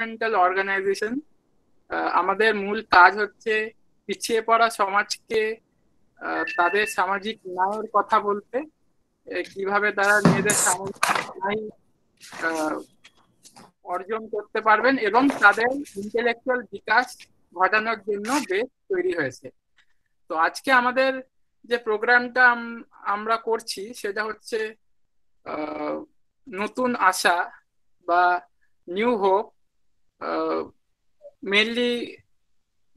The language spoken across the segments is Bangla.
Developmental organisation. আমাদের মূল কাজ হচ্ছে পিছিয়ে পড়া সমাজকে তাদের সামাজিক ন্যায়ের কথা বলতে, কিভাবে তারা নিজেদের সামাজিক ন্যায় আহ, অর্জন করতে পারবেন এবং তাদের ইন্টেলেকচুয়াল বিকাশ ঘটানোর জন্য বেস তৈরি হয়েছে। তো আজকে আমাদের যে প্রোগ্রামটা আমরা করছি সেটা হচ্ছে আহ, নতুন আশা বা নিউ হোপ, মেনলি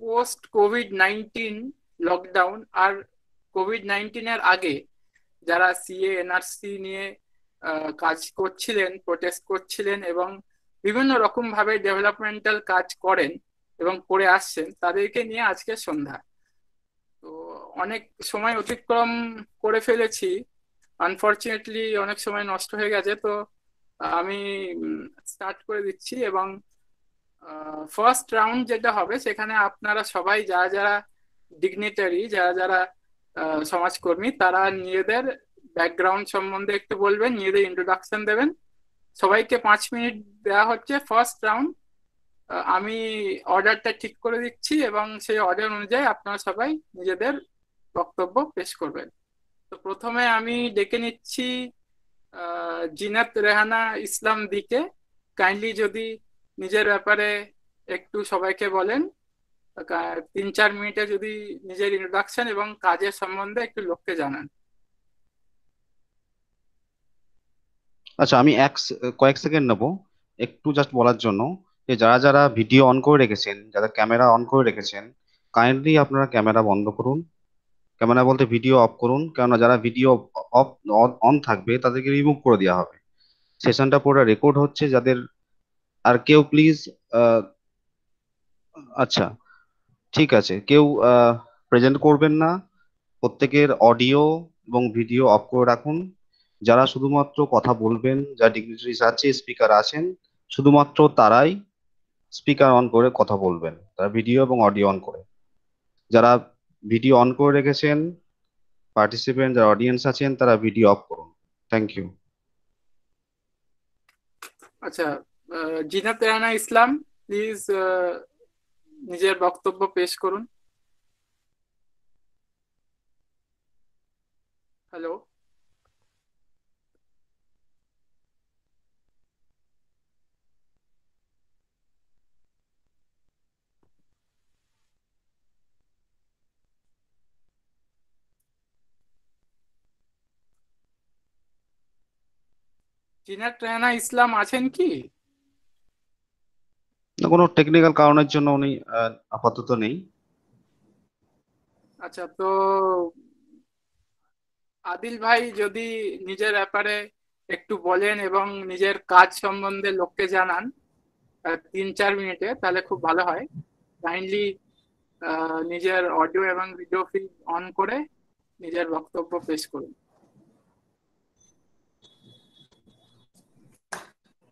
পোস্ট কোভিড-19 লকডাউন আর কোভিড-19-এর আগে যারা সিএ এনআরসি নিয়ে কাজ করছিলেন, প্রোটেস্ট করছিলেন এবং বিভিন্ন রকম ভাবে ডেভেলপমেন্টাল কাজ করেন এবং করে আসছেন, তাদেরকে নিয়ে আজকে সন্ধ্যা। তো অনেক সময় অতিক্রম করে ফেলেছি, আনফরচুনেটলি অনেক সময় নষ্ট হয়ে গেছে। তো আমি স্টার্ট করে দিচ্ছি এবং ফার্স্ট রাউন্ড যেটা হবে সেখানে আপনারা সবাই যারা যারা ডিগনিটারি, যারা যারা সমাজকর্মী, তারা নিজেদের ব্যাকগ্রাউন্ড সম্বন্ধে একটু বলবেন, নিজেদের ইন্ট্রোডাকশন দেবেন। সবাইকে 5 মিনিট দেওয়া হচ্ছে ফার্স্ট রাউন্ড। আমি অর্ডারটা ঠিক করে দিচ্ছি এবং সেই অর্ডার অনুযায়ী আপনারা সবাই নিজেদের বক্তব্য পেশ করবেন। তো প্রথমে আমি ডেকে নিচ্ছি জিনাত রেহানা ইসলাম দিকে। কাইন্ডলি যদি নিজের ব্যাপারে একটু সবাইকে বলেন, 3-4 মিনিটে যদি নিজের ইন্ট্রোডাকশন এবং কাজের সম্বন্ধে একটু লোককে জানান। আচ্ছা, আমি কয়েক সেকেন্ড নেবো একটু জাস্ট বলার জন্য যে যারা যারা ভিডিও অন করে রেখেছেন, যারা ক্যামেরা অন করে রেখেছেন, কাইন্ডলি আপনারা ক্যামেরা বন্ধ করুন। ক্যামেরা বলতে ভিডিও অফ করুন, কেননা যারা ভিডিও অফ অন থাকবে তাদেরকে রিমুভ করে দেওয়া হবে। সেশনটা পুরো রেকর্ড হচ্ছে যাদের। আর কেউ প্লিজ, আচ্ছা ঠিক আছে, কেউ প্রেজেন্ট করবেন না। প্রত্যেকের অডিও এবং ভিডিও অফ করে রাখুন। যারা শুধুমাত্র কথা বলবেন, যা ডিগনিটারিজ আছে, স্পিকার আছেন, শুধুমাত্র তারাই স্পিকার অন করে কথা বলবেন, তারা ভিডিও এবং অডিও অন করে। যারা ভিডিও অন করে রেখেছেন, পার্টিসিপেন্ট যারা অডিয়েন্স আছেন, তারা ভিডিও অফ করুন। Thank you. আচ্ছা, জিনাত রেহানা ইসলাম, প্লিজ নিজের বক্তব্য পেশ করুন। হ্যালো। জিনাত রেহানা ইসলাম আছেন কি? না, কোনো টেকনিক্যাল কারণের জন্য উনি আপাতত নেই। আচ্ছা, তো আদিল ভাই যদি নিজের ব্যাপারে একটু বলেন এবং নিজের কাজ সম্বন্ধে লোককে জানান 3-4 মিনিটে, তাহলে খুব ভালো হয়। কাইন্ডলি নিজের অডিও এবং ভিডিও ফিড অন করে নিজের বক্তব্য পেশ করুন।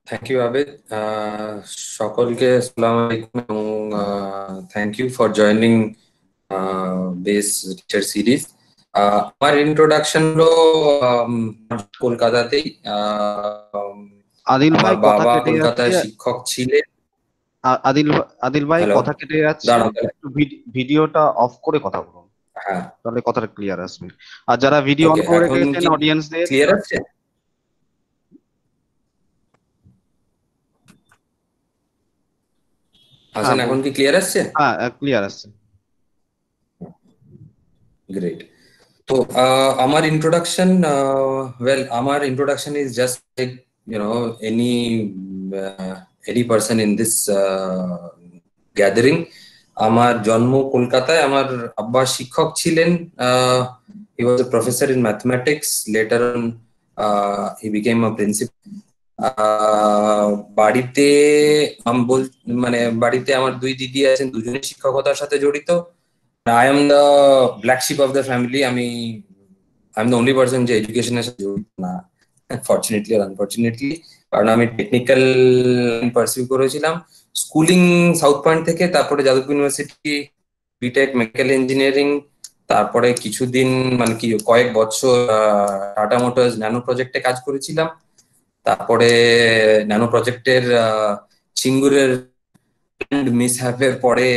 Thank you Abed. সকলকে আসসালামু আলাইকুম এবং thank you for joining this teacher series. আমার ইন্ট্রোডাকশন হলো কলকাতাতেই। আদিল ভাই, আমার কথা বাবা কেটে কলকাতায় যাচ্ছে। শিক্ষক ছিলেন। আদিল ভাই, হ্যালো, কথা কেটে যাচ্ছে। দাঁড়ান। একটু ভিডিওটা অফ করে কথা বলুন, হ্যাঁ, তাহলে কথাটা ক্লিয়ার আসবে। আর যারা ভিডিও অন ওকে। করে এখন রেখেছেন কি অডিয়েন্সদের, ক্লিয়ার আছে? হ্যাঁ হাসান, এখন কি ক্লিয়ার আসছে? হ্যাঁ ক্লিয়ার আসছে। গ্রেট। তো আমার ইন্ট্রোডাকশন, আমার introduction is just like any person in this gathering. আমার জন্ম কলকাতায়। আমার আব্বা শিক্ষক ছিলেন। he was a professor in mathematics. Later on he became a principal. বাড়িতে মানে বাড়িতে আমার দুই দিদি আছেন, দুজনে শিক্ষকতার সাথে জড়িত। I am the black sheep of the family. I'm the only person যে এডুকেশনের সাথে জড়িত না, ফরচুনেটলি আর আনফরচুনেটলি, কারণ আমি টেকনিক্যাল পারসিউ করেছিলাম স্কুলিং সাউথ পয়েন্ট থেকে, তারপরে Jadavpur university BTech mechanical engineering, তারপরে কিছুদিন মানে কি কয়েক বছর টাটা মোটরস ন্যানো প্রজেক্টে কাজ করেছিলাম। তারপরে ন্যানো প্রজেক্টের সিঙ্গুরের মিসহ্যাপের পরে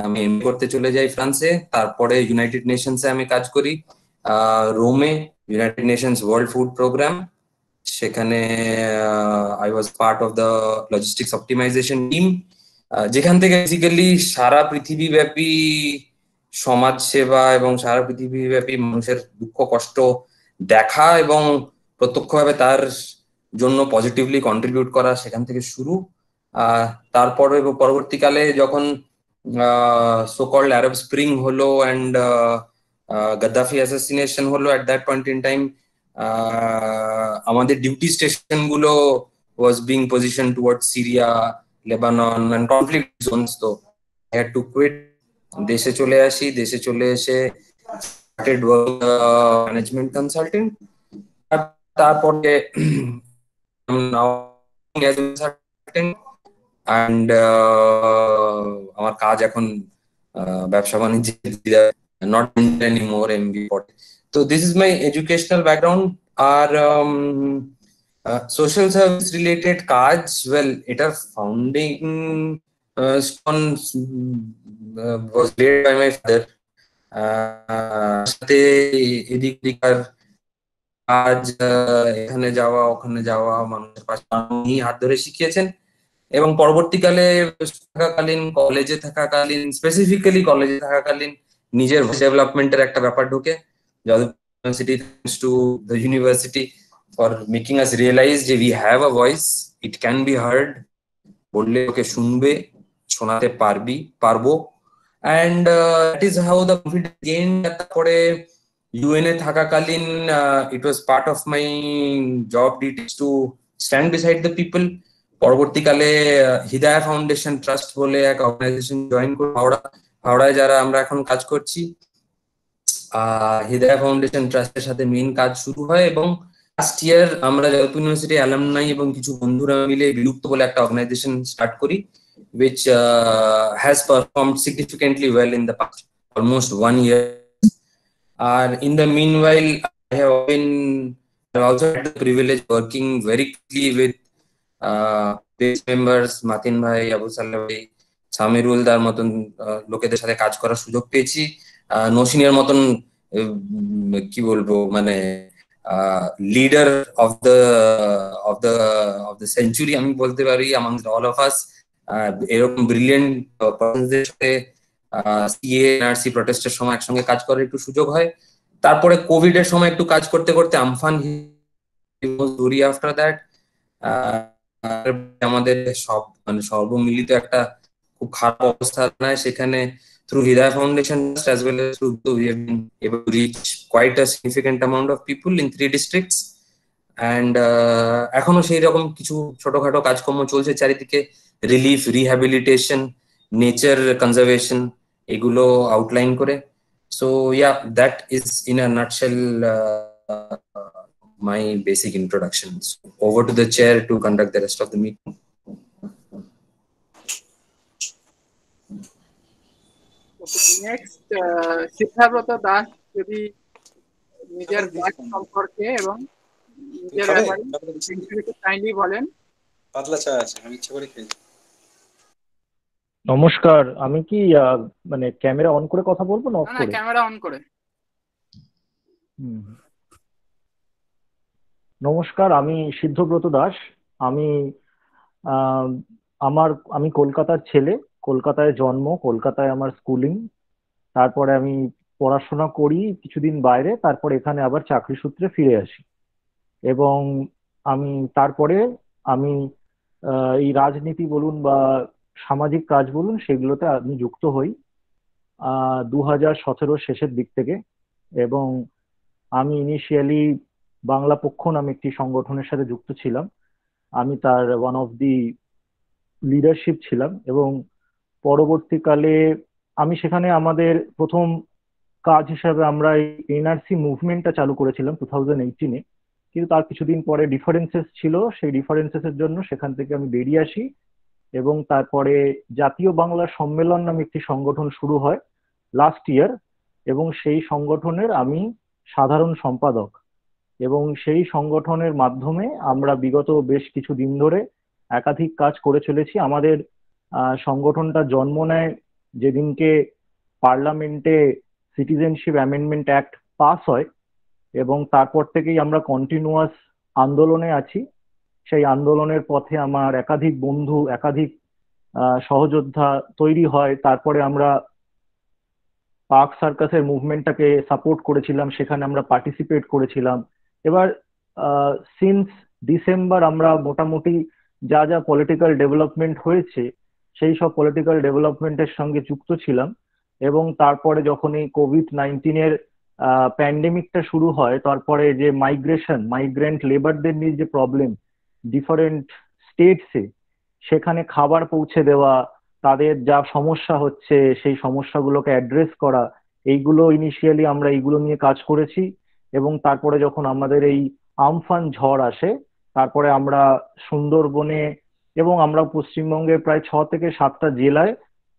আমি এমবি করতে চলে যাই ফ্রান্সে। তারপরে ইউনাইটেড নেশনসে আমি কাজ করি, রোমে, United Nations World Food Programme. সেখানে I was part of the logistics optimisation team, যেখান থেকে বেসিক্যালি সারা পৃথিবীব্যাপী সমাজ সেবা এবং সারা পৃথিবীব্যাপী মানুষের দুঃখ কষ্ট দেখা এবং প্রত্যক্ষভাবে তার জন্য পজিটিভলি কন্ট্রিবিউট করা সেখান থেকে শুরু। তারপরে পরবর্তীকালে যখন সো কল্ড আরব স্প্রিং হলো অ্যান্ড গাদ্দাফি অ্যাসাসিনেশন হলো, at that point in time আমাদের ডিউটি স্টেশন গুলো was being positioned towards Syria, Lebanon and conflict zones. তো I had to quit, দেশে চলে আসি। দেশে চলে এসে started work management consultant। তারপরে I'm now working as a consultant and আমার কাজ এখন ব্যবসা বাণিজ্যে, not anymore MBA পড়ে। তো this is my educational background। R social service related কাজ, well, এটার founding stone was laid by my father। সাথে এদিক ওদিকার কাজ, এখানে যাওয়া ওখানে যাওয়া, মানুষের পাশে উনি হাত ধরে শিখিয়েছেন। এবং পরবর্তীকালে থাকাকালীন, কলেজে থাকাকালীন, স্পেসিফিক্যালি কলেজে থাকাকালীন নিজের ডেভেলপমেন্টের একটা ব্যাপার ঢোকে। Jadavpur university, thanks to the university for making us realise যে we have a voice, it can be hard. বললে ওকে শুনবে, শোনাতে পারবো। And that is how the confidence gain. তারপরে ইউএনএ থাকাকালীন it was part of my job duties to stand beside the people. পরবর্তীকালে হৃদয়া ফাউন্ডেশন ট্রাস্ট বলে এক অর্গানাইজেশন জয়েন করে হাওড়ায় যারা আমরা এখন কাজ করছি, হৃদয়া ফাউন্ডেশন ট্রাস্টের সাথে মেইন কাজ শুরু হয়। এবং লাস্ট ইয়ার আমরা যাদবপুর ইউনিভার্সিটি অ্যালামনাই এবং কিছু বন্ধুরা মিলে বিলুপ্ত বলে একটা অর্গানাইজেশন স্টার্ট করি, which has performed significantly well in the past almost 1 year. In the meanwhile, I have also had the privilege working very closely with base members, মাতিন ভাই, আবু সাল্লাহ ভাই, সামিরুল দার মতন লোকেদের সাথে কাজ করার সুযোগ পেয়েছি। নসিনের মতন কি বলবো, মানে লিডার অফ দ্য সেঞ্চুরি আমি বলতে পারি amongst all of us। এরকম ব্রিলিয়েন্ট পার্সনদের সাথে সিএ এনআরসি প্রটেস্টের সময় একসঙ্গে কাজ করার একটু সুযোগ হয়। তারপরে কোভিড এর সময় একটু কাজ করতে করতে আমফান দূরি আফটার দ্যাট আমাদের মানে সর্বমিলিত একটা খুব খারাপ অবস্থা নয়। সেখানে through Hidayah Foundation as well as through we have been able to reach quite a significant amount of people in 3 districts and এখনো সেই রকম কিছু ছোটখাটো কাজকর্ম চলছে চারিদিকে, রিলিফ, রিহ্যাবিলিটেশন, নেচার কনজারভেশন, এগুলো আউটলাইন করে। So yeah, that is in a nutshell my basic introduction. So, over to the chair to conduct the rest of the meeting. Next Siddhabrata Das যদি নিজের কাজ সম্পর্কে এবং নিজের ব্যাপারে কাইন্ডলি বলেন। পাতলা চা আছে, আমি ইচ্ছা করে খেয়েছি। নমস্কার, আমি কি মানে ক্যামেরা অন করে কথা বলবো না অফ করে? ক্যামেরা অন করে। নমস্কার, আমি সিদ্ধব্রত দাস। আমি আমি কলকাতার ছেলে, কলকাতায় জন্ম, কলকাতায় আমার স্কুলিং। তারপরে আমি পড়াশোনা করি কিছুদিন বাইরে, তারপর এখানে আবার চাকরি সূত্রে ফিরে আসি। এবং তারপরে আমি এই রাজনীতি বলুন বা সামাজিক কাজ বলুন, সেগুলোতে আমি যুক্ত হই 2017 শেষের দিক থেকে। এবং আমি ইনিশিয়ালি বাংলা পক্ষ নামে একটি সংগঠনের সাথে যুক্ত ছিলাম। আমি তার ওয়ান অফ দি লিডারশিপ ছিলাম। এবং পরবর্তীকালে আমি সেখানে আমাদের প্রথম কাজ হিসাবে আমরা এনআরসি মুভমেন্টটা চালু করেছিলাম 2018-এ। কিন্তু তার কিছুদিন পরে ডিফারেন্সেস ছিল, সেই ডিফারেন্সেসের জন্য সেখান থেকে আমি বেরিয়ে আসি। এবং তারপরে জাতীয় বাংলা সম্মেলন নামে একটি সংগঠন শুরু হয় লাস্ট ইয়ার, এবং সেই সংগঠনের আমি সাধারণ সম্পাদক। এবং সেই সংগঠনের মাধ্যমে আমরা বিগত বেশ কিছু দিন ধরে একাধিক কাজ করে চলেছি। আমাদের সংগঠনটা জন্ম নেয় যেদিনকে পার্লামেন্টে সিটিজেনশিপ অ্যামেন্ডমেন্ট অ্যাক্ট পাস হয়, এবং তারপর থেকেই আমরা কন্টিনিউয়াস আন্দোলনে আছি। সেই আন্দোলনের পথে আমার একাধিক বন্ধু, একাধিক সহযোদ্ধা তৈরি হয়। তারপরে আমরা পার্ক সার্কাসের মুভমেন্টটাকে সাপোর্ট করেছিলাম, সেখানে আমরা পার্টিসিপেট করেছিলাম। এবার সিন্স ডিসেম্বর আমরা মোটামুটি যা যা পলিটিক্যাল ডেভেলপমেন্ট হয়েছে সেই সব পলিটিক্যাল ডেভেলপমেন্টের সঙ্গে যুক্ত ছিলাম। এবং তারপরে যখন এই কোভিড-19 প্যান্ডেমিকটা শুরু হয়, তারপরে যে মাইগ্রেন্ট লেবারদের নিয়ে যে প্রবলেম ডিফারেন্ট স্টেটসে, সেখানে খাবার পৌঁছে দেওয়া, তাদের যা সমস্যা হচ্ছে সেই সমস্যাগুলোকে অ্যাড্রেস করা, এইগুলো ইনিশিয়ালি আমরা এইগুলো নিয়ে কাজ করেছি। এবং তারপরে যখন আমাদের এই আমফান ঝড় আসে, তারপরে আমরা সুন্দরবনে এবং আমরা পশ্চিমবঙ্গের প্রায় 6 থেকে 7টা জেলায়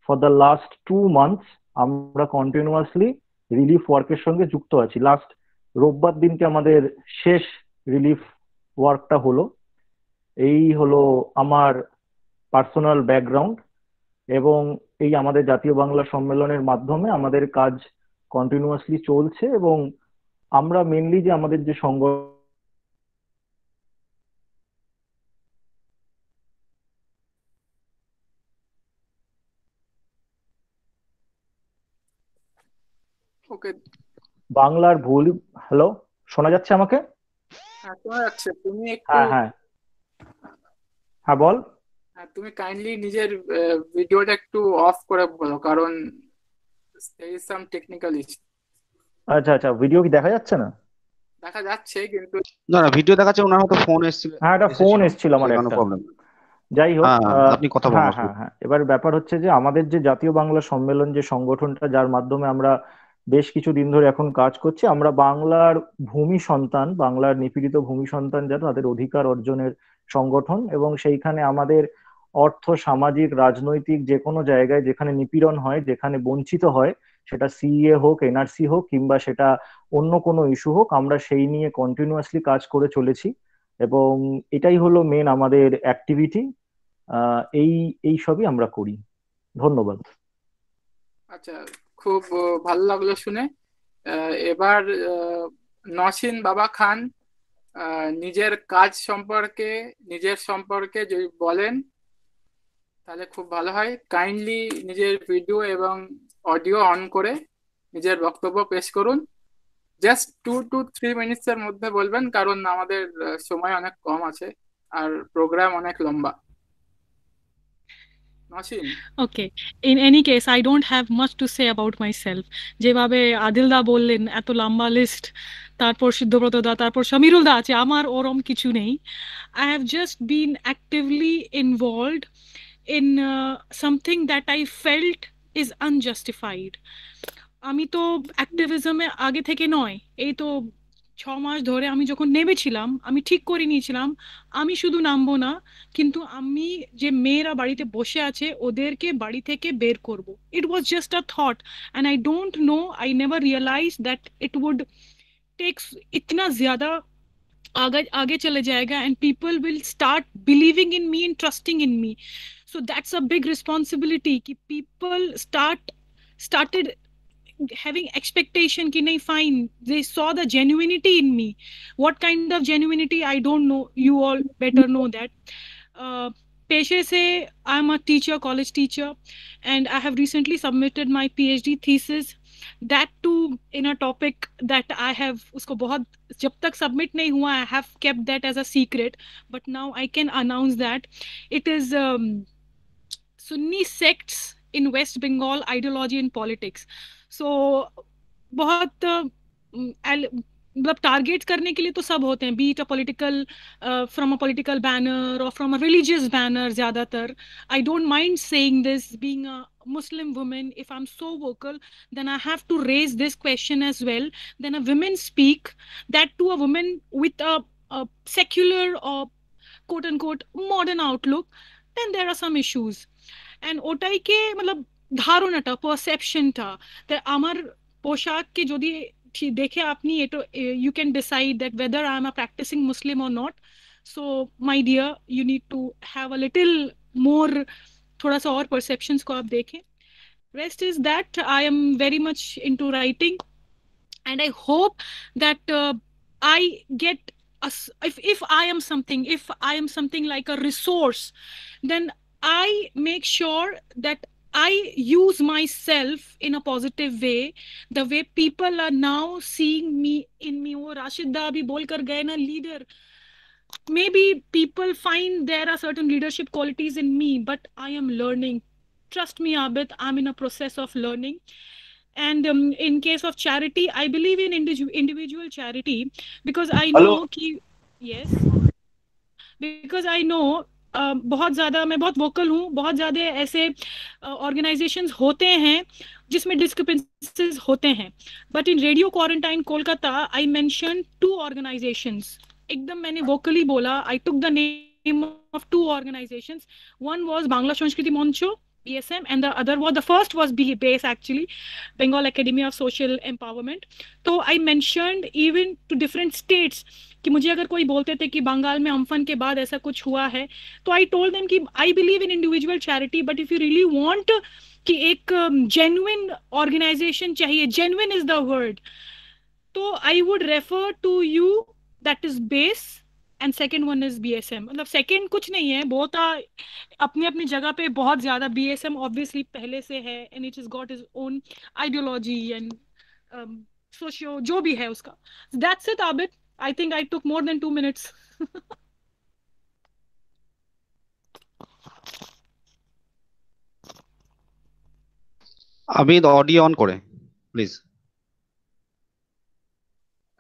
ফর দ্য লাস্ট 2 মান্থস আমরা কন্টিনিউয়াসলি রিলিফ ওয়ার্কের সঙ্গে যুক্ত আছি। লাস্ট রোববার দিনকে আমাদের শেষ রিলিফ ওয়ার্কটা হলো। এই হলো আমার পার্সোনাল ব্যাকগ্রাউন্ড, এবং এই আমাদের জাতীয় বাংলা সম্মেলনের মাধ্যমে আমাদের কাজ কন্টিনিউয়াসলি চলছে। এবং আমরা মেনলি যে আমাদের যে ওকে, বাংলার ভুল। হ্যালো, শোনা যাচ্ছে আমাকে? হ্যাঁ শোনা যাচ্ছে। তুমি একটু হ্যাঁ হ্যাঁ হ্যাঁ, বল। তুমি কাইন্ডলি নিজের ভিডিওটা একটু অফ করে বলো, কারণ there is some technical issue। আচ্ছা আচ্ছা, ভিডিও কি দেখা যাচ্ছে না? দেখা যাচ্ছে কিন্তু না না, ভিডিও দেখাচ্ছে, ওনার হয়তো ফোন এসেছিল, হ্যাঁ, একটা ফোন এসেছিল আমার সেই একটা। প্রবলেম। যাই হোক, হ্যাঁ, আপনি কথা বলুন, হ্যাঁ অসুবিধা হ্যাঁ হ্যাঁ, এবার ব্যাপার হচ্ছে যে আমাদের যে জাতীয় বাংলা সম্মেলন, যে সংগঠনটা যার মাধ্যমে আমরা বেশ কিছুদিন ধরে এখন কাজ করছি, আমরা বাংলার ভূমি সন্তান, বাংলার নিপীড়িত ভূমি সন্তান যারা, তাদের অধিকার অর্জনের সংগঠন। এবং সেইখানে আমাদের অর্থ, সামাজিক, রাজনৈতিক যে কোনো জায়গায় যেখানে নিপীড়ন হয়, যেখানে বঞ্চিত হয়, সেটা সিএ হোক, এনআরসি হোক, কিংবা সেটা অন্য কোনো ইস্যু হোক, আমরা সেই নিয়ে কন্টিনিউয়াসলি কাজ করে চলেছি। এবং এটাই হলো মেন আমাদের অ্যাক্টিভিটি। এই এই সবই আমরা করি। ধন্যবাদ। আচ্ছা, খুব ভালো লাগলো শুনে। এবার নসীন বাবা খান নিজের কাজ সম্পর্কে, নিজের সম্পর্কে যদি বলেন তাহলে খুব ভালো হয়। কাইন্ডলি নিজের ভিডিও এবং অডিও অন করে নিজের বক্তব্য পেশ করুন। জাস্ট 2 to 3 মিনিটসের মধ্যে বলবেন, কারণ আমাদের সময় অনেক কম আছে আর প্রোগ্রাম অনেক লম্বা। Naushin. Okay. In any case, I don't have much to say about myself. যেভাবে আদিল দা বললেন এত লম্বা লিস্ট, তারপর সিদ্ধব্রত দা, তারপর সমীরুল দা আছে, আমার ওরম কিছু নেই। I have just been actively involved in something that I felt is unjustified. আমি তো অ্যাক্টিভিজমে আগে থেকে নয়, এই তো 6 মাস ধরে আমি যখন নেমেছিলাম, আমি ঠিক করে নিয়েছিলাম আমি শুধু নামবো না, কিন্তু আমি যে মেয়েরা বাড়িতে বসে আছে ওদেরকে বাড়ি থেকে বের করব। It was just a thought, and I don't know, I never realise that it would takes इतना ज्यादा आगे आगे चले जाएगा, and people will start believing in me and trusting in me. So that's a big responsibility कि people started having expectation ki nahi, fine, they saw the genuinity in me. What kind of genuinity, I don't know, you all better know that. पेशे से I'm a teacher, college teacher, and I have recently submitted my PhD thesis, that too in a topic that I have usko bahut, jab tak submit nahi hua, I have kept that as a secret, but now I can announce that it is Sunni sects in West Bengal, ideology and politics. So बहुत मतलब टारगेट करने के लिए तो सब होते हैं, be it a political, from a political banner और फ्रॉम अ रिलीजियस बैनर ज्यादातर. I don't mind saying this, being a Muslim woman, if I'm so vocal, then I have to raise this question as well. Then a women speak, that to a woman with a secular or quote unquote modern outlook, then there are some issues. And ওটাই কে मतलब ধারণাটা, পারসেপশনটা, আমার পোশাককে যদি দেখে আপনি এটা, you can decide that whether I am a practicing Muslim or not. So my dear, you need to have a little more थोड़ा सा और परसेप्शंस को आप देखें. Rest is that I am very much into writing, and I hope that I get if I am something, if I am something like a resource, then I make sure that I use myself in a positive way, the way people are now seeing me in me. वो राशिद दा अभी बोल कर गए ना, leader. Maybe people find there are certain leadership qualities in me, but I am learning. Trust me, Abid, I'm in a process of learning. And in case of charity, I believe in individual charity, because I know कि yes, because I know बहुत ज़्यादा मैं बहुत वोकल हूँ. बहुत ज़्यादा ऐसे ऑर्गेनाइजेशंस होते हैं जिसमें डिस्क्रिपेंसीज होते हैं. But in radio quarantine Kolkata I mention 2 organisations. एकदम मैंने वोकली बोला. I took the name of 2 organizations. One was Bangla Sanskriti Moncho, BSM, and the first was BASE, actually, Bengal Academy of Social Empowerment. So I mentioned even to different states कि मुझे अगर कोई बोलते थे कि बंगाल में अम्फन के बाद ऐसा कुछ हुआ है, तो आई टोल्ड देम कि I believe in individual charity, but if you really want कि एक जेन्युइन ऑर्गेनाइजेशन चाहिए, जेन्युइन इज द वर्ड, तो I would refer to you, that is base, and second one is BSM. मतलब सेकेंड कुछ नहीं है, बहुत अपनी अपनी जगह पे बहुत ज्यादा. BSM ऑब्वियसली पहले से है, and it is got is own ideology and socio जो भी है उसका. That's it Abid. I think I took more than 2 minutes. Abid audio on করে প্লিজ.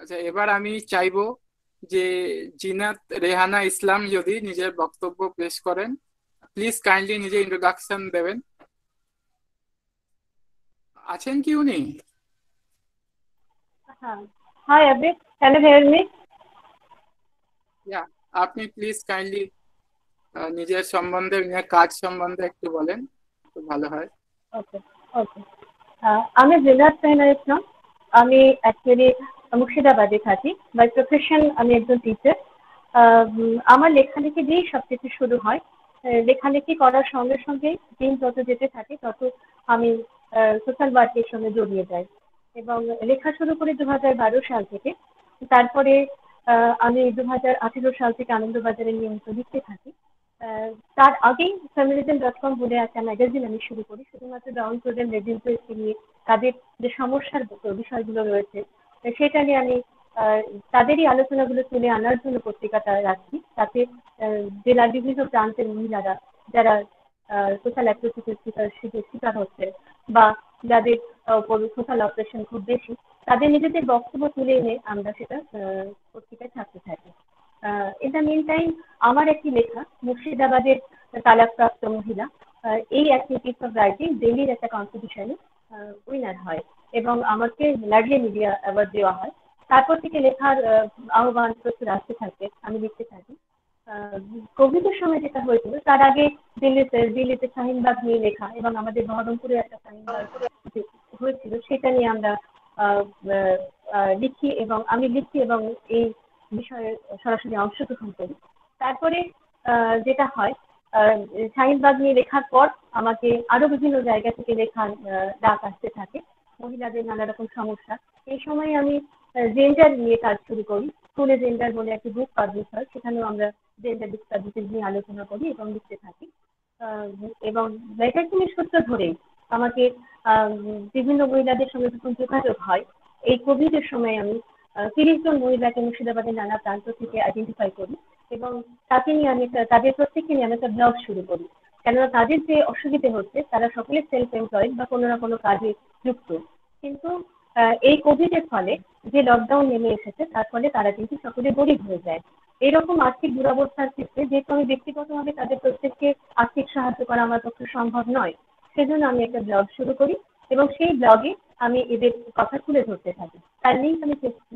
আচ্ছা, এবার আমি চাইবো যে জিনাত রেহানা ইসলাম যদি নিজের বক্তব্য পেশ করেন. প্লিজ কাইন্ডলি নিজে ইন্ট্রোডাকশন দেবেন. আছেন কি উনি? Hi Abid, can you hear me? আপনি প্লিজ কাইন্ডলি নিজের সম্বন্ধে, নিজের কাজ সম্বন্ধে একটু বলেন, খুব ভালো হয়. ওকে. আমি জিনাত রেহানা ইসলাম. আমি অ্যাকচুয়ালি মুর্শিদাবাদে থাকি. বাই প্রফেশন আমি একজন টিচার. আমার লেখালেখি দিয়েই সবকিছু শুরু হয়. লেখালেখি করার সঙ্গে সঙ্গে দিন যত যেতে থাকে তত আমি সোশ্যাল ওয়ার্কের সঙ্গে জড়িয়ে যাই, এবং লেখা শুরু করি 2012 সাল থেকে. তারপরে আমি 2018 সাল থেকে আনন্দবাজারে নিয়মিত লিখতে থাকি. তার আগেই feminism.com বলে একটা ম্যাগাজিন আমি শুরু করি, শুধুমাত্র ডাউন প্রোডেন লেডিসদেরকে নিয়ে তাদের যে সমস্যার বিষয়গুলো রয়েছে সেটা নিয়ে আমি তাদেরই আলোচনাগুলো তুলে আনার জন্য পত্রিকাটা রাখি. তাতে জেলার বিভিন্ন প্রান্তের মহিলারা যারা সোশ্যাল অ্যাট্রোসিটির শিকার হচ্ছে বা যাদের উপর সোশ্যাল অপারেশন খুব বেশি, তাদের নিজেদের বক্তব্য তুলে এনে আমরা সেটা পত্রিকায় ছাপতে থাকি. ইন দ্য মিন টাইম আমার একটি লেখা মুর্শিদাবাদের তালাকপ্রাপ্ত মহিলা, এই একটি পিস অফ রাইটিং দিল্লির একটা কম্পিটিশনে উইনার হয় এবং আমাকে লাডলি মিডিয়া অ্যাওয়ার্ড দেওয়া হয়. তারপর থেকে লেখার আহ্বান প্রচুর আসতে থাকে, আমি লিখতে থাকি. কোভিডের সময় যেটা হয়েছিল, তার আগে দিল্লিতে শাহিনবাগ নিয়ে লেখা এবং আমাদের বহরমপুরে একটা শাহিনবাগ হয়েছিল, সেটা নিয়ে আমরা লিখি এবং আমি লিখি এবং এই বিষয়ে সরাসরি অংশগ্রহণ করি. তারপরে যেটা হয়, শাহিনবাগ নিয়ে লেখার পর আমাকে আরো বিভিন্ন জায়গা থেকে লেখার ডাক আসতে থাকে, মহিলাদের নানা রকম সমস্যা. এই সময় আমি জেন্ডার নিয়ে কাজ শুরু করি. স্কুলে জেন্ডার বলে একটি বুক পাবলিশ হয়, সেখানেও আমরা জেন্ডার ডিসকাভিটিস নিয়ে আলোচনা করি এবং লিখতে থাকি. এবং লেখার সূত্র ধরেই আমাকে বিভিন্ন মহিলাদের সঙ্গে যখন যোগাযোগ হয়, এই কোভিডের সময় আমি 30 জন মহিলাকে মুর্শিদাবাদের নানা প্রান্ত থেকে আইডেন্টিফাই করি এবং তাকে নিয়ে আমি তাদের প্রত্যেককে নিয়ে আমি একটা ব্লগ শুরু করি. কেননা তাদের যে অসুবিধে হচ্ছে, তারা সকলে সেলফ এমপ্লয়েড বা কোনো না কোনো কাজে যুক্ত, কিন্তু এই কোভিডের ফলে যে লকডাউন নেমে এসেছে তার ফলে তারা কিন্তু সকলে গরিব হয়ে যায়. এরকম আর্থিক দুরবস্থার ক্ষেত্রে যেহেতু আমি ব্যক্তিগতভাবে তাদের প্রত্যেককে আর্থিক সাহায্য করা আমার পক্ষে সম্ভব নয়, সেজন্য আমি একটা ব্লগ শুরু করি এবং সেই ব্লগে আমি এদের কথা তুলে ধরতে থাকি. তার লিঙ্ক আমি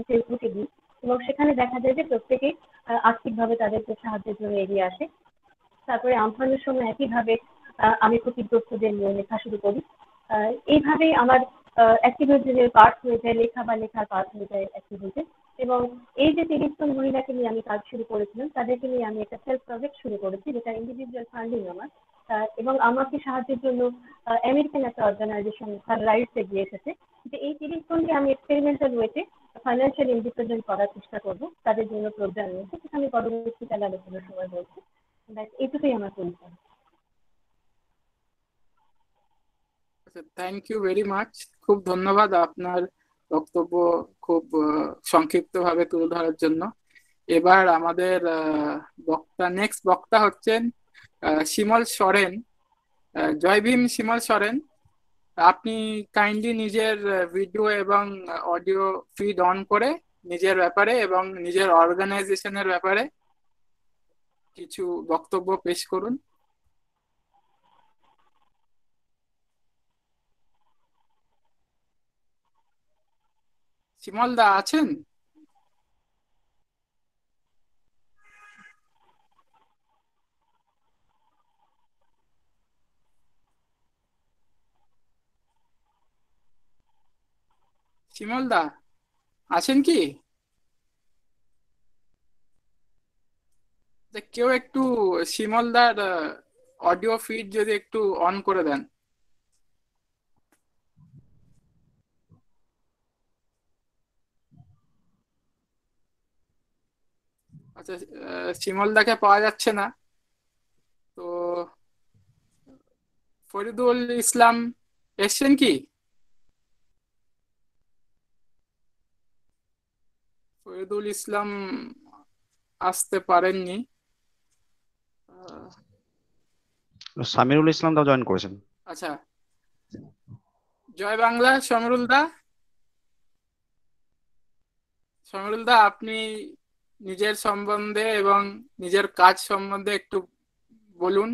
ফেসবুকে দিই এবং সেখানে দেখা যায় যে প্রত্যেকে আর্থিকভাবে তাদেরকে সাহায্যের জন্য এগিয়ে আসে. তারপরে আমফানের সময় একইভাবে আমি ক্ষতিগ্রস্তদের নিয়ে লেখা শুরু করি. এইভাবেই আমার অ্যাক্টিভিটির পার্ট হয়ে যায় লেখা বা লেখার পার্ট হয়ে যায় অ্যাক্টিভিটি. এবং এই যে 30 জন মহিলাকে নিয়ে আমি কাজ শুরু করেছিলাম, তাদেরকে নিয়ে আমি একটা সেলফ প্রজেক্ট শুরু করেছি, যেটা ইন্ডিভিজুয়াল ফান্ডিং আমার. এবং আমাকে সাহায্যের জন্য আমেরিকান একটা অর্গানাইজেশন তার রাইটসে গিয়ে এসেছে যে এই 30 জনকে আমি এক্সপেরিমেন্টাল ওয়েতে ফাইন্যান্সিয়াল ইন্ডিপেন্ডেন্ট করার চেষ্টা করবো, তাদের জন্য প্রোগ্রাম নিয়েছে, সেটা আমি পরবর্তীকালে আলোচনার সময় বলছি। এইটুকুই আমার পরিচয়। থ্যাংক ইউ ভেরি মাচ, খুব ধন্যবাদ আপনার বক্তব্য খুব সংক্ষিপ্তভাবে তুলে ধরার জন্য। এবার আমাদের নেক্সট বক্তা হচ্ছেন শিমল সরেন। জয় ভীম শিমল সরেন, আপনি কাইন্ডলি নিজের ভিডিও এবং অডিও ফিড অন করে নিজের ব্যাপারে এবং নিজের অর্গানাইজেশনের ব্যাপারে কিছু বক্তব্য পেশ করুন। শিমল দা আছেন? শিমল দা আছেন কি? কেউ একটু শিমল দার অডিও ফিড যদি একটু অন করে দেন। আচ্ছা, শিমল দাকে পাওয়া যাচ্ছে না, তো ফরিদুল ইসলাম এসছেন কি? ফরিদুল ইসলাম আসতে পারেননি। সামিরুল ইসলাম দাও জয়েন করেছেন। আচ্ছা, জয় বাংলা সমীরুল দা। সমীরুল দা, আপনি নিজের সম্বন্ধে এবং নিজের কাজ সম্বন্ধে একটু বলুন।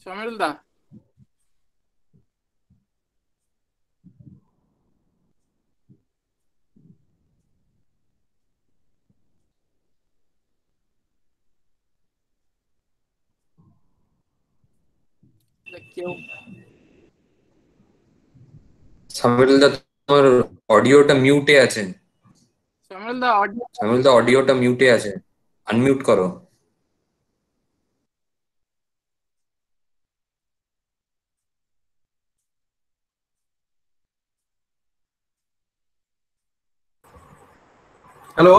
সমীরুল দা, কেউ সামিরুল দা তোমার অডিওটা মিউটে আছে। সমীরুল দা অডিও সামিরুল দা অডিওটা মিউটে আছে, আনমিউট করো। হ্যালো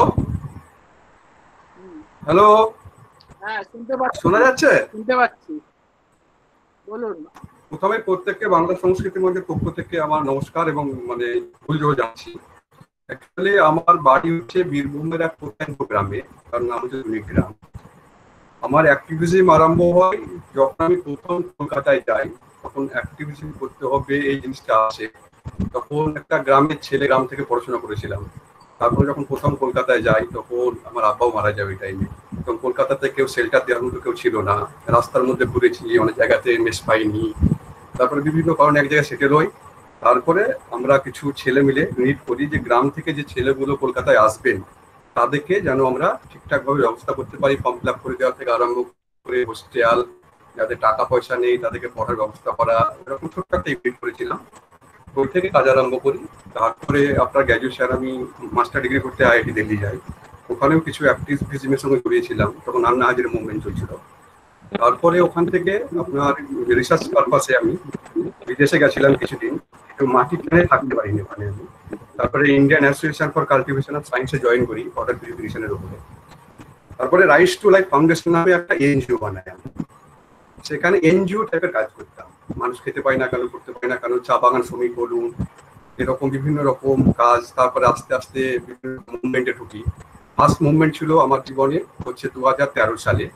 হ্যালো, হ্যাঁ শুনতে পাচ্ছি, শোনা যাচ্ছে? শুনতে পাচ্ছি, বলুন। প্রথমে প্রত্যেককে বাংলা সংস্কৃতি মঞ্চের পক্ষ থেকে আমার নমস্কার এবং ভুল জানাচ্ছি। অ্যাকচুয়ালি আমার বাড়ি হচ্ছে বীরভূমের এক প্রত্যন্ত গ্রামে, তার নাম হচ্ছে গ্রাম। আমার অ্যাক্টিভিজম আরম্ভ হয় যখন আমি প্রথম কলকাতায় যাই, তখন অ্যাক্টিভিজম করতে হবে এই জিনিসটা আসে। তখন একটা গ্রামের ছেলে, গ্রাম থেকে পড়াশোনা করেছিলাম। তারপরে যখন প্রথম কলকাতায় যাই তখন আমার আব্বাও মারা যাবে এই টাইমে। তখন কলকাতাতে কেউ শেল্টার দেওয়ার মতো কেউ ছিল না, রাস্তার মধ্যে ঘুরেছি, অনেক জায়গাতে মেস পাইনি। তারপরে বিভিন্ন কারণে এক জায়গায় সেটেল হই। তারপরে আমরা কিছু ছেলে মিলে নিড করি যে গ্রাম থেকে যে ছেলেগুলো কলকাতায় আসবেন তাদেরকে যেন আমরা ঠিকঠাকভাবে ব্যবস্থা করতে পারি, ফর্ম ফিল আপ করে দেওয়া থেকে আরম্ভ করে হোস্টেল, যাদের টাকা পয়সা নেই তাদেরকে পড়ার ব্যবস্থা করা, এরকম ছোট্ট একটা ইউনিট করেছিলাম। ওই থেকে কাজ আরম্ভ করি। তারপরে আপনার গ্র্যাজুয়েশন আমি মাস্টার ডিগ্রি করতে আইআইটি দিল্লি যাই, ওখানেও কিছু অ্যাক্টিভিজমের সঙ্গে জড়িয়েছিলাম, তখন আন্না হাজির মুভমেন্ট চলছিল। তারপরে ওখান থেকে আপনার রিসার্চ পারপাসে আমি বিদেশে গেছিলাম কিছুদিন, একটু মাটি কিনে থাকতে পারিনি ওখানে আমি। তারপরে Indian association for cultivation of সায়েন্সে জয়েন করি ওয়াটার পিউরিফিকেশনের উপরে। তারপরে রাইস টু লাইফ ফাউন্ডেশন নামে একটা এনজিও বানাই আমি, সেখানে এনজিও টাইপের কাজ করতাম। মানুষ খেতে পায় না কেন, করতে পায় না কেন, চা বাগান শ্রমিক বলুন, এরকম বিভিন্ন রকম কাজ। তারপরে আস্তে আস্তে বিভিন্ন মুভমেন্টে ঢুকি। ফার্স্ট মুভমেন্ট ছিল আমার জীবনে হচ্ছে 2013 সালে।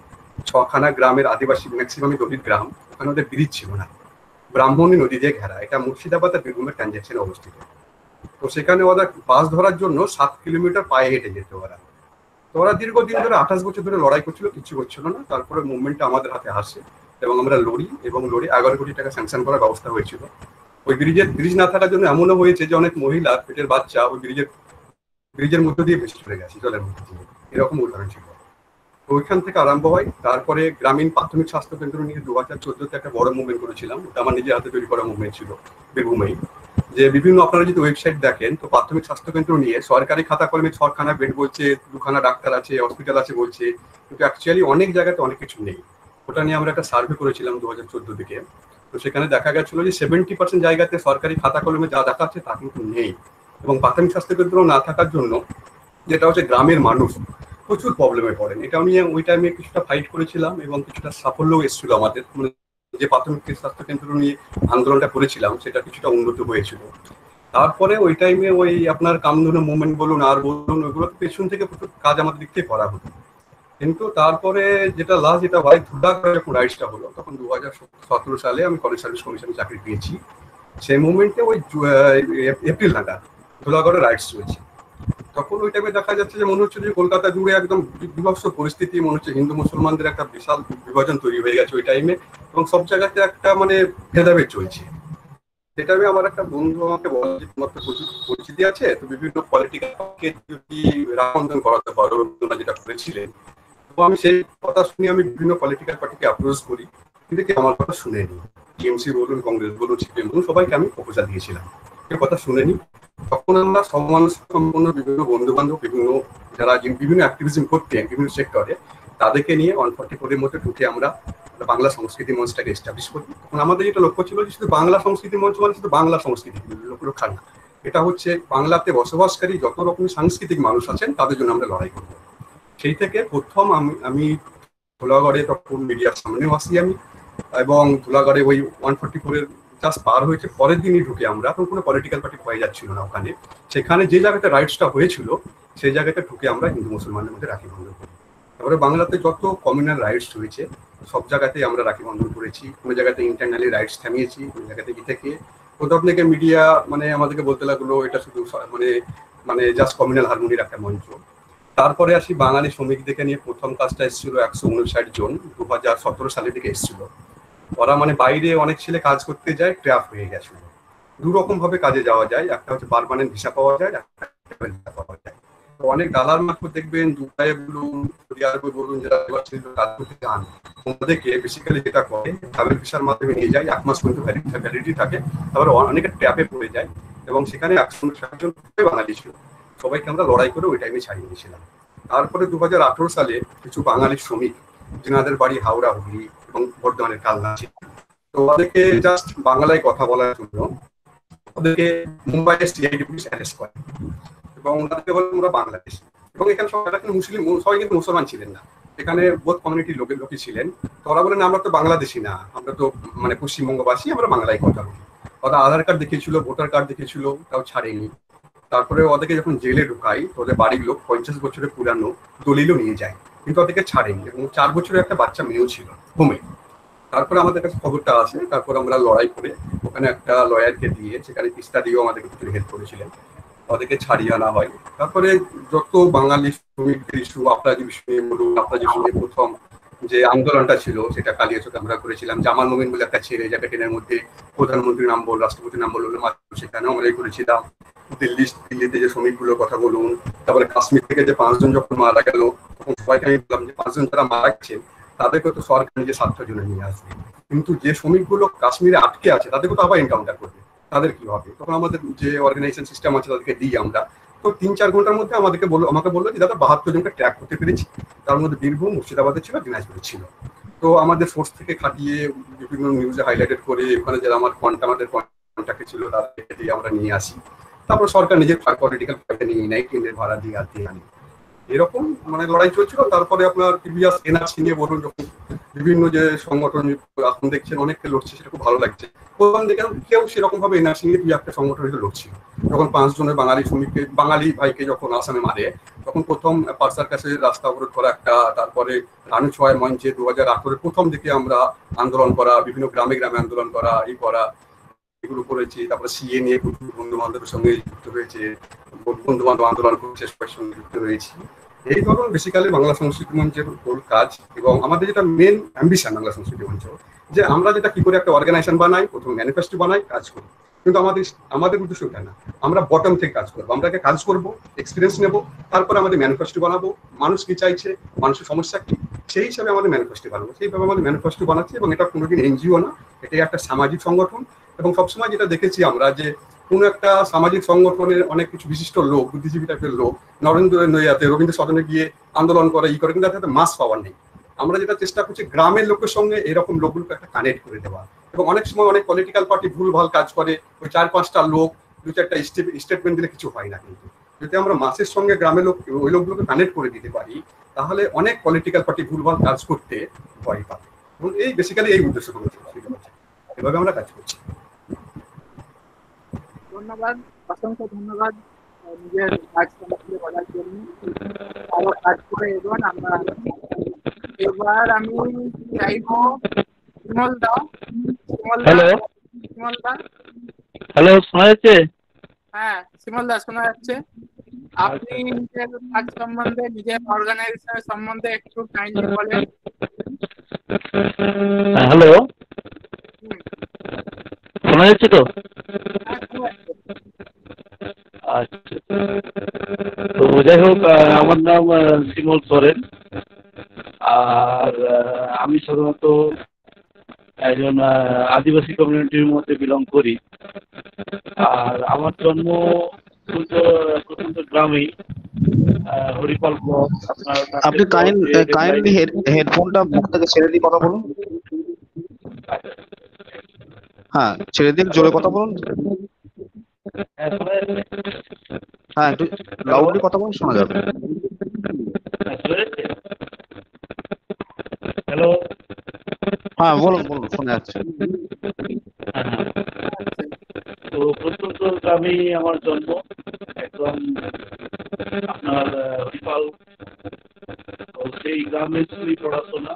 6খানা গ্রামের আদিবাসী, ম্যাক্সিমামই দলিত গ্রাম, ওখানে ওদের ব্রিজ ছিল না, ব্রাহ্মণী নদী দিয়ে ঘেরা। এটা মুর্শিদাবাদ আর বীরভূমের ট্রানজ্যাকশনে অবস্থিত। তো সেখানে ওদের বাস ধরার জন্য 7 কিলোমিটার পায়ে হেঁটে যেত ওরা। তো ওরা দীর্ঘদিন ধরে 28 বছর ধরে লড়াই করছিল, কিছু করছিল না। তারপরে মুভমেন্টটা আমাদের হাতে আসে এবং আমরা লড়ি, এবং লড়ে 11 কোটি টাকা স্যাংশন করার ব্যবস্থা হয়েছিল। ওই ব্রিজ না থাকার জন্য এমনও হয়েছে যে অনেক মহিলা পেটের বাচ্চা ওই ব্রিজের মধ্য দিয়ে ভেসে চলে গেছে, জলের মধ্যে দিয়ে, এরকম উদাহরণ ছিল। তো ওইখান থেকে আরম্ভ হয়। তারপরে গ্রামীণ প্রাথমিক স্বাস্থ্য কেন্দ্র নিয়ে 2014-তে একটা বড় মুভমেন্ট করেছিলাম, ওটা আমার নিজের হাতে তৈরি করা মুভমেন্ট ছিল বীরভূমেই। যে বিভিন্ন আপনারা যদি ওয়েবসাইট দেখেন তো প্রাথমিক স্বাস্থ্য কেন্দ্র নিয়ে সরকারি খাতা কলমে 6খানা বেড বলছে, 2খানা ডাক্তার আছে, হসপিটাল আছে বলছে, কিন্তু অ্যাকচুয়ালি অনেক জায়গাতে অনেক কিছু নেই। ওটা নিয়ে আমরা একটা সার্ভে করেছিলাম 2014 দিকে। তো সেখানে দেখা গেছিল যে 70% জায়গাতে সরকারি খাতা কলমে যা দেখাচ্ছে তা কিন্তু নেই, এবং প্রাথমিক স্বাস্থ্য কেন্দ্র না থাকার জন্য যেটা হচ্ছে গ্রামের মানুষ প্রচুর প্রবলেমে পড়েন। এটা নিয়ে ওই টাইমে কিছুটা ফাইট করেছিলাম এবং কিছুটা সাফল্যও এসেছিল আমাদের, মানে যে প্রাথমিক স্বাস্থ্য কেন্দ্র নিয়ে আন্দোলনটা করেছিলাম সেটা কিছুটা উন্নত হয়েছিল। তারপরে ওই টাইমে ওই আপনার কামধুনু মুভমেন্ট বলুন আর বলুন, ওইগুলো পেছন থেকে প্রচুর কাজ আমাদের দিক থেকে করা হতো। কিন্তু তারপরে যেটা লাস্ট যেটা ভাই ধুলাগড়ে যখন রাইটসটা হলো তখন 2017 সালে আমি কলেজ সার্ভিস কমিশনে চাকরি পেয়েছি। সেই মুভমেন্টে ওই এপ্রিল নাগাদ ধুলাগড়ে রাইটস হয়েছে। তখন ওই টাইমে দেখা যাচ্ছে যে মনে হচ্ছে যে কলকাতা জুড়ে একদম বিভৎস পরিস্থিতি, মনে হচ্ছে হিন্দু মুসলমানদের একটা বিশাল বিভাজন তৈরি হয়ে গেছে ওই টাইমে, এবং সব জায়গাতে একটা মানে ভেদাভেদ চলছে। সেটা আমার একটা বন্ধু আমাকে বলে যে তোমার তো প্রচুর পরিচিতি আছে, তো বিভিন্ন পলিটিক্যালকে যদি রাখবন্ধন করাতে পারো, যেটা করেছিলেন। তো আমি সেই কথা শুনে আমি বিভিন্ন পলিটিক্যাল পার্টিকে অ্যাপ্রোচ করি, কিন্তু কি আমার কথা শুনেনি। টিএমসি বলুন, কংগ্রেস বলুন, সিপিএম বলুন, সবাইকে আমি প্রপোজাল দিয়েছিলাম, কেউ কথা শুনেনি। তখন আমরা সমাজ সম্পন্ন বিভিন্ন বন্ধু বান্ধব, বিভিন্ন যারা বিভিন্ন অ্যাক্টিভিজম করতেন বিভিন্ন সেক্টরে, তাদেরকে নিয়ে 144-এর মধ্যে ঢুকে আমরা বাংলা সংস্কৃতি মঞ্চটাকে এস্টাবলিশ করি। তখন আমাদের যেটা লক্ষ্য ছিল যে শুধু বাংলা সংস্কৃতি মঞ্চ মানে শুধু বাংলা সংস্কৃতি রক্ষা না, এটা হচ্ছে বাংলাতে বসবাসকারী যত রকমের সাংস্কৃতিক মানুষ আছেন তাদের জন্য আমরা লড়াই করবো। সেই থেকে প্রথম আমি ধুলাগড়ে তখন মিডিয়ার সামনেও আসি আমি, এবং ধুলাগড়ে ওই 144-এর জাস্ট পার হয়েছে পরের দিনই ঢুকে আমরা, তখন কোনো পলিটিক্যাল পার্টি হয়ে যাচ্ছিল না ওখানে। সেখানে যে জায়গাতে রাইটসটা হয়েছিল সেই জায়গাতে ঢুকে আমরা হিন্দু মুসলমানদের মধ্যে রাখি বন্ধন করি। তারপরে বাংলাতে যত কমিউনাল রাইটস হয়েছে সব জায়গাতেই আমরা রাখি বন্ধন করেছি। কোনো জায়গাতে ইন্টারনালি রাইটস থামিয়েছি, কোনো জায়গাতে থেকে কোথাও থেকে মিডিয়া মানে আমাদেরকে বলতে লাগলো এটা শুধু মানে জাস্ট কমিউনাল হারমোনির একটা মঞ্চ। তারপরে আসি বাঙালি শ্রমিকদেরকে নিয়ে প্রথম কাজটা এসেছিল 159 জন 2017 সালের দিকে এসেছিল। ওরা মানে বাইরে অনেক ছেলে কাজ করতে যায়, ট্র্যাপ হয়ে গেছিল। দুরকম ভাবে কাজে যাওয়া যায়, একটা হচ্ছে পার্মানেন্ট ভিসা পাওয়া যায়, একটা পাওয়া যায়। তো অনেক দালাল মারফত দেখবেন দুবাইয়ে বলুন, সৌদি আরবে বলুন, যারা কাজ করতে চান ওদেরকে বেসিক্যালি যেটা করে ট্রাভেল ভিসার মাধ্যমে নিয়ে যায়, 1 মাস পর্যন্ত ভ্যালিডিটি থাকে। তারপরে অনেকে ট্র্যাপে পড়ে যায়, এবং সেখানে 160 জন বাঙালি ছিল। সবাইকে আমরা লড়াই করে ওই টাইমে ছাড়িয়ে দিয়েছিলাম। তারপরে 2018 সালে কিছু বাঙালি শ্রমিক যিনাদের বাড়ি হাওড়া, হুগলি এবং বর্ধমানের কালনা ছিল, তো ওদেরকে জাস্ট বাংলায় কথা বলার জন্য ওদেরকে মুম্বাইয়ের সিআইডি পুলিশ অ্যারেস্ট করে, এবং ওনাদেরকে বলে ওরা বাংলাদেশ। এবং এখানে সবাই কিন্তু মুসলিম, সবাই কিন্তু মুসলমান ছিলেন না, এখানে বোধ কমিউনিটির লোকই ছিলেন। তো ওরা বলেন আমরা তো বাংলাদেশি না, আমরা তো মানে পশ্চিমবঙ্গবাসী, আমরা বাংলায় কথা বলি। ওরা আধার কার্ড দেখিয়েছিল, ভোটার কার্ড দেখিয়েছিল, তাও ছাড়েনি। তারপরে ওদেরকে যখন জেলে ঢুকাই, ওদের বাড়ির লোক 50 বছরের পুরানো দলিলও নিয়ে যায়, কিন্তু ওদেরকে ছাড়েনি, এবং 4 বছরের একটা বাচ্চা মেয়েও ছিল হোমে। তারপরে আমাদের কাছে খবরটা আসে, তারপর আমরা লড়াই করে ওখানে একটা লয়ারকে দিয়ে, সেখানে তিস্তা দিয়েও আমাদেরকে কিছু হেল্প করেছিলেন, ওদেরকে ছাড়িয়ে আনা হয়। তারপরে যত বাঙালি শ্রমিকদের ইস্যু, আপনার যে বিষয়ে বলুন, আপনার যে সঙ্গে প্রথম যে আন্দোলনটা ছিল সেটা কালিয়াচকে আমরা করেছিলাম। জামাল মোমিন বলে একটা ছেলে, যাকে ট্রেনের মধ্যে প্রধানমন্ত্রীর নাম বল, রাষ্ট্রপতির নাম বললো, সেখানেও আমরা করেছিলাম। দিল্লিতে যে শ্রমিকগুলোর কথা বলুন, তারপরে কাশ্মীর থেকে যে 5 জন যখন মারা গেল, তখন সবাইকে আমি বললাম যে 5 জন যারা মারা গেছেন তাদেরকে তো সরকার নিজের স্বার্থের জন্য নিয়ে আসবে, কিন্তু যে শ্রমিকগুলো কাশ্মীরে আটকে আছে তাদেরকে তো আবার এনকাউন্টার করবে, তাদের কি হবে? তখন আমাদের যে অর্গানাইজেশন সিস্টেম আছে তাদেরকে দিই আমরা। তো 3-4 ঘন্টার মধ্যে আমাকে বললো যে দাদা 72 জনকে ট্র্যাক করতে পেরেছি, তার মধ্যে বীরভূম, মুর্শিদাবাদে ছিল, দিনাজপুরে ছিল। তো আমাদের ফোর্স থেকে খাটিয়ে বিভিন্ন নিউজে হাইলাইটেড করে ওখানে যারা আমাদের কন্ট্যাক্টে ছিল তাদেরকে দিয়ে আমরা নিয়ে আসি। তারপর সরকার নিজের পলিটিক্যাল ফাইটে নিয়ে নেয়, ট্রেনের ভাড়া দিয়ে আনি, এরকম মানে লড়াই চলছিল। তারপরে আপনার প্রিভিয়াস এনআরসি নিয়ে বলুন, যখন বিভিন্ন যে সংগঠন এখন দেখছেন অনেককে লড়ছে, সেটা খুব ভালো লাগছে। প্রথম দেখেন কেউ সেরকম ভাবে এনআরসি নিয়ে 2-1টা সংগঠন লড়ছিল। যখন 5 জনের বাঙালি শ্রমিককে, বাঙালি ভাইকে যখন আসামে মারে, তখন প্রথম পার্সার কাছে রাস্তা অবরোধ করা একটা, তারপরে রানু ছয় মঞ্চে 2018 প্রথম দিকে আমরা আন্দোলন করা, বিভিন্ন গ্রামে গ্রামে আন্দোলন করা, এই করা, এগুলো করেছি। তারপরে সিএ নিয়ে বন্ধু বান্ধবের সঙ্গে যুক্ত হয়েছে, বন্ধু বান্ধব আন্দোলন শেষ করার সঙ্গে যুক্ত হয়েছি। এই ধরুন বেসিক্যালি বাংলা সংস্কৃতি মঞ্চের কাজ। এবং আমাদের যেটা মেন অ্যাম্বিশন বাংলা সংস্কৃতি মঞ্চ, যে আমরা যেটা কি করে একটা অর্গানাইজেশন বানাই, প্রথম ম্যানিফেস্টো বানাই, কাজ করি, কিন্তু আমাদের উদ্দেশ্য এটা না। আমরা বটম থেকে কাজ করবো, আমরা কাজ করবো, এক্সপিরিয়েন্স নেবো, তারপরে আমাদের ম্যানিফেস্টো বানাবো, মানুষ কি চাইছে, মানুষের সমস্যা কি, সেই হিসাবে আমাদের ম্যানিফেস্টো বানাবো। সেইভাবে আমাদের ম্যানিফেস্টো বানাচ্ছি, এবং এটা কোনোদিন এনজিও না, এটাই একটা সামাজিক সংগঠন। এবং সবসময় যেটা দেখেছি আমরা, যে কোনো একটা সামাজিক সংগঠনের অনেক কিছু বিশিষ্ট লোক, বুদ্ধিজীবী টাইপের লোক রবীন্দ্র সদনে গিয়ে আন্দোলন করে করে, কিন্তু তাতে মাস পাওয়ার নেই। আমরা যেটা চেষ্টা করছি গ্রামের লোকের সঙ্গে এরকম লোকগুলোকে একটা কানেক্ট করে দেওয়া। এবং অনেক সময় অনেক পলিটিক্যাল পার্টি ভুলভাল কাজ করে, ওই 4-5টা লোক 2-4টা স্টেটমেন্ট দিলে কিছু হয় না। কিন্তু যদি আমরা মাসের সঙ্গে গ্রামের লোক ওই লোকগুলোকে কানেক্ট করে দিতে পারি, তাহলে অনেক পলিটিক্যাল পার্টি ভুলভাল কাজ করতে ভয় পাবে। এবং এই বেসিক্যালি এই উদ্দেশ্য এভাবে আমরা কাজ করছি। ধন্যবাদ, অসংখ্য ধন্যবাদ নিজের কাজ সম্পর্কে বলার জন্য। আরো কাজ করে এগোন। আমরা এবার আমি চাইবো শিমল দা। হ্যালো শিমল দা, হ্যালো, শোনা যাচ্ছে? হ্যাঁ শিমল দা শোনা যাচ্ছে। আপনি নিজের কাজ সম্বন্ধে, নিজের অর্গানাইজেশনের সম্বন্ধে একটু কাইন্ডলি বলেন। হ্যালো, শোনা যাচ্ছে তো? আচ্ছা, তো যাই হোক, আমার নাম শিমল সোরেন। আর আমি সাধারণত একজন আদিবাসী কমিউনিটির মধ্যে বিলং করি। আর আমার জন্ম প্রত্যন্ত গ্রামেই, হরিপাল ব্লক। আপনি কাইন্ডলি হেডফোনটা মুখ থেকে ছেড়ে দিয়ে কথা বলুন। হ্যাঁ, ছেড়ে দিয়ে জোরে কথা বলুন। হ্যাঁ, একটু লাউডলি কথা বলুন, শোনা যাবে। হ্যালো, হ্যাঁ বলুন বলুন, শোনা যাচ্ছে। তো প্রত্যন্ত গ্রামেই আমার জন্ম, একদম আপনার হরিপাল। সেই গ্রামে স্কুলে পড়াশোনা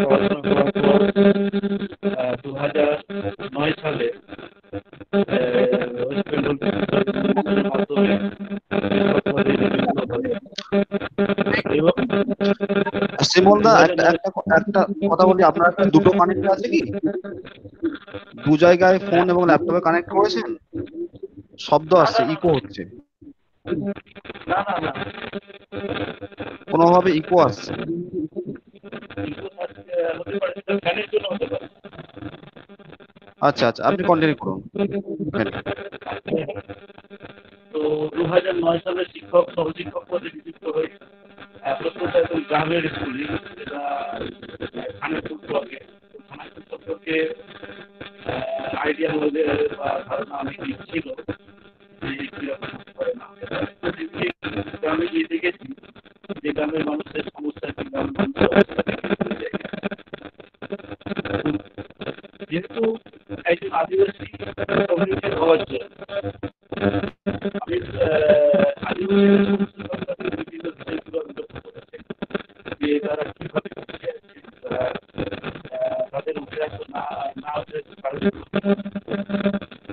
করার পর 2009 সালে ওয়েস্ট বেঙ্গল মাধ্যমে শিমল দা, একটা কথা বলি, আপনার একটা দুটো কানেক্ট আছে কি? দু জায়গায় ফোন এবং ল্যাপটপে কানেক্ট করেছেন? শব্দ আসছে, ইকো হচ্ছে, কোনোভাবে ইকো আসছে। আচ্ছা আচ্ছা, আপনি কন্টিনিউ করুন। তো 2009 সালে শিক্ষক সহশিক্ষক পদে নিযুক্ত হই গ্রামের স্কুলে, যেটা খানাপুর ব্লকে। খানাপুর সম্পর্কে আইডিয়া মধ্যে বা ধারণা অনেক ছিল যে কিরকম করে না। গ্রামে গিয়ে দেখেছি যে গ্রামের মানুষের সমস্যা কি, গ্রামের মানুষের যেহেতু একজন আদিবাসী কমিউনিটি হওয়ার জন্য আমি আদিবাসী বিভিন্ন বিষয়গুলো আমি লক্ষ্য করেছি যে তারা কিভাবে তাদের উঠে আসতে না উঠে আসতে পারে।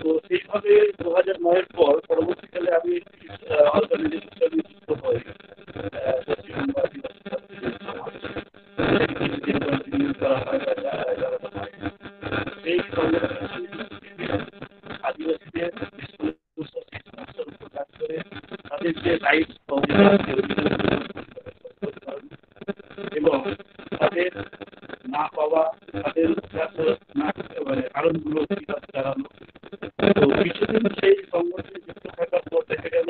তো সেইভাবে 2009-এর পর পরবর্তীকালে আমি অর্গানাইজেশন যুক্ত হই পশ্চিমবঙ্গ আদিবাসী সমাজ করা হয় বা জানানো হয়। সেই সংগঠনের সঙ্গে আদিবাসীদের সমস্যার উপর কাজ করে তাদের যে রাইটস এবং তাদের না পাওয়া, তাদের কারণগুলো জানানো। তো কিছুদিন সেই সংগঠনে যুক্ত থাকার পর দেখা গেল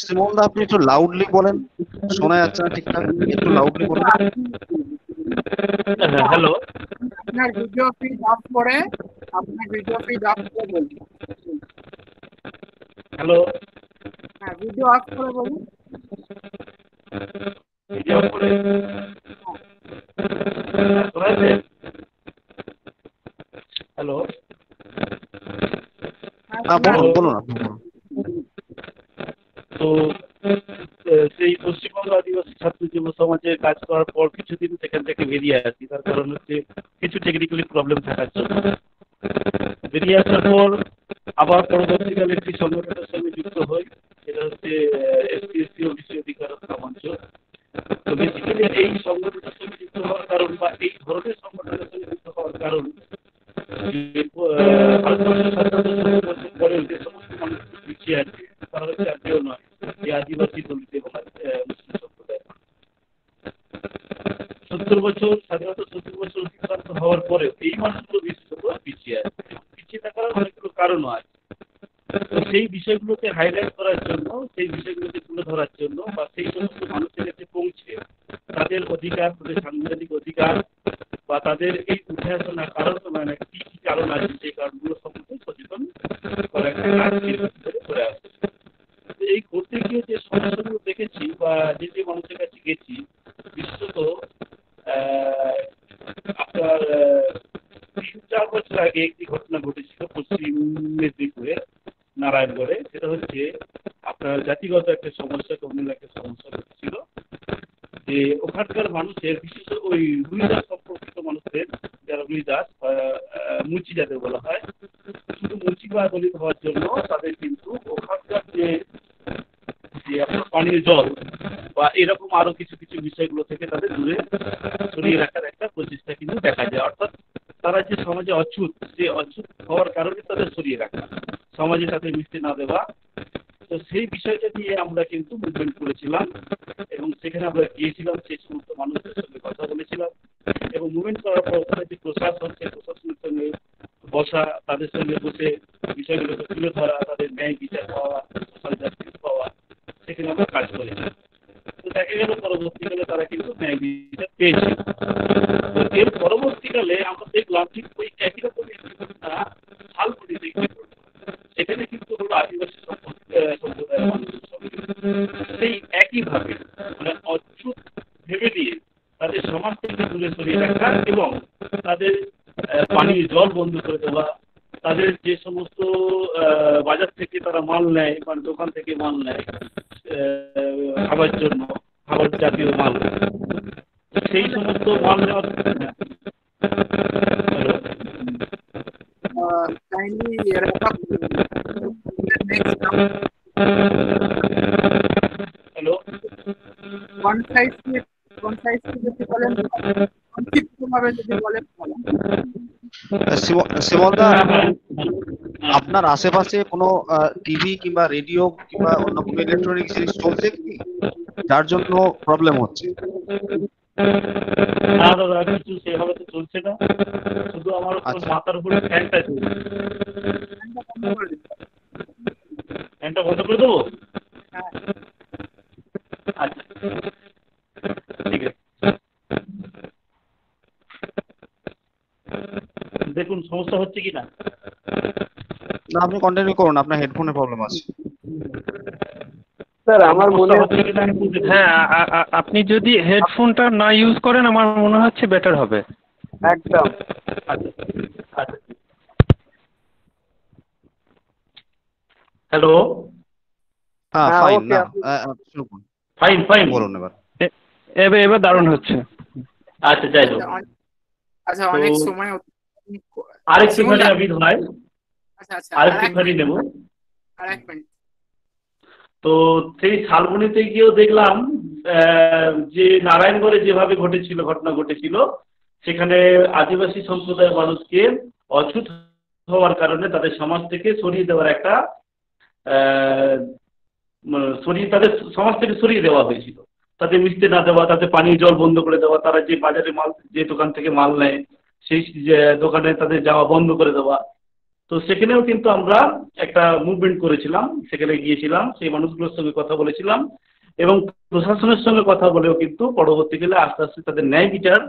শিমল দা, আপনি একটু লাউডলি বলেন, শোনা যাচ্ছে না ঠিকঠাক, একটু লাউডলি বলেন। হ্যালো, আপনার ভিডিও ফিড অফ করে বলুন। হ্যালো, হ্যাঁ ভিডিও অফ করে বলুন। ভিডিও অফ করে হ্যালো, বলুন বলুন আপনি বলুন। তো সেই পশ্চিমবঙ্গ আদিবাসী ছাত্র যুব সমাজে কাজ করার পর কিছুদিন সেখান থেকে বেরিয়ে আসি। তার কারণ হচ্ছে কিছু টেকনিক্যালি প্রবলেম থাকার জন্য বেরিয়ে আসার পর আবার পরবর্তীকালে একটি সংগঠনের সঙ্গে যুক্ত হই, সেটা হচ্ছে এসসি ওবিসি অধিকার মঞ্চ। তো বেসিক্যালি এই সংগঠনের সঙ্গে যুক্ত হওয়ার কারণ বা এই ধরনের সংগঠনের সঙ্গে যুক্ত হওয়ার কারণ ভারতবর্ষের স্বাধীনতা বছর পরে যে সমস্ত মানুষ পিছিয়ে আছে তারা হচ্ছে আর কেউ নয়, যে আদিবাসী দলিত এবং মুসলিম সম্প্রদায়। 70 বছর স্বাধীনতা 70 বছর অতিক্রান্ত হওয়ার পরেও এই মানুষগুলো বিশেষত পিছিয়ে আছে। পিছিয়ে বিষয়গুলোকে হাইলাইট করার জন্য, সেই বিষয়গুলোকে তুলে ধরার জন্য বা সেই সমস্ত মানুষের কাছে পৌঁছে তাদের অধিকার, তাদের সাংবিধানিক অধিকার বা তাদের এই উঠে আসা না কারণ মানে কি কি কারণ আছে সেই কারণগুলো সম্বন্ধে সচেতন করার একটা কাজ করে আসছে। এই করতে গিয়ে যে সমস্যাগুলো দেখেছি বা যে মানুষের কাছে গেছি, বিশেষত আপনার 3-4 বছর আগে একটি ঘটনা ঘটেছিল পশ্চিম মেদিনীপুরে নারায়ণগড়ে। সেটা হচ্ছে আপনার জাতিগত একটা সমস্যা, কমিউনাল একটা সমস্যা ঘটেছিল, যে ওখানকার মানুষের বিশেষ ওই রুইদাস সম্পর্কিত মানুষদের, যারা রুইদাস মুচি যাদের বলা হয়, শুধু মুচি বা দলিত হওয়ার জন্য তাদের কিন্তু ওখানকার যে আপনার পানীয় জল বা এরকম আরো কিছু কিছু বিষয়গুলো থেকে তাদের দূরে সরিয়ে রাখার একটা প্রচেষ্টা কিন্তু দেখা যায়। অর্থাৎ তারা যে সমাজে অচ্যুত, যে অচ্যুত হওয়ার কারণে তাদের সরিয়ে রাখা, সমাজে তাদের মিশতে না দেওয়া। তো সেই বিষয়টা নিয়ে আমরা কিন্তু মুভমেন্ট করেছিলাম এবং সেখানে আমরা গিয়েছিলাম, সেই সমস্ত মানুষদের সঙ্গে কথা বলেছিলাম এবং মুভমেন্ট করার পর ওখানে যে প্রশাসন, সেই প্রশাসনের সঙ্গে বসা, তাদের সঙ্গে বসে বিষয়গুলোকে তুলে ধরা, তাদের ন্যায় বিচার পাওয়া, সোশ্যাল জাস্টিস পাওয়া, সেখানে আমরা কাজ করেছি। তো দেখা গেল পরবর্তীকালে তারা কিন্তু ন্যায় বিচার পেয়েছে। তো এর পরবর্তীকালে আমরা দেখলাম ঠিক ওই একই রকমের ঘটনা শালবনিতে সেখানে কিন্তু হলো আদিবাসী সম্প্রদায়ের মানুষের সঙ্গে সেই একইভাবে মানে অচ্যুত ভেবে দিয়ে তাদের সমাজ থেকে দূরে সরিয়ে রাখা এবং তাদের পানীয় জল বন্ধ করে দেওয়া, তাদের যে সমস্ত বাজার থেকে তারা মাল নেয়, মানে দোকান থেকে মাল নেয় খাবার জন্য, খাবার জাতীয় মাল, সেই সমস্ত মাল নেওয়ার হ্যালো শিমলদা, আপনার আশেপাশে কোনো টিভি কিংবা রেডিও কিংবা অন্য কোনো ইলেকট্রনিক জিনিস চলছে কি যার জন্য প্রবলেম হচ্ছে? না দাদা, কিছু সেভাবে তো চলছে না, শুধু আমার মাথার উপরে ফ্যানটা চলছে। ফ্যানটা বন্ধ করে দেবো? আচ্ছা ঠিক আছে। দেখুন সমস্যা হচ্ছে কি না। না, আপনি কন্টিনিউ করুন, আপনার হেডফোনের প্রবলেম আছে। স্যার আমার মনে হচ্ছে, হ্যাঁ আপনি যদি হেডফোনটা না ইউজ করেন আমার মনে হচ্ছে বেটার হবে। একদম। আচ্ছা হ্যালো। হ্যাঁ ফাইন, না ফাইন ফাইন বলুন এবার। এবার দারুণ হচ্ছে। আচ্ছা যাই হোক। আচ্ছা অনেক সময় আরেকটুখানি আমি ধরাই, আরেকটুখানি নেব। আরেক মিনিট। তো সেই শালবনিতে গিয়েও দেখলাম যে নারায়ণগড়ে যেভাবে ঘটনা ঘটেছিল, সেখানে আদিবাসী সম্প্রদায়ের মানুষকে অচ্যুত হওয়ার কারণে তাদের সমাজ থেকে সরিয়ে দেওয়ার একটা তাদের সমাজ থেকে সরিয়ে দেওয়া হয়েছিল। তাদের মিশতে না দেওয়া, তাদের পানীয় জল বন্ধ করে দেওয়া, তারা যে বাজারে মাল, যে দোকান থেকে মাল নেয় সেই দোকানে তাদের যাওয়া বন্ধ করে দেওয়া। তো সেখানেও কিন্তু আমরা একটা মুভমেন্ট করেছিলাম, সেখানে গিয়েছিলাম, সেই মানুষগুলোর সঙ্গে কথা বলেছিলাম এবং প্রশাসনের সঙ্গে কথা বলেও কিন্তু পরবর্তীকালে আস্তে আস্তে তাদের ন্যায় বিচার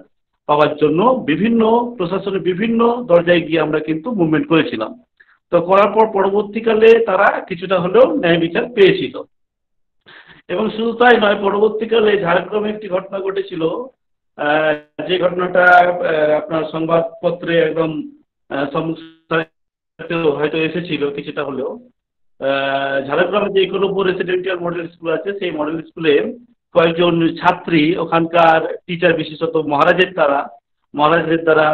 পাওয়ার জন্য বিভিন্ন প্রশাসনের বিভিন্ন দরজায় গিয়ে আমরা কিন্তু মুভমেন্ট করেছিলাম। তো করার পর পরবর্তীকালে তারা কিছুটা হলেও ন্যায় বিচার পেয়েছিল। এবং শুধু তাই নয়, পরবর্তীকালে ঝাড়গ্রামে একটি ঘটনা ঘটেছিল, যে ঘটনাটা আপনার সংবাদপত্রে একদম হয়তো এসেছিল কিছুটা হলেও। ঝাড়গ্রামে যে একলব্য রেসিডেন্সিয়াল মডেল স্কুল আছে, সেই মডেল স্কুলে কয়েকজন ছাত্রী, ওখানকার টিচার বিশেষত মহারাজের দ্বারা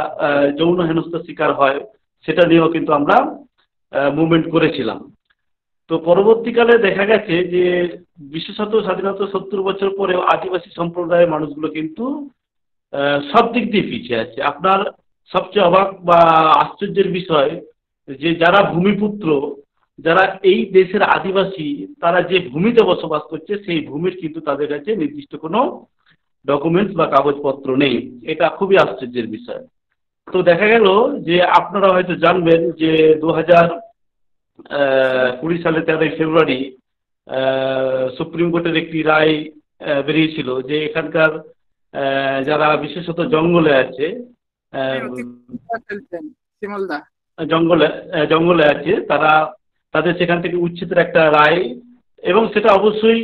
যৌন হেনস্থার শিকার হয়, সেটা নিয়েও কিন্তু আমরা মুভমেন্ট করেছিলাম। তো পরবর্তীকালে দেখা গেছে যে বিশেষত স্বাধীনতা 70 বছর পরেও আদিবাসী সম্প্রদায়ের মানুষগুলো কিন্তু সব দিক দিয়ে পিছিয়ে আছে। আপনার সবচেয়ে অবাক বা আশ্চর্যের বিষয় যে যারা ভূমিপুত্র, যারা এই দেশের আদিবাসী, তারা যে ভূমিতে বসবাস করছে সেই ভূমির কিন্তু তাদের কাছে নির্দিষ্ট কোনো ডকুমেন্টস বা কাগজপত্র নেই। এটা খুবই আশ্চর্যের বিষয়। তো দেখা গেল যে আপনারা হয়তো জানবেন যে 20 সালে 13ই ফেব্রুয়ারি সুপ্রিম কোর্টের একটি রায় বেরিয়েছিল যে এখানকার যারা বিশেষত জঙ্গলে আছে, শিমলদা জঙ্গলে আছে, তাদের সেখান থেকে উচ্ছেদের একটা রায়, এবং সেটা অবশ্যই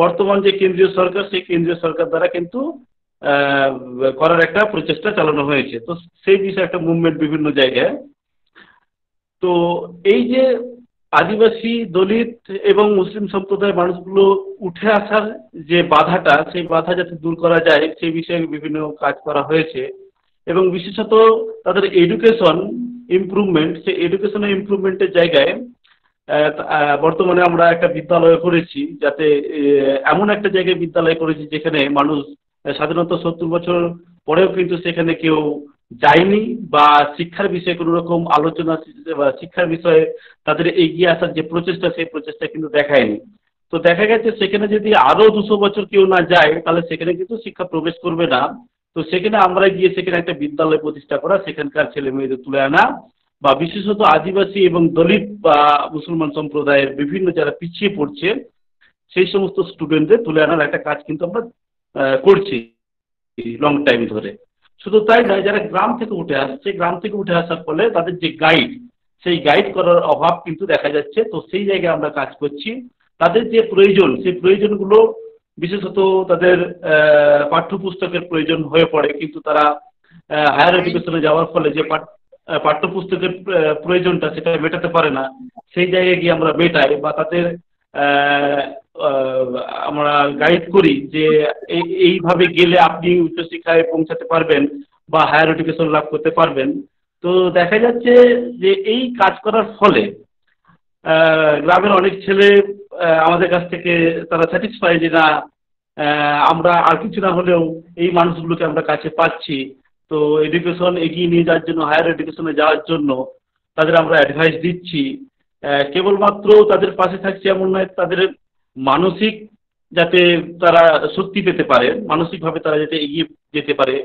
বর্তমান যে কেন্দ্রীয় সরকার, সেই কেন্দ্রীয় সরকার দ্বারা কিন্তু করার একটা প্রচেষ্টা চালানো হয়েছে। তো সেই বিষয়ে একটা মুভমেন্ট বিভিন্ন জায়গায়। তো এই যে আদিবাসী, দলিত এবং মুসলিম সম্প্রদায়ের মানুষগুলো উঠে আসার যে বাধাটা, সেই বাধা যাতে দূর করা যায় সেই বিষয়ে বিভিন্ন কাজ করা হয়েছে, এবং বিশেষত তাদের এডুকেশন ইমপ্রুভমেন্ট, সেই এডুকেশন ইমপ্রুভমেন্টের জায়গায় বর্তমানে আমরা একটা বিদ্যালয় করেছি, যাতে এমন একটা জায়গায় বিদ্যালয় করেছি যেখানে মানুষ স্বাধীনতা 70 বছর পরেও কিন্তু সেখানে কেউ যায়নি, বা শিক্ষার বিষয়ে কোনো রকম আলোচনা বা শিক্ষার বিষয়ে তাদের এগিয়ে আসার যে প্রচেষ্টা, সেই প্রচেষ্টা কিন্তু দেখায়নি। তো দেখা গেছে সেখানে যদি আরো 200 বছর কেউ না যায়, তাহলে সেখানে কিন্তু শিক্ষা প্রবেশ করবে না। তো সেখানে আমরা গিয়ে সেখানে একটা বিদ্যালয় প্রতিষ্ঠা করা, সেখানকার ছেলে মেয়েদের তুলে আনা, বা বিশেষত আদিবাসী এবং দলিত বা মুসলমান সম্প্রদায়ের বিভিন্ন যারা পিছিয়ে পড়ছে সেই সমস্ত স্টুডেন্টদের তুলে আনার একটা কাজ কিন্তু আমরা করছি লং টাইম ধরে। শুধু তাই নয়, যারা গ্রাম থেকে উঠে আসছে, গ্রাম থেকে উঠে আসার ফলে তাদের যে গাইড, সেই গাইড করার অভাব কিন্তু দেখা যাচ্ছে। তো সেই জায়গায় আমরা কাজ করছি। তাদের যে প্রয়োজন, সেই প্রয়োজনগুলো বিশেষত তাদের পাঠ্যপুস্তকের প্রয়োজন হয়ে পড়ে, কিন্তু তারা হায়ার এডুকেশনে যাওয়ার ফলে যে পাঠ্যপুস্তকের প্রয়োজনটা সেটা মেটাতে পারে না, সেই জায়গায় গিয়ে আমরা মেটাই, বা তাদের আমরা গাইড করি যে এইভাবে গেলে আপনি উচ্চশিক্ষায় পৌঁছাতে পারবেন বা হায়ার এডুকেশন লাভ করতে পারবেন। তো দেখা যাচ্ছে যে এই কাজ করার ফলে গ্রামের অনেক ছেলে আমাদের কাছ থেকে তারা স্যাটিসফাই যে না, আমরা আর কিছু না হলেও এই মানুষগুলোকে আমরা কাছে পাচ্ছি। তো এডুকেশন এগিয়ে নিয়ে যাওয়ার জন্য, হায়ার এডুকেশনে যাওয়ার জন্য তাদের আমরা অ্যাডভাইস দিচ্ছি। কেবলমাত্র তাদের পাশে থাকছে এমন নয়, তাদের মানসিক যাতে তারা শক্তি পেতে পারে, মানসিকভাবে তারা যাতে এগিয়ে যেতে পারে,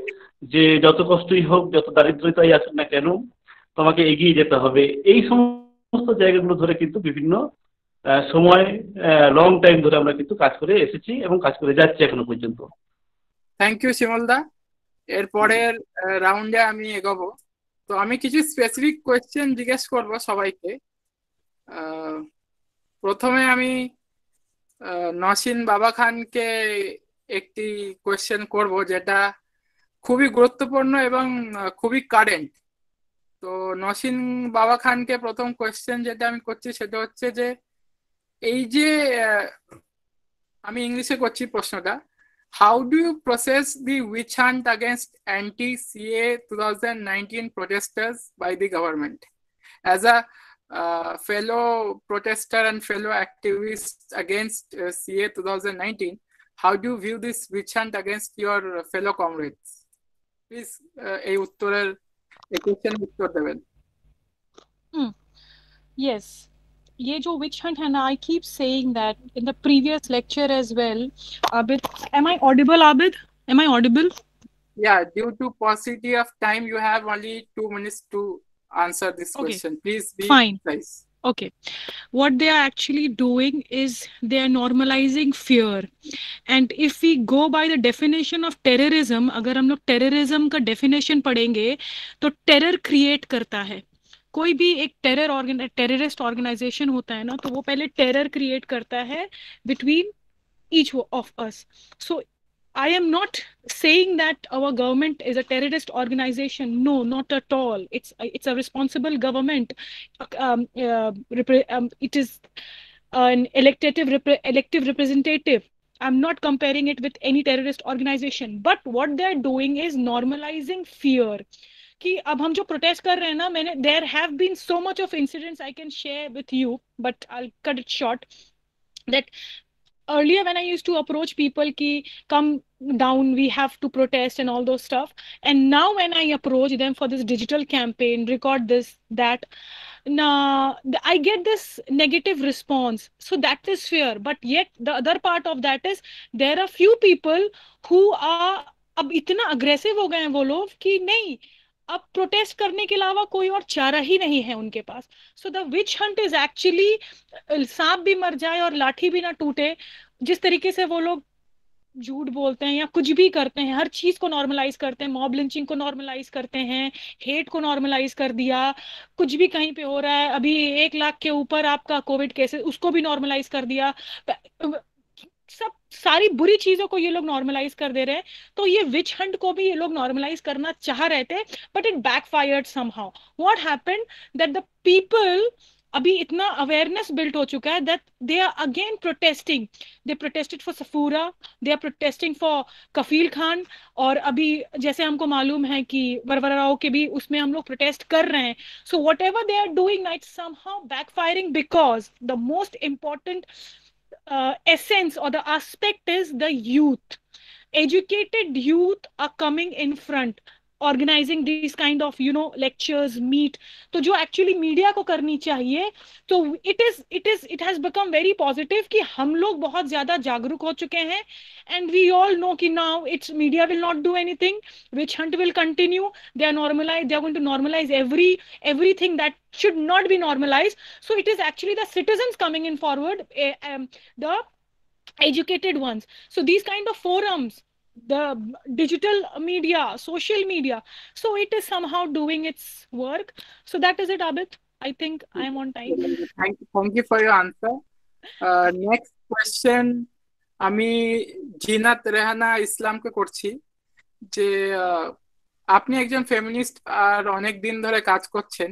যে যত কষ্টই হোক, যত দারিদ্রতাই আসুক না কেন, তোমাকে এগিয়ে যেতে হবে। এই সমস্ত জায়গাগুলো ধরে কিন্তু বিভিন্ন সময় লং টাইম ধরে আমরা কিন্তু কাজ করে এসেছি এবং কাজ করে যাচ্ছি এখনো পর্যন্ত। থ্যাংক ইউ শিমলদা। এরপরের রাউন্ডে আমি এগোবো। তো আমি কিছু স্পেসিফিক কোয়েশ্চেন জিজ্ঞেস করব সবাইকে। প্রথমে আমি নসীন বাবা খানকে একটি কোয়েশ্চেন করব, যেটা খুবই গুরুত্বপূর্ণ এবং খুবই কারেন্ট। তো নসীন বাবা খানকে প্রথম কোয়েশ্চেন যেটা আমি করছি সেটা হচ্ছে যে এই যে আমি ইংলিশে করছি প্রশ্নটা, how do you process the witch hunt against anti-CA 2019 protesters by the government? As a fellow protester and fellow activist against CA 2019, how do you view this witch hunt against your fellow comrades? Please, এই উত্তরের এই কোশ্চেনের উত্তর দেবেন। Yes. ये जो witch hunt है ना, I keep saying that in the previous lecture as well. Abid, am I audible, Abid? Am I audible? Yeah, due to paucity of time, you have only 2 minutes to answer this question. Please be precise. Okay. What they are actually doing is they are normalizing fear. And if we go by the definition of terrorism, अगर हम लोग terrorism का definition पढ़ेंगे, तो terror create करता है। कोई भी एक टेररिस्ट ऑर्गेनाइजेशन होता है ना, तो वो पहले टेरर क्रिएट करता है between each of us. So I am not saying that our government is a terrorist organization. No, not at all. It's a responsible government. It is an elective representative. I'm not comparing it with any terrorist organization. But what they're doing is normalizing fear. कि अब हम जो प्रोटेस्ट कर रहे हैं ना, मैंने there have been so much of incidents I can share with you, but I will cut it short. That earlier when I used to approach people ki come down, we have to protest and all those stuff, and now when I approach them for this digital campaign, record this, that, I get this negative response. So that is fear. But yet the other part of that is there are few people who are अब इतना aggressive हो गए हैं वो लोग कि नहीं, अब प्रोटेस्ट करने के अलावा कोई और चारा ही नहीं है उनके पास. So the witch hunt is actually सांप भी मर जाए और लाठी भी ना टूटे, जिस तरीके से वो लोग झूठ बोलते हैं या कुछ भी करते हैं, हर चीज को नॉर्मलाइज करते हैं, मॉब लिंचिंग को नॉर्मलाइज करते हैं, हेट को नॉर्मलाइज कर दिया, कुछ भी कहीं पे हो रहा है, अभी 1 लाख के ऊपर आपका कोविड केसेस, उसको भी नॉर्मलाइज कर दिया. सब सारी बुरी चीजों को ये लोग नॉर्मलाइज कर दे रहे हैं. तो ये विच हंट को भी ये लोग नॉर्मलाइज करना चाह रहे थे, but it backfired somehow. What happened that the people, अभी इतना अवेयरनेस बिल्ट हो चुका है that they are again protesting. They protested for Safoora, they are protesting for Kafeel Khan, और अभी जैसे हमको मालूम है कि वरवरा राव के भी उसमें हम लोग प्रोटेस्ट कर रहे हैं. So whatever they are doing night somehow backfiring, because the most important essence or the aspect is the youth. Educated youth are coming in front, organizing these kind of lectures, meet. तो जो actually मीडिया को करनी चाहिए, तो it has become very positive कि हम लोग बहुत ज्यादा जागरूक हो चुके हैं, and we all know कि now it's media will not do anything, witch hunt will continue. They are going to normalize everything that should not be normalized. So it is actually the citizens coming in forward, the educated ones. So these kind of forums, the digital media, social media, so it is somehow doing its work. So that is it, Abid. I think I am on time. Thank you for your answer. Next question আমি জিনাত রেহানা ইসলামকে করছি, যে আপনি একজন ফেমিনিস্ট আর অনেক দিন ধরে কাজ করছেন,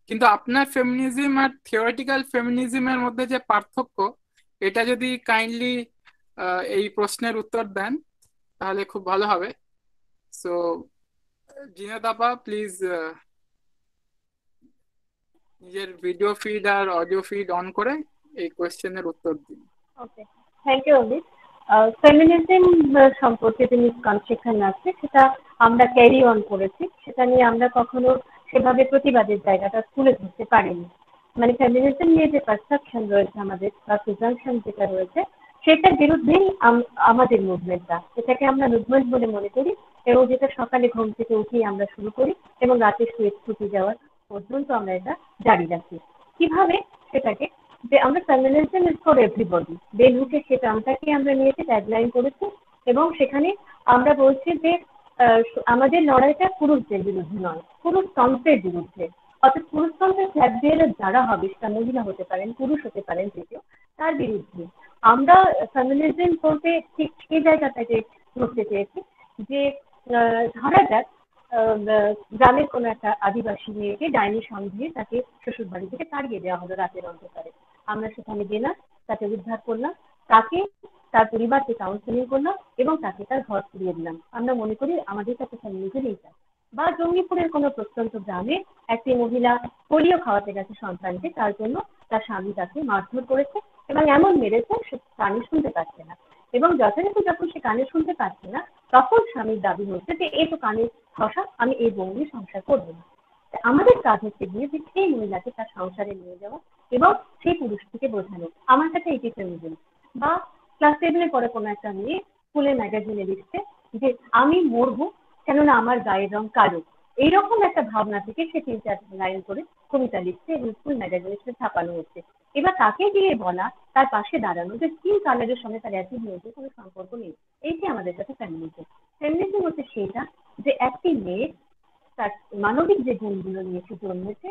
কিন্তু আপনার ফেমিনিজম আর থিওরিটিক্যাল ফেমিনিজমের মধ্যে যে পার্থক্য, এটা যদি কাইন্ডলি এই প্রশ্নের উত্তর দেন তাহলে খুব ভালো হবে. সো জিনাত আপা, প্লিজ নিজের ভিডিও ফিড আর অডিও ফিড অন করে এই কোয়েশ্চেনের উত্তর দিন. Okay, thank you Amit. Feminism সম্পর্কে যে মিসকনসেপশন আছে সেটা আমরা ক্যারি অন করেছি, সেটা নিয়ে আমরা কখনো সেভাবে প্রতিবাদের জায়গাটা তুলে ধরতে পারিনি. মানে ফেমিনিজম নিয়ে যে পারসেপশন রয়েছে আমাদের বা প্রিজাম্পশন যেটা রয়েছে, সেটার বিরুদ্ধেই আমাদের মুভমেন্টটা, এটাকে আমরা মুভমেন্ট বলে মনে করি, এবং যেটা সকালে ঘুম থেকে উঠেই আমরা শুরু করি এবং রাতে শুয়ে ছুটি যাওয়ার পর্যন্ত আমরা এটা জারি রাখি. কিভাবে সেটাকে, যে আমরা ফেমিনিজম ইজ ফর এভরিবডি, বেলুকে সে টার্মটাকে আমরা নিয়েছি, ট্যাগলাইন করেছি, এবং সেখানে আমরা বলছি যে আমাদের লড়াইটা পুরুষদের বিরুদ্ধে নয়, পুরুষতন্ত্রের বিরুদ্ধে. অর্থাৎ পুরুষতন্ত্রের ফ্ল্যাগ বেয়ারের যারা হবে, সেটা মহিলা হতে পারেন, পুরুষ হতে পারেন, যেটিও তার বিরুদ্ধে আমরা ফেমিনিজম বলতে ঠিক সেই জায়গাটাকে ধরতে চেয়েছি যে ধরা যাক গ্রামের কোনো একটা আদিবাসী মেয়েকে ডাইনি সন্দেহে তাকে শ্বশুর বাড়ি থেকে তাড়িয়ে দেওয়া হলো রাতের অন্ধকারে. আমরা সেখানে গেলাম, তাকে উদ্ধার করলাম, তাকে তার পরিবারকে কাউন্সেলিং করলাম এবং তাকে তার ঘর ফিরিয়ে দিলাম. আমরা মনে করি আমাদের কাছে ফেমিনিজম এইটা. বা জঙ্গিপুরের কোনো প্রত্যন্ত গ্রামে একটি মহিলা পোলিও খাওয়াতে গেছে সন্তানকে, তার জন্য তার স্বামী তাকে মারধর করেছে এবং এমন মেরেছে সে কানে শুনতে পাচ্ছে না, এবং যথারীতি যখন সে কানে শুনতে পাচ্ছে না তখন স্বামীর দাবি হচ্ছে যে এই তো কানে খসা, আমি এই বউ নিয়ে সংসার করবো না. আমাদের কাজ হচ্ছে গিয়ে যে সেই মহিলাকে তার সংসারে নিয়ে যাওয়া এবং সেই পুরুষটিকে বোঝানো আমার কাছে এটি ফেমিনিজম. বা ক্লাস 7 পরে কোনো একটা মেয়ে স্কুলের ম্যাগাজিনে লিখছে যে আমি মরবো কেননা আমার গায়ের রং কালো, এইরকম একটা ভাবনা থেকে সে 3-4 লাইন করে কবিতা লিখছে এবং স্কুল ম্যাগাজিনে ছাপানো হচ্ছে. এবার তাকে গিয়ে বলা, তার পাশে দাঁড়ানো যে স্কিন কালারের সঙ্গে তার অ্যাটিটিউডের কোনো সম্পর্ক নেই. এইটি আমাদের কাছে ফেমিনিজম. ফেমিনিজম হচ্ছে সেটা যে একটি মেয়ে তার মানবিক যে গুণগুলো নিয়ে সে জন্মেছে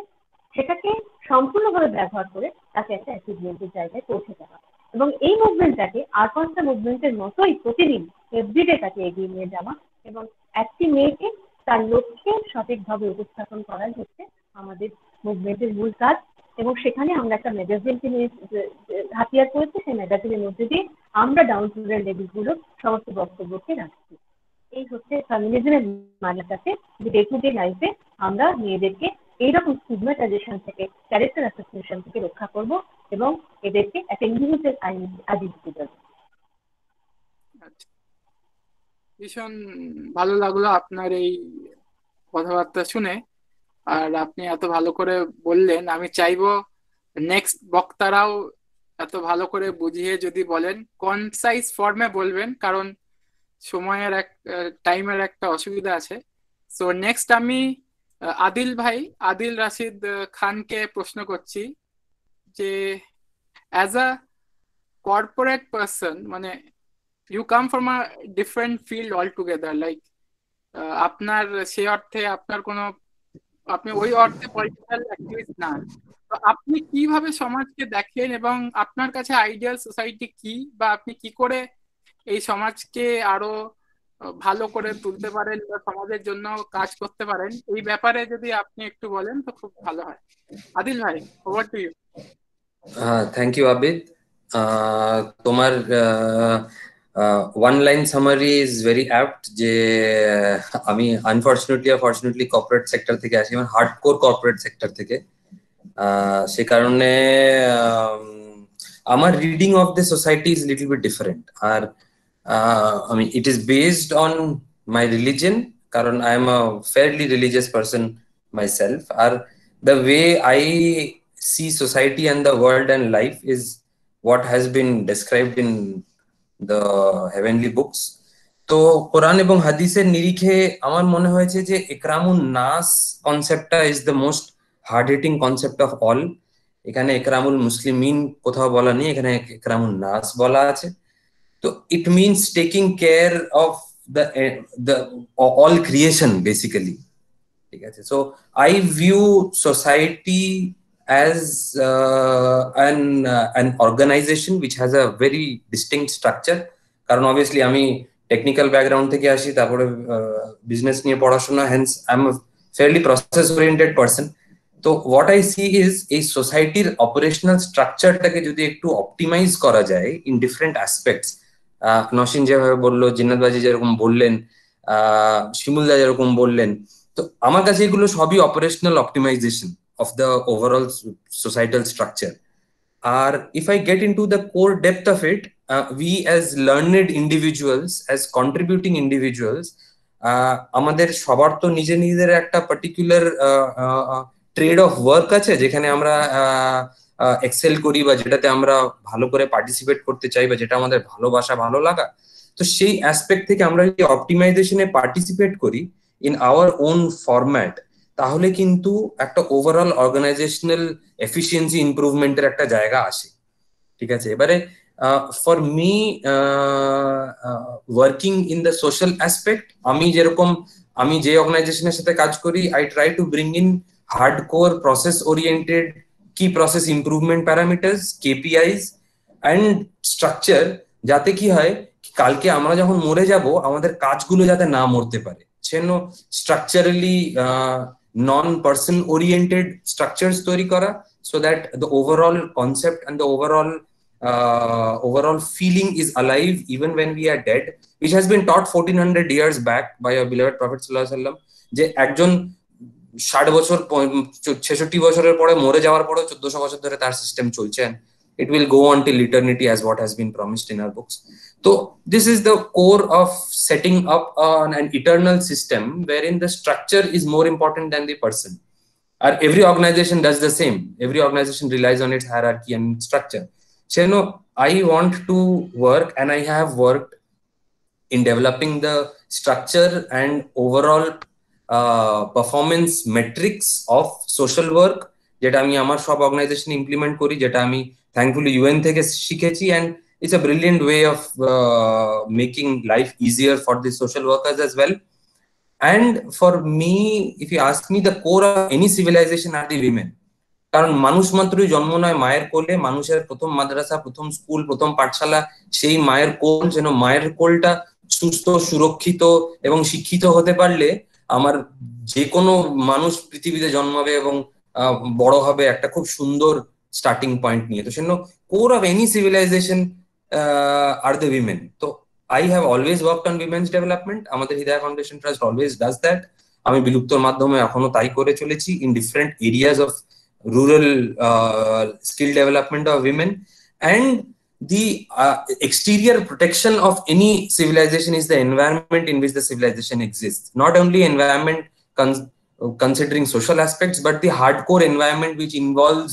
সেটাকে সম্পূর্ণভাবে ব্যবহার করে তাকে একটা অ্যাচিভমেন্টের জায়গায় পৌঁছে দেওয়া, এবং এই মুভমেন্টটাকে আর কোনটা মুভমেন্টের মতোই প্রতিদিন এভরিডে তাকে এগিয়ে নিয়ে যাওয়া এবং একটি মেয়েকে তার লক্ষ্যে সঠিকভাবে উপস্থাপন করাই হচ্ছে আমাদের মুভমেন্টের মূল কাজ. এবং সেখানে আমরা একটা ম্যাগাজিনকে নিয়ে হাতিয়ার করেছি, সেই ম্যাগাজিনের মধ্যে দিয়ে আমরা ডাউন টু দ্য লেভেলগুলোর সমস্ত বক্তব্যকে রাখছি. এই হচ্ছে ফেমিনিজমের মানেটাকে, যে ডে টু ডে লাইফে আমরা মেয়েদেরকে এইরকম স্টিগমাটাইজেশন থেকে, ক্যারেক্টার অ্যাসোসিয়েশন থেকে রক্ষা করব এবং এদেরকে একটা ইন্ডিভিজুয়াল আইডেন্টিটি দেবো. ভীষণ ভালো লাগলো আপনার এই কথাবার্তা শুনে, আর আপনি এত ভালো করে বললেন. আমি চাইবো নেক্সট বক্তারাও এত ভালো করে বুঝিয়ে যদি বলেন, কনসাইজ ফর্মে বলবেন, কারণ সময়ের টাইমের একটা অসুবিধা আছে. সো নেক্সট আমি আদিল ভাই, আদিল রাশিদ খানকে প্রশ্ন করছি যে অ্যাজ আ কর্পোরেট পার্সন, মানে you come from a different field all together, like আপনার সেই অর্থে আপনার কোনো, আপনি ওই অর্থে পলিটিক্যাল অ্যাক্টিভিস্ট না। তো আপনি কিভাবে সমাজকে দেখেন এবং আপনার কাছে আইডিয়াল সোসাইটি কি, বা আপনি কি করে এই সমাজকে আরো ভালো করে তুলতে পারেন বা সমাজের জন্য কাজ করতে পারেন, এই ব্যাপারে যদি আপনি একটু বলেন তো খুব ভালো হয়। আদিল ভাই, over to you. Thank you Abid. তোমার one line summary is very apt যে আমি আনফর্চুনেটলি কর্পোরেট সেক্টর থেকে আসি, মানে হার্ডকোর কর্পোরেট সেক্টর থেকে। সে কারণে আমার reading of the society is little bit different. আর I mean, it is based on my religion, karon I am a fairly religious person myself. Or the way I see society and the world and life is what has been described in the heavenly books. তো কোরআন এবং হাদিসের নিরিখে আমার মনে হয়েছে যে ইকরামুন নাস কনসেপ্টটা is the most hard hitting concept of all. এখানে ইকরামুল মুসলিমিন কোথাও বলা নেই, এখানে ইকরামুন নাস বলা আছে। So it means taking care of the all creation basically. So I view society as an organization which has a very distinct structure. কারণ obviously আমি technical background থেকে আসি, তারপরে business নিয়ে পড়াশোনা, hence I'm a fairly process oriented person. তো what I see is এই সোসাইটির অপারেশনাল স্ট্রাকচারটাকে যদি একটু অপটিমাইজ করা যায় in different aspects, নসীন যেভাবে বললো, জিন্নাতবাজি যেরকম বললেন, শিমুলদা যেরকম বললেন, তো আমার কাছে এগুলো সবই operational optimisation of the overall societal structure. আর if I get into the core depth of it, we as learned individuals, as contributing individuals, আমাদের সবার তো নিজেদের একটা পার্টিকুলার ট্রেড অফ ওয়ার্ক আছে, যেখানে আমরা এক্সেল করি বা যেটাতে আমরা ভালো করে পার্টিসিপেট করতে চাই বা যেটা আমাদের ভালোবাসা, ভালো লাগা। তো সেই অ্যাসপেক্ট থেকে আমরা যদি অপটিমাইজেশনে পার্টিসিপেট করি ইন আওয়ার ওন ফরম্যাট, তাহলে কিন্তু একটা ওভারঅল অর্গানাইজেশনাল এফিসিয়েন্সি ইমপ্রুভমেন্টের একটা জায়গা আসে। ঠিক আছে, এবারে for me working in the social aspect, আমি যে অর্গানাইজেশনের সাথে কাজ করি, I try to bring in hardcore process oriented কি process improvement parameters, KPIs and structure, যাতে কি হয় কালকে আমরা যখন মরে যাব আমাদের কাজগুলো যাতে না মরতে পারে। সেজন্য স্ট্রাকচারালি নন পার্সন ওরিয়েন্টেড স্ট্রাকচারস তৈরি করা, so that the overall concept and the overall feeling is alive even when we are dead, which has been taught 1400 years back by our beloved Prophet sallallahu alaihi wasallam, যে একজন 60 বছর 66 বছরের পরে মরে যাওয়ার পরে 1400 বছর ধরে তার সিস্টেম চলছে, it will go on till eternity as what has been promised in our books. So this is the core of setting up an eternal system wherein the structure is more important than the person. And every organization does the same. Every organization relies on its hierarchy and structure. So, you know, I want to work, and I have worked in developing the structure and overall performance metrics of social work, যেটা আমি আমার সব অর্গানাইজেশন ইমপ্লিমেন্ট করি, যেটা আমি থ্যাঙ্কফুলি ইউএন থেকে শিখেছি, and it's a brilliant way of making life easier for the social workers as well. And for me, if you ask me, the core of any civilization are the women. কারণ মানুষ মাত্রই জন্ম নয় মায়ের কোলে, মানুষের প্রথম মাদ্রাসা, প্রথম স্কুল, প্রথম পাঠশালা সেই মায়ের কোল। যেন মায়ের কোলটা সুস্থ, সুরক্ষিত এবং শিক্ষিত হতে পারলে আমার যে কোনো মানুষ পৃথিবীতে জন্মাবে এবং বড় হবে একটা খুব সুন্দর স্টার্টিং পয়েন্ট নিয়ে। তো সেজন্য core of any civilisation are the women. তো I have always worked on women's development. আমাদের Hriday foundation trust always does that. আমি বিলুপ্তর মাধ্যমে এখনো তাই করে চলেছি in different areas of rural skill development of women. And the exterior protection of any civilization is the environment in which the civilization exists. Not only environment considering social aspects, but the hardcore environment which involves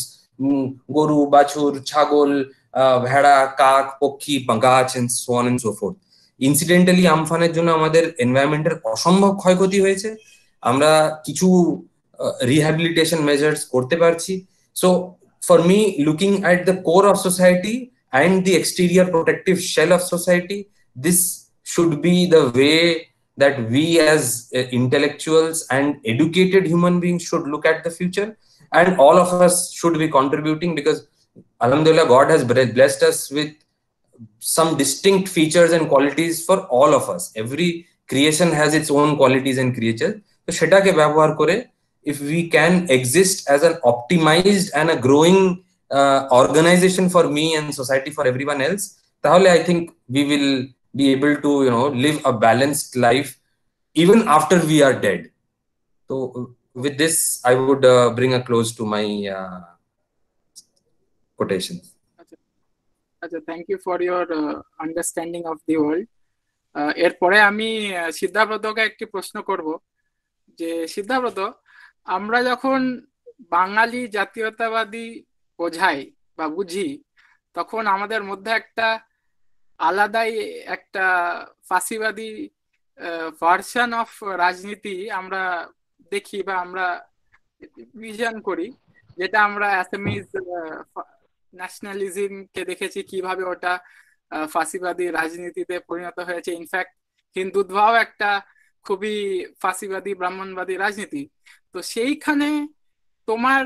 গরু, বাছুর, ছাগল, ভেড়া, কাক, পক্ষী, গাছ, and so on and so forth. Incidentally আমফানের জন্য আমাদের এনভায়রনমেন্টের অসম্ভব ক্ষয়ক্ষতি হয়েছে। আমরা কিছু rehabilitation measures করতে পারছি। So for me, looking at the core of society and the exterior protective shell of society, this should be the way that we as intellectuals and educated human beings should look at the future, and all of us should be contributing, because alhamdulillah God has blessed us with some distinct features and qualities for all of us. Every creation has its own qualities and creatures. So সেটাকে ব্যবহার করে if we can exist as an optimized and a growing organization for me and society for everyone else, তাহলে I think we will be able to live a balanced life even after we are dead. So with this I would bring a close to my quotations. আচ্ছা, thank you for your understanding of the world. এরপরে আমি সিদ্ধাব্রতকে একটি প্রশ্ন করব যে সিদ্ধাব্রত, আমরা যখন বাঙালি জাতীয়তাবাদী বোঝাই বা বুঝি, তখন আমাদের মধ্যে একটা আলাদাই একটা ফাঁসিবাদী ভার্সন অফ রাজনীতি আমরা দেখি বা আমরা ভিশন করি, যেটা আমরা অ্যাসামিজ ন্যাশনালিজমকে দেখেছি কিভাবে ওটা ফাঁসিবাদী রাজনীতিতে পরিণত হয়েছে। ইনফ্যাক্ট হিন্দুত্বও একটা খুবই ফাঁসিবাদী ব্রাহ্মণবাদী রাজনীতি। তো সেইখানে তোমার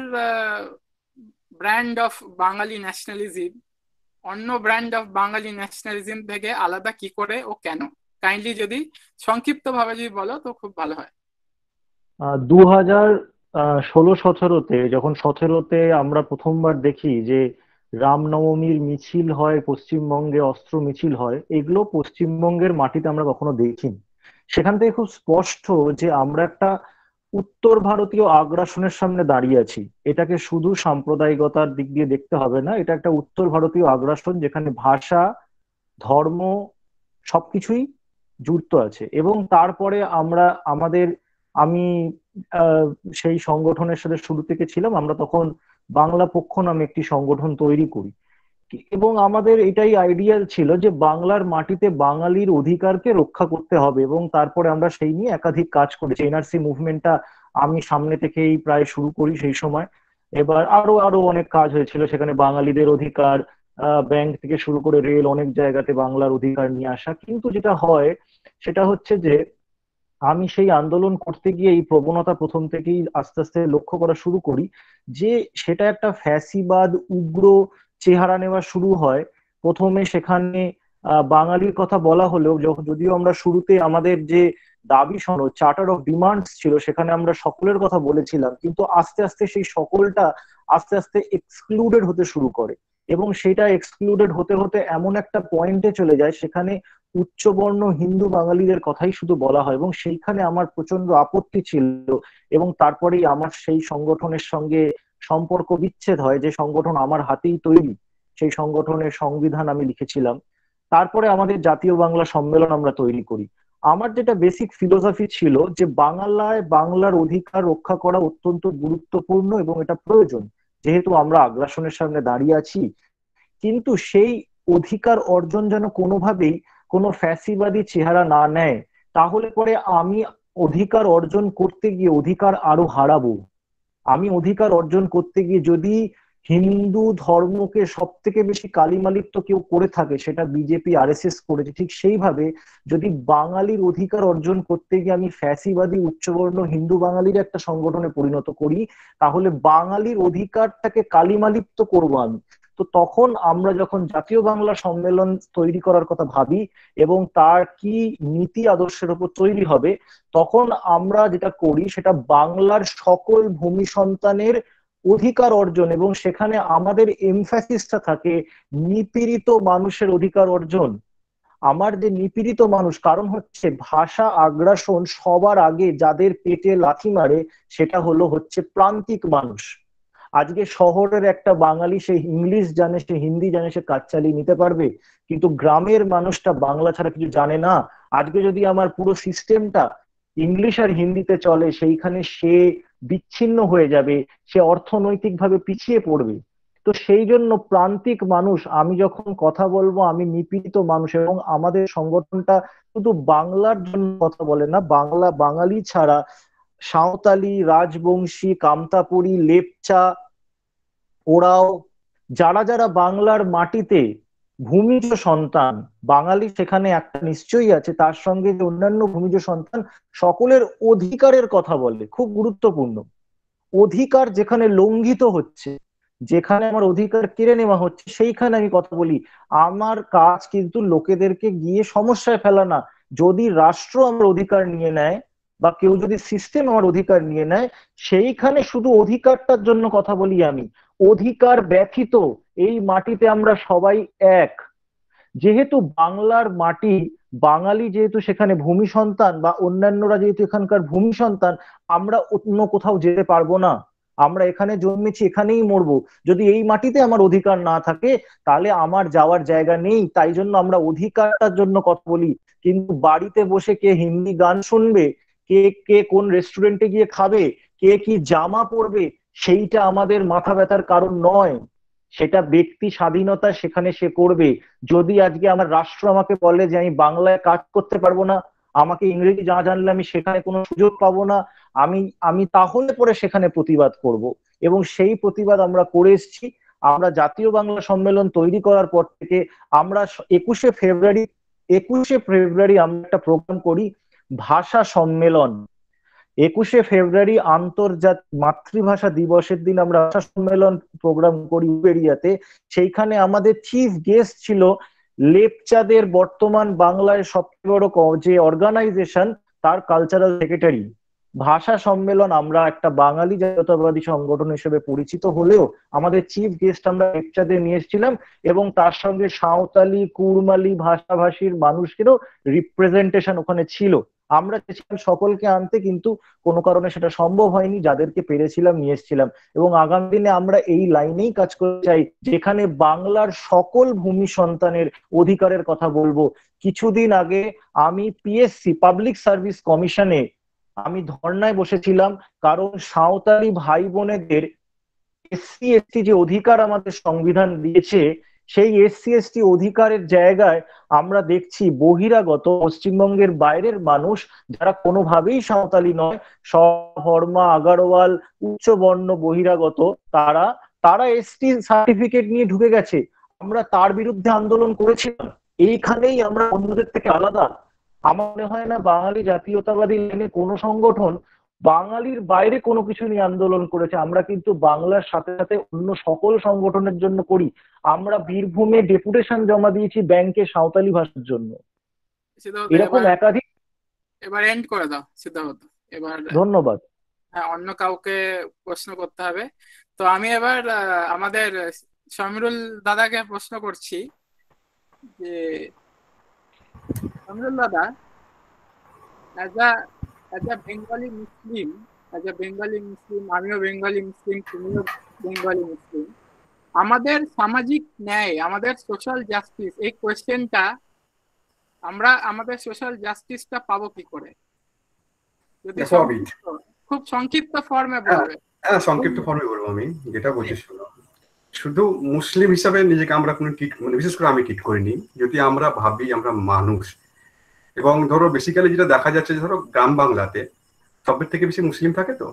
ব্র্যান্ড অফ বাঙালি ন্যাশনালিজম অন্য ব্র্যান্ড অফ বাঙালি ন্যাশনালিজম থেকে আলাদা কি করে ও কেন, কাইন্ডলি যদি সংক্ষিপ্ত ভাবে যদি বলো তো খুব ভালো হয়। 2016-17-তে যখন 17-তে আমরা প্রথমবার দেখি যে রামনবমীর মিছিল হয় পশ্চিমবঙ্গে, অস্ত্র মিছিল হয়, এগুলো পশ্চিমবঙ্গের মাটিতে আমরা কখনো দেখিনি। সেখান থেকে খুব স্পষ্ট যে আমরা একটা উত্তর ভারতীয় আগ্রাসনের সামনে দাঁড়িয়ে আছি। এটাকে শুধু সাম্প্রদায়িকতার দিক দিয়ে দেখতে হবে না, এটা একটা উত্তর ভারতীয় আগ্রাসন যেখানে ভাষা, ধর্ম সবকিছুই যুক্ত আছে। এবং তারপরে আমি সেই সংগঠনের সাথে শুরু থেকে ছিলাম। আমরা তখন বাংলা পক্ষ নামে একটি সংগঠন তৈরি করি এবং আমাদের এটাই আইডিয়া ছিল যে বাংলার মাটিতে বাঙালির অধিকারকে রক্ষা করতে হবে, এবং তারপরে আমরা সেই নিয়ে একাধিক কাজ করেছি। এনআরসি মুভমেন্টটা আমি সামনে থেকেই প্রায় শুরু করি সেই সময়। এবার আরো অনেক কাজ হয়েছিল সেখানে, বাঙালিদের অধিকার, ব্যাংক থেকে শুরু করে রেল, অনেক জায়গাতে বাংলার অধিকার নিয়ে আসা। কিন্তু যেটা হয় সেটা হচ্ছে যে আমি সেই আন্দোলন করতে গিয়ে এই প্রবণতা প্রথম থেকেই আস্তে আস্তে লক্ষ্য করা শুরু করি যে সেটা একটা ফ্যাসিবাদ উগ্র চেহারা নেওয়া শুরু হয়। প্রথমে সেখানে বাঙালির কথা বলা হলেও, যদিও আমরা শুরুতে আমাদের যে দাবি সনদ, চার্টার অফ ডিমান্ডস ছিল, সেখানে আমরা সকলের কথা বলেছিলাম, কিন্তু আস্তে আস্তে সেই সকলটা আস্তে আস্তে এক্সক্লুডেড হতে শুরু করে এবং সেটা এক্সক্লুডেড হতে হতে এমন একটা পয়েন্টে চলে যায় সেখানে উচ্চবর্ণ হিন্দু বাঙালিদের কথাই শুধু বলা হয়, এবং সেইখানে আমার প্রচন্ড আপত্তি ছিল। এবং তারপরেই আমার সেই সংগঠনের সঙ্গে সম্পর্ক বিচ্ছেদ হয়, যে সংগঠন আমার হাতেই তৈরি, সেই সংগঠনের সংবিধান আমি লিখেছিলাম। তারপরে আমাদের জাতীয় বাংলা সম্মেলন আমরা তৈরি করি। আমার যেটা বেসিক ফিলোসফি ছিল যে বাংলার অধিকার রক্ষা করা অত্যন্ত গুরুত্বপূর্ণ এবং এটা প্রয়োজন, যেহেতু আমরা আগ্রাসনের সামনে দাঁড়িয়ে আছি। কিন্তু সেই অধিকার অর্জন যেন কোনোভাবেই কোনো ফ্যাসিবাদী চেহারা না নেয়, তাহলে পরে আমি অধিকার অর্জন করতে গিয়ে অধিকার আরো হারাবো। আমি অধিকার অর্জন করতে গিয়ে যদি হিন্দু ধর্মকে সব থেকে বেশি কালিমালিপ্ত কেউ করে থাকে, সেটা বিজেপি আরএসএস করেছে, ঠিক সেইভাবে যদি বাঙালির অধিকার অর্জন করতে গিয়ে আমি ফ্যাসিবাদী উচ্চবর্ণ হিন্দু বাঙালির একটা সংগঠনে পরিণত করি, তাহলে বাঙালির অধিকারটাকে কালিমালিপ্ত করবো আমি। তো তখন আমরা যখন জাতীয় বাংলা সম্মেলন তৈরি করার কথা ভাবি এবং তার কি নীতি আদর্শের উপর তৈরি হবে, তখন আমরা যেটা করি সেটা বাংলার সকল ভূমি সন্তানের অধিকার অর্জন, এবং সেখানে আমাদের এমফ্যাসিসটা থাকে নিপীড়িত মানুষের অধিকার অর্জন। আমার যে নিপীড়িত মানুষ, কারণ হচ্ছে ভাষা আগ্রাসন সবার আগে যাদের পেটে লাথি মারে সেটা হচ্ছে প্রান্তিক মানুষ। আজকে শহরের একটা বাঙালি সে ইংলিশ জানে, সে হিন্দি জানে, সে কাজ চালিয়ে নিতে পারবে, কিন্তু গ্রামের মানুষটা বাংলা ছাড়া কিছু জানে না। আজকে যদি আমার পুরো সিস্টেমটা ইংলিশ আর হিন্দিতে চলে, সেইখানে সে বিচ্ছিন্ন হয়ে যাবে, সে অর্থনৈতিকভাবে পিছিয়ে পড়বে। তো সেই জন্য প্রান্তিক মানুষ, আমি যখন কথা বলবো আমি নিপীড়িত মানুষ, এবং আমাদের সংগঠনটা শুধু বাংলার জন্য কথা বলে না, বাঙালি ছাড়া সাঁওতালি, রাজবংশী, কামতাপুরী, লেপচা, ওরাও, যারা যারা বাংলার মাটিতে ভূমিজ সন্তান, বাঙালি সেখানে একটা নিশ্চয়ই আছে, তার সঙ্গে যে অন্যান্য ভূমিজ সন্তান, সকলের অধিকারের কথা বলে, খুব গুরুত্বপূর্ণ। অধিকার যেখানে লঙ্ঘিত হচ্ছে, যেখানে আমার অধিকার কেড়ে নেওয়া হচ্ছে, সেইখানে আমি কথা বলি। আমার কাজ কিন্তু লোকেদেরকে গিয়ে সমস্যায় ফেলা না। যদি রাষ্ট্র আমার অধিকার নিয়ে নেয় বা কেউ যদি সিস্টেম আমার অধিকার নিয়ে নেয়, সেইখানে শুধু অধিকারটার জন্য কথা বলি আমি। অধিকার ব্যথিত এই মাটিতে আমরা সবাই এক। যেহেতু বাংলার মাটি, বাঙালি যেহেতু সেখানে ভূমি সন্তান বা অন্যান্যরা যেহেতু এখানকার ভূমি সন্তান, আমরা অন্য কোথাও যেতে পারবো না। আমরা এখানে জন্মেছি, এখানেই মরবো। যদি এই মাটিতে আমার অধিকার না থাকে, তাহলে আমার যাওয়ার জায়গা নেই। তাই জন্য আমরা অধিকারটার জন্য কথা বলি। কিন্তু বাড়িতে বসে কে হিন্দি গান শুনবে, কে কে কোন রেস্টুরেন্টে গিয়ে খাবে, কে কি জামা পরবে, সেইটা আমাদের মাথা ব্যথার কারণ নয়। সেটা ব্যক্তি স্বাধীনতা, সেখানে সে করবে। যদি আজকে আমার রাষ্ট্র আমাকে বলে যে আমি বাংলায় কাজ করতে পারবো না, আমাকে ইংরেজি না জানলে আমি সেখানে কোনো সুযোগ পাবো না, আমি আমি তাহলে পরে সেখানে প্রতিবাদ করব। এবং সেই প্রতিবাদ আমরা করে এসেছি। আমরা জাতীয় বাংলা সম্মেলন তৈরি করার পর থেকে আমরা 21শে ফেব্রুয়ারি আমরা একটা প্রোগ্রাম করি, ভাষা সম্মেলন। 21শে ফেব্রুয়ারি আন্তর্জাতিক মাতৃভাষা দিবসের দিন আমরা ভাষা সম্মেলন প্রোগ্রাম করি এরিয়াতে। সেইখানে আমাদের চিফ গেস্ট ছিল লেপচাদের বর্তমান বাংলায় সবচেয়ে বড় যে অর্গানাইজেশন, তার কালচারাল সেক্রেটারি। ভাষা সম্মেলন আমরা একটা বাঙালি জাতীয়তাবাদী সংগঠন হিসেবে পরিচিত হলেও আমাদের চিফ গেস্ট আমরা লেপচাদের নিয়ে এসেছিলাম, এবং তার সঙ্গে সাঁওতালি, কুড়মালি ভাষাভাষীর মানুষেরও রিপ্রেজেন্টেশন ওখানে ছিল। আমরা চেয়েছিলাম সকলকে আনতে, কিন্তু কোনো কারণে সেটা সম্ভব হয়নি। যাদেরকে পেরেছিলাম নিয়ে এসেছিলাম। এবং আগামী দিনে আমরা এই লাইনেই কাজ করতে চাই, যেখানে বাংলার সকল ভূমি সন্তানের অধিকারের কথা বলবো। কিছুদিন আগে আমি পিএসসি, পাবলিক সার্ভিস কমিশনে আমি ধর্নায় বসেছিলাম, কারণ সাঁওতালি ভাই বোনেদের এসসি এসটি যে অধিকার আমাদের সংবিধান দিয়েছে, সেই এসসি এসটি অধিকারের জায়গায় আমরা দেখছি বহিরাগত, পশ্চিমবঙ্গের বাইরের মানুষ যারা কোনোভাবেই সাঁওতালি নয়, শর্মা, আগারওয়াল, উচ্চ বর্ণ বহিরাগত, তারা তারা এসটি সার্টিফিকেট নিয়ে ঢুকে গেছে। আমরা তার বিরুদ্ধে আন্দোলন করেছিলাম। এইখানেই আমরা অন্যদের থেকে আলাদা। আমার মনে হয় না বাঙালি জাতীয়তাবাদী লাইনে কোনো সংগঠন বাঙালির বাইরে কোনো কিছু নিয়ে আন্দোলন করেছে। আমরা কিন্তু বাংলার সাথে সাথে অন্য সকল সংগঠনের জন্য করি। আমরা বীরভূমে ডেপুটেশন জমা দিয়েছি ব্যাংকে সাঁওতালি ভাষার জন্য। এরকম একাধিক। এবার এন্ড করে দাও সিদ্ধার্থ। এবার ধন্যবাদ। হ্যাঁ, অন্য কাউকে প্রশ্ন করতে হবে। তো আমি এবার আমাদের শমিরুল দাদাকে প্রশ্ন করছি যে, শমিরুল দাদা, অ্যাজ আ বেঙ্গলি মুসলিম, আমিও বেঙ্গলি মুসলিম, তুমিও বেঙ্গলি মুসলিম, আমাদের সামাজিক ন্যায়, আমাদের সোশ্যাল জাস্টিস, এই কোয়েশ্চেনটা আমরা আমাদের সোশ্যাল জাস্টিসটা পাবো কি করে? যদি খুব সংক্ষিপ্ত ফর্মে বলবে। হ্যাঁ, সংক্ষিপ্ত ফর্মে বলবো। আমি যেটা বলছি শোনো, শুধু মুসলিম হিসাবে নিজেকে আমরা কোনো ট্রিট, মানে বিশেষ করে আমি ট্রিট করিনি। যদি আমরা ভাবি আমরা মানুষ, এবং ধরো বেসিক্যালি যেটা দেখা যাচ্ছে, ধরো গ্রাম বাংলাতে সবের থেকে বেশি মুসলিম থাকে, তো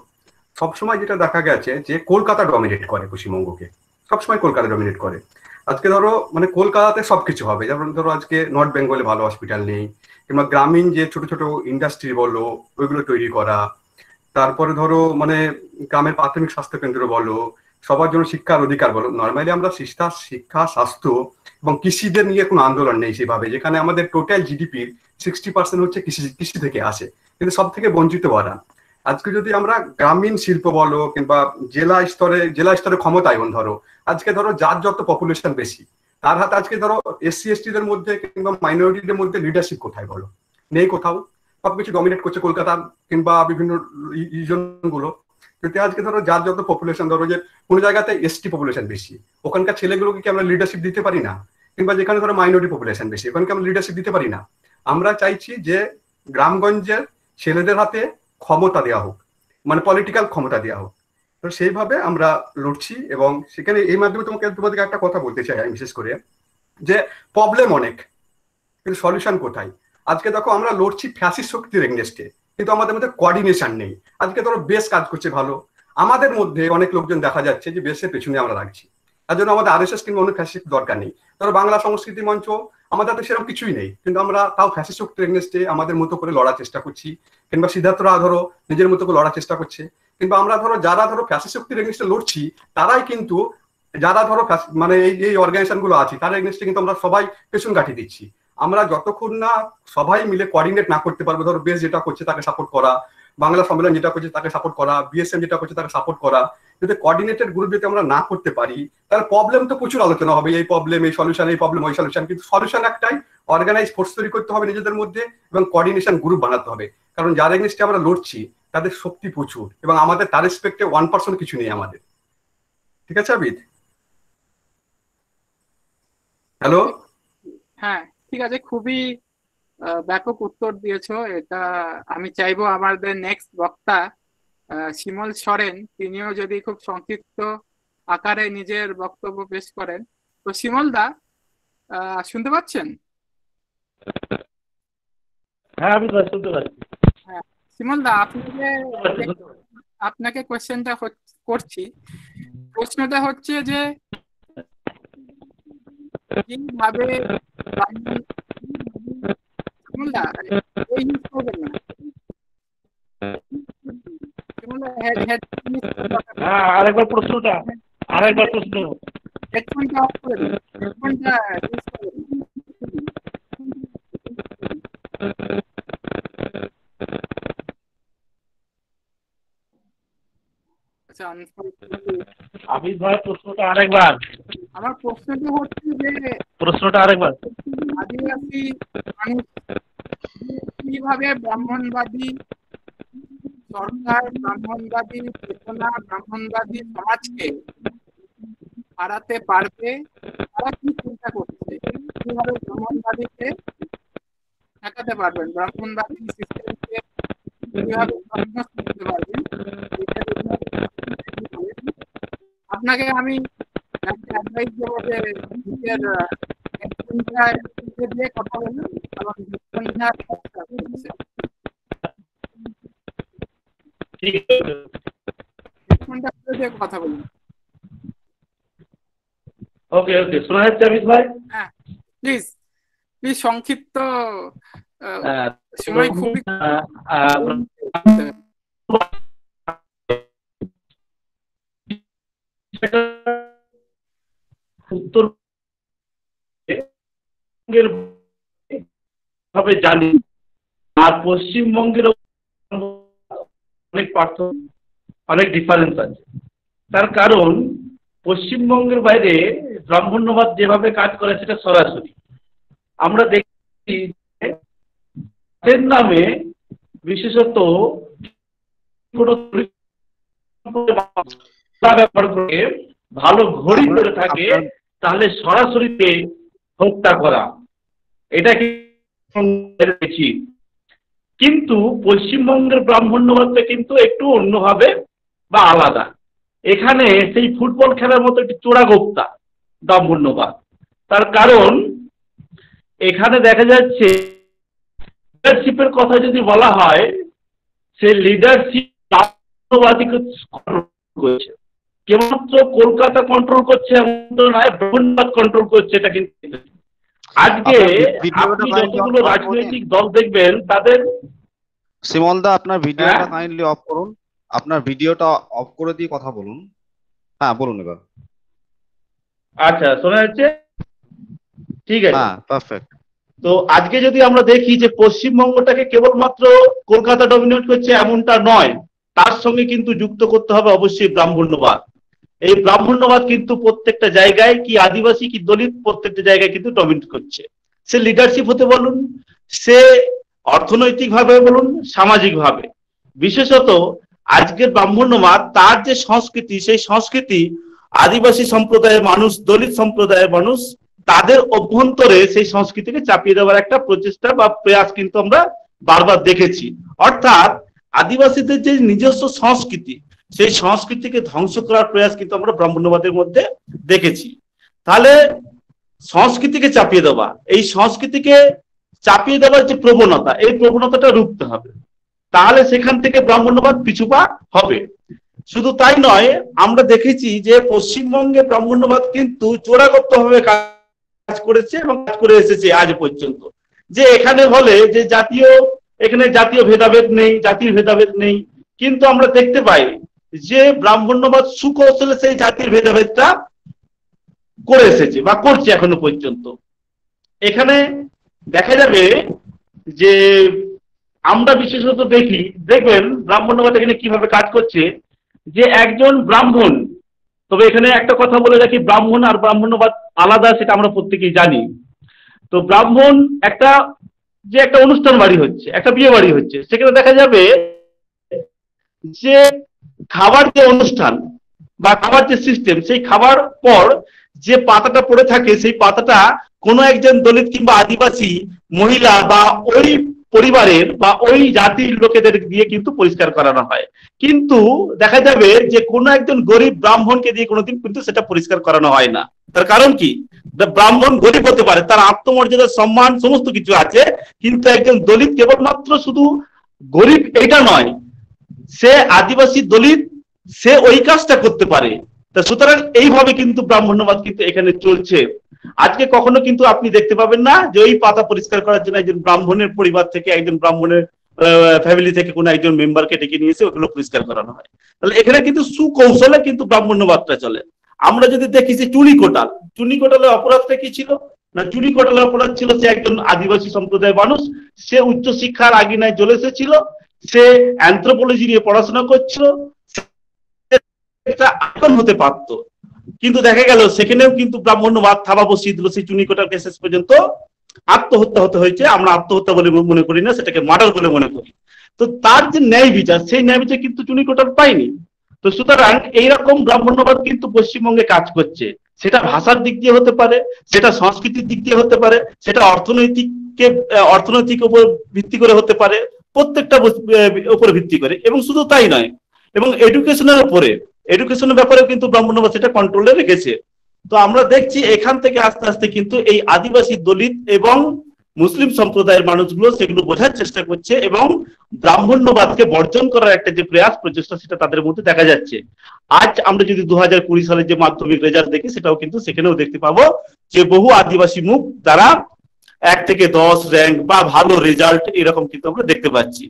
সবসময় যেটা দেখা গেছে যে কলকাতা ডমিনেট করে পশ্চিমবঙ্গকে, সবসময় কলকাতা ডমিনেট করে। আজকে ধরো মানে কলকাতাতে সবকিছু হবে, যেমন ধরো আজকে নর্থ বেঙ্গলে ভালো হসপিটাল নেই, কিংবা গ্রামীণ যে ছোট ছোট ইন্ডাস্ট্রি বলো ওইগুলো তৈরি করা, তারপরে ধরো মানে গ্রামের প্রাথমিক স্বাস্থ্য কেন্দ্র বলো, সবার জন্য শিক্ষার অধিকার বলো। নর্মালি আমরা শিক্ষা, স্বাস্থ্য এবং কৃষিদের নিয়ে কোনো আন্দোলন নেই সেভাবে, যেখানে আমাদের টোটাল জিডিপির 60% হচ্ছে কৃষি থেকে আসে, কিন্তু সব থেকে বঞ্চিত ওরা। আজকে যদি আমরা গ্রামীণ শিল্প বলো কিংবা জেলা স্তরে ক্ষমতায়ন, ধরো আজকে ধরো যার যত পপুলেশন বেশি তার হাতে আজকে ধরো এসসি এসটিদের মধ্যে কিংবা মাইনরিটিদের মধ্যে লিডারশিপ কোথায় বলো? নেই কোথাও। সবকিছু ডমিনেট করছে কলকাতা কিংবা বিভিন্ন রিজন গুলো। কিন্তু আজকে ধরো যার যত পপুলেশন, ধরো যে কোনো জায়গাতে এসটি পপুলেশন বেশি, ওখানকার ছেলেগুলোকে কি আমরা লিডারশিপ দিতে পারি না? কিংবা যেখানে ধরো মাইনরিটি পপুলেশন বেশি, ওখানকে আমরা লিডারশিপ দিতে পারি না। আমরা চাইছি যে গ্রামগঞ্জের ছেলেদের হাতে ক্ষমতা দেওয়া হোক, মানে পলিটিক্যাল ক্ষমতা দেওয়া হোক। তো সেইভাবে আমরা লড়ছি, এবং সেখানে এই মাধ্যমে তোমাদেরকে একটা কথা বলতে চাই আমি বিশেষ করে, যে প্রবলেম অনেক, কিন্তু সলিউশন কোথায়? আজকে দেখো আমরা লড়ছি ফ্যাসিস্ট শক্তির এগেনস্টে, কিন্তু আমাদের মধ্যে কোঅর্ডিনেশন নেই। আজকে ধরো বেশ কাজ করছে ভালো, আমাদের মধ্যে অনেক লোকজন দেখা যাচ্ছে যে বেশের পেছনে আমরা রাখছি, তার জন্য আমাদের আরএসএস কিংবা অন্য ফ্যাসিস্ট দরকার নেই। ধরো বাংলা সংস্কৃতি মঞ্চ আমাদের তো সেরকম কিছুই নেই, কিন্তু আমরা তাও ফ্যাসিস্ট শক্তির এগেনস্টে আমাদের মতো করে লড়ার চেষ্টা করছি, কিংবা সিদ্ধার্থরা ধরো নিজের মতো করে লড়ার চেষ্টা করছে। কিংবা আমরা ধরো যারা ধরো ফ্যাসিস্ট শক্তির এগেনস্টে লড়ছি, তারাই কিন্তু যারা ধরো মানে এই অর্গানাইজেশন গুলো আছে তার এগেনস্টে কিন্তু আমরা সবাই পেছন কাটি দিচ্ছি। আমরা যতক্ষণ না সবাই মিলে কোঅর্ডিনেট না করতে পারবো, ধরো বেশ যেটা করছে তাকে সাপোর্ট করা, বাংলা সম্মেলন যেটা করছে তাকে সাপোর্ট করা, বিএসএম যেটা করছে তাকে সাপোর্ট করা, যদি কোঅর্ডিনেটেড গ্রুপ যদি আমরা না করতে পারি, তাহলে প্রবলেম তো প্রচুর আলোচনা হবে, এই প্রবলেম এই সলিউশন, এই প্রবলেম ওই সলিউশন, কিন্তু সলিউশন একটাই, অর্গানাইজ ফোর্স তৈরি করতে হবে নিজেদের মধ্যে এবং কোঅর্ডিনেশন গ্রুপ বানাতে হবে। কারণ যার এগেনস্টে আমরা লড়ছি তাদের শক্তি প্রচুর এবং আমাদের তার রেসপেক্টে 1% কিছু নেই আমাদের। ঠিক আছে আবিদ? হ্যালো, হ্যাঁ ঠিক আছে, খুবই ব্যাপক উত্তর দিয়েছো। এটা আমি চাইবো আমাদের নেক্সট বক্তা শিমল সরেন, তিনিও যদি খুব সংক্ষিপ্ত আকারে নিজের বক্তব্য পেশ করেন। তো শিমল দা শুনতে পাচ্ছেন? হ্যাঁ আমি শুনতে পাচ্ছি। হ্যাঁ শিমল দা, আপনাকে কোয়েশ্চেনটা করছি। প্রশ্নটা হচ্ছে যে কিভাবে আরেকবার প্রশ্নটা, আরেকবার প্রশ্ন। হেডফোনটা অফ করে দিন, হেডফোনটা ইউজ করে দিন। আচ্ছা, আবিদ ভাই প্রশ্নটা আরেকবার। আমার প্রশ্নটা হচ্ছে যে প্রশ্নটা আরেকবার। আদিবাসী মানুষ কিভাবে ব্রাহ্মণবাদী সরকার, ব্রাহ্মণবাদী চেতনা, ব্রাহ্মণবাদী সমাজকে হারাতে পারবে, তারা কি চিন্তা করছে, কিভাবে ব্রাহ্মণবাদীকে ঠেকাতে পারবেন, ব্রাহ্মণবাদী সিস্টেমকে কিভাবে করতে পারবেন? আপনাকে আমি একটা অ্যাডভাইস দেবো যে নিজের দিয়ে কথা বলুন এবং কথা বলুন। ওকে ওকে, শোনা যাচ্ছে আবিদ ভাই? হ্যাঁ প্লিজ প্লিজ সংক্ষিপ্ত, সময় খুবই উত্তরবঙ্গের জানি আর পশ্চিমবঙ্গের অনেক পার্থক্য, অনেক ডিফারেন্স আছে। তার কারণ পশ্চিমবঙ্গের বাইরে ব্রাহ্মণ্যবাদ যেভাবে কাজ করে সেটা সরাসরি আমরা দেখছি নামে বিশেষত ব্যবহার করে ভালো ঘড়ি করে থাকে, তাহলে সরাসরিতে হত্যা করা, এটা কি? কিন্তু পশ্চিমবঙ্গের ব্রাহ্মণ্যবাদটা কিন্তু একটু অন্যভাবে বা আলাদা। এখানে সেই ফুটবল খেলার মতো একটি চোরাগোপ্তা ব্রাহ্মণ্যবাদ। তার কারণ এখানে দেখা যাচ্ছে লিডারশিপের কথা যদি বলা হয়, সেই লিডারশিপ ব্রাহ্মণ্যবাদীকে করেছে, কেবলমাত্র কলকাতা কন্ট্রোল করছে এমন নয়, ব্রাহ্মণ্যবাদ কন্ট্রোল করছে। এটা কিন্তু আজকে আপনি যতগুলো রাজনৈতিক দল দেখবেন তাদের। শিমল দা আপনার ভিডিওটা কাইন্ডলি অফ করুন, আপনার ভিডিওটা অফ করে দিয়ে কথা বলুন। হ্যাঁ বলুন এবার। আচ্ছা শোনা যাচ্ছে? ঠিক আছে, হ্যাঁ পারফেক্ট। তো আজকে যদি আমরা দেখি যে পশ্চিমবঙ্গটাকে কেবলমাত্র কলকাতা ডমিনেট করছে এমনটা নয়, তার সঙ্গে কিন্তু যুক্ত করতে হবে অবশ্যই ব্রাহ্মণ্যবাদ। এই ব্রাহ্মণ্যবাদ কিন্তু প্রত্যেকটা জায়গায়, কি আদিবাসী কি দলিত, প্রত্যেকটা জায়গায় কিন্তু ডমিনেট করছে। সে লিডারশিপ হতে বলুন, সে অর্থনৈতিকভাবে বলুন, সামাজিকভাবে। বিশেষত আজকের ব্রাহ্মণ্যবাদ তার যে সংস্কৃতি, সেই সংস্কৃতি আদিবাসী সম্প্রদায়ের মানুষ, দলিত সম্প্রদায়ের মানুষ, তাদের অভ্যন্তরে সেই সংস্কৃতিকে চাপিয়ে দেওয়ার একটা প্রচেষ্টা বা প্রয়াস কিন্তু আমরা বারবার দেখেছি। অর্থাৎ আদিবাসীদের যে নিজস্ব সংস্কৃতি, সেই সংস্কৃতিকে ধ্বংস করার প্রয়াস কিন্তু আমরা ব্রাহ্মণ্যবাদের মধ্যে দেখেছি। তাহলে সংস্কৃতিকে চাপিয়ে দেওয়া, এই সংস্কৃতিকে চাপিয়ে দেওয়ার যে প্রবণতা, এই প্রবণতাটা রুখতে হবে। তাহলে সেখান থেকে ব্রাহ্মণ্যবাদ পিছুপা হবে। শুধু তাই নয়, আমরা দেখেছি যে পশ্চিমবঙ্গে ব্রাহ্মণ্যবাদ কিন্তু চোরাগতভাবে কাজ করেছে এবং কাজ করে এসেছে আজ পর্যন্ত। যে এখানে বলে যে এখানে জাতীয় ভেদাভেদ নেই, জাতির ভেদাভেদ নেই, কিন্তু আমরা দেখতে পাই যে ব্রাহ্মণ্যবাদ সুকৌশলে সেই জাতির ভেদাভেদটা করে এসেছে বা করছে এখনো পর্যন্ত। এখানে দেখা যাবে যে আমরা বিশেষত দেখবেন ব্রাহ্মণ্যবাদ এখানে কিভাবে কাজ করছে, যে একজন ব্রাহ্মণ, তবে এখানে একটা কথা বলে রাখি, ব্রাহ্মণ আর ব্রাহ্মণ্যবাদ আলাদা, সেটা আমরা প্রত্যেকেই জানি। তো ব্রাহ্মণ একটা অনুষ্ঠান বাড়ি হচ্ছে, একটা বিয়ে বাড়ি হচ্ছে, সেখানে দেখা যাবে যে খাবার যে অনুষ্ঠান বা খাবার যে সিস্টেম, সেই খাবার পর যে পাতাটা পড়ে থাকে, সেই পাতাটা কোনো একজন দলিত কিংবা আদিবাসী মহিলা বা ওই পরিবারের বা ওই জাতির লোকেদের দিয়ে কিন্তু পরিষ্কার করানো হয়। কিন্তু দেখা যাবে যে কোনো একজন গরিব ব্রাহ্মণকে দিয়ে কোনোদিন কিন্তু সেটা পরিষ্কার করানো হয় না। তার কারণ কি? ব্রাহ্মণ গরিব হতে পারে, তার আত্মমর্যাদা, সম্মান সমস্ত কিছু আছে, কিন্তু একজন দলিত কেবলমাত্র শুধু গরিব এটা নয়, সে আদিবাসী দলিত, সে ওই কাজটা করতে পারে। তা সুতরাং এইভাবে কিন্তু ব্রাহ্মণ্যবাদ কিন্তু এখানে চলছে। আজকে কখনো কিন্তু আপনি দেখতে পাবেন না যে ওই পাতা পরিষ্কার করার জন্য একজন ব্রাহ্মণের পরিবার থেকে, একজন ব্রাহ্মণের ফ্যামিলি থেকে কোনো একজন মেম্বারকে ডেকে নিয়ে এসে ওগুলো পরিষ্কার করানো হয়। তাহলে এখানে কিন্তু সুকৌশলে কিন্তু ব্রাহ্মণ্যবাদটা চলে। আমরা যদি দেখি যে চুনি কোটালের অপরাধটা কি ছিল না, চুনি কোটালের অপরাধ ছিল সে একজন আদিবাসী সম্প্রদায়ের মানুষ, সে উচ্চশিক্ষার আগিনায় চলে এসেছিল, সে অ্যানথ্রোপোলজি নিয়ে পড়াশোনা করছিল, একটা আইকন হতে পারত, কিন্তু দেখা গেল সেখানেও কিন্তু ব্রাহ্মণ্যবাদ থাবা বসিয়ে দিল। সেই চুনি কোটালকে শেষ পর্যন্ত আত্মহত্যা হতে হয়েছে। আমরা আত্মহত্যা বলে মনে করি না, সেটাকে মার্ডার বলে মনে করি। তো তার যে ন্যায় বিচার, সেই ন্যায় বিচার কিন্তু চুনি কোটাল পায়নি। তো সুতরাং এইরকম ব্রাহ্মণ্যবাদ কিন্তু পশ্চিমবঙ্গে কাজ করছে। সেটা ভাষার দিক দিয়ে হতে পারে, সেটা সংস্কৃতির দিক দিয়ে হতে পারে, সেটা অর্থনৈতিক উপর ভিত্তি করে হতে পারে, প্রত্যেকটা উপর ভিত্তি করে। এবং শুধু তাই নয়, এবং এডুকেশনের ব্যাপারেও কিন্তু ব্রাহ্মণ্যবাদ সেটা কন্ট্রোলে রেখেছে। তো আমরা দেখছি এখান থেকে আস্তে আস্তে কিন্তু এই আদিবাসী, দলিত এবং মুসলিম সম্প্রদায়ের মানুষগুলো সেগুলো বোঝার চেষ্টা করছে এবং ব্রাহ্মণ্যবাদকে বর্জন করার একটা যে প্রচেষ্টা, সেটা তাদের মধ্যে দেখা যাচ্ছে। আজ আমরা যদি 2020 সালের যে মাধ্যমিক রেজাল্ট দেখি, সেটাও কিন্তু সেখানেও দেখতে পাবো যে বহু আদিবাসী মুখ দ্বারা 1 থেকে 10 র্যাঙ্ক বা ভালো রেজাল্ট এরকম কিন্তু আমরা দেখতে পাচ্ছি।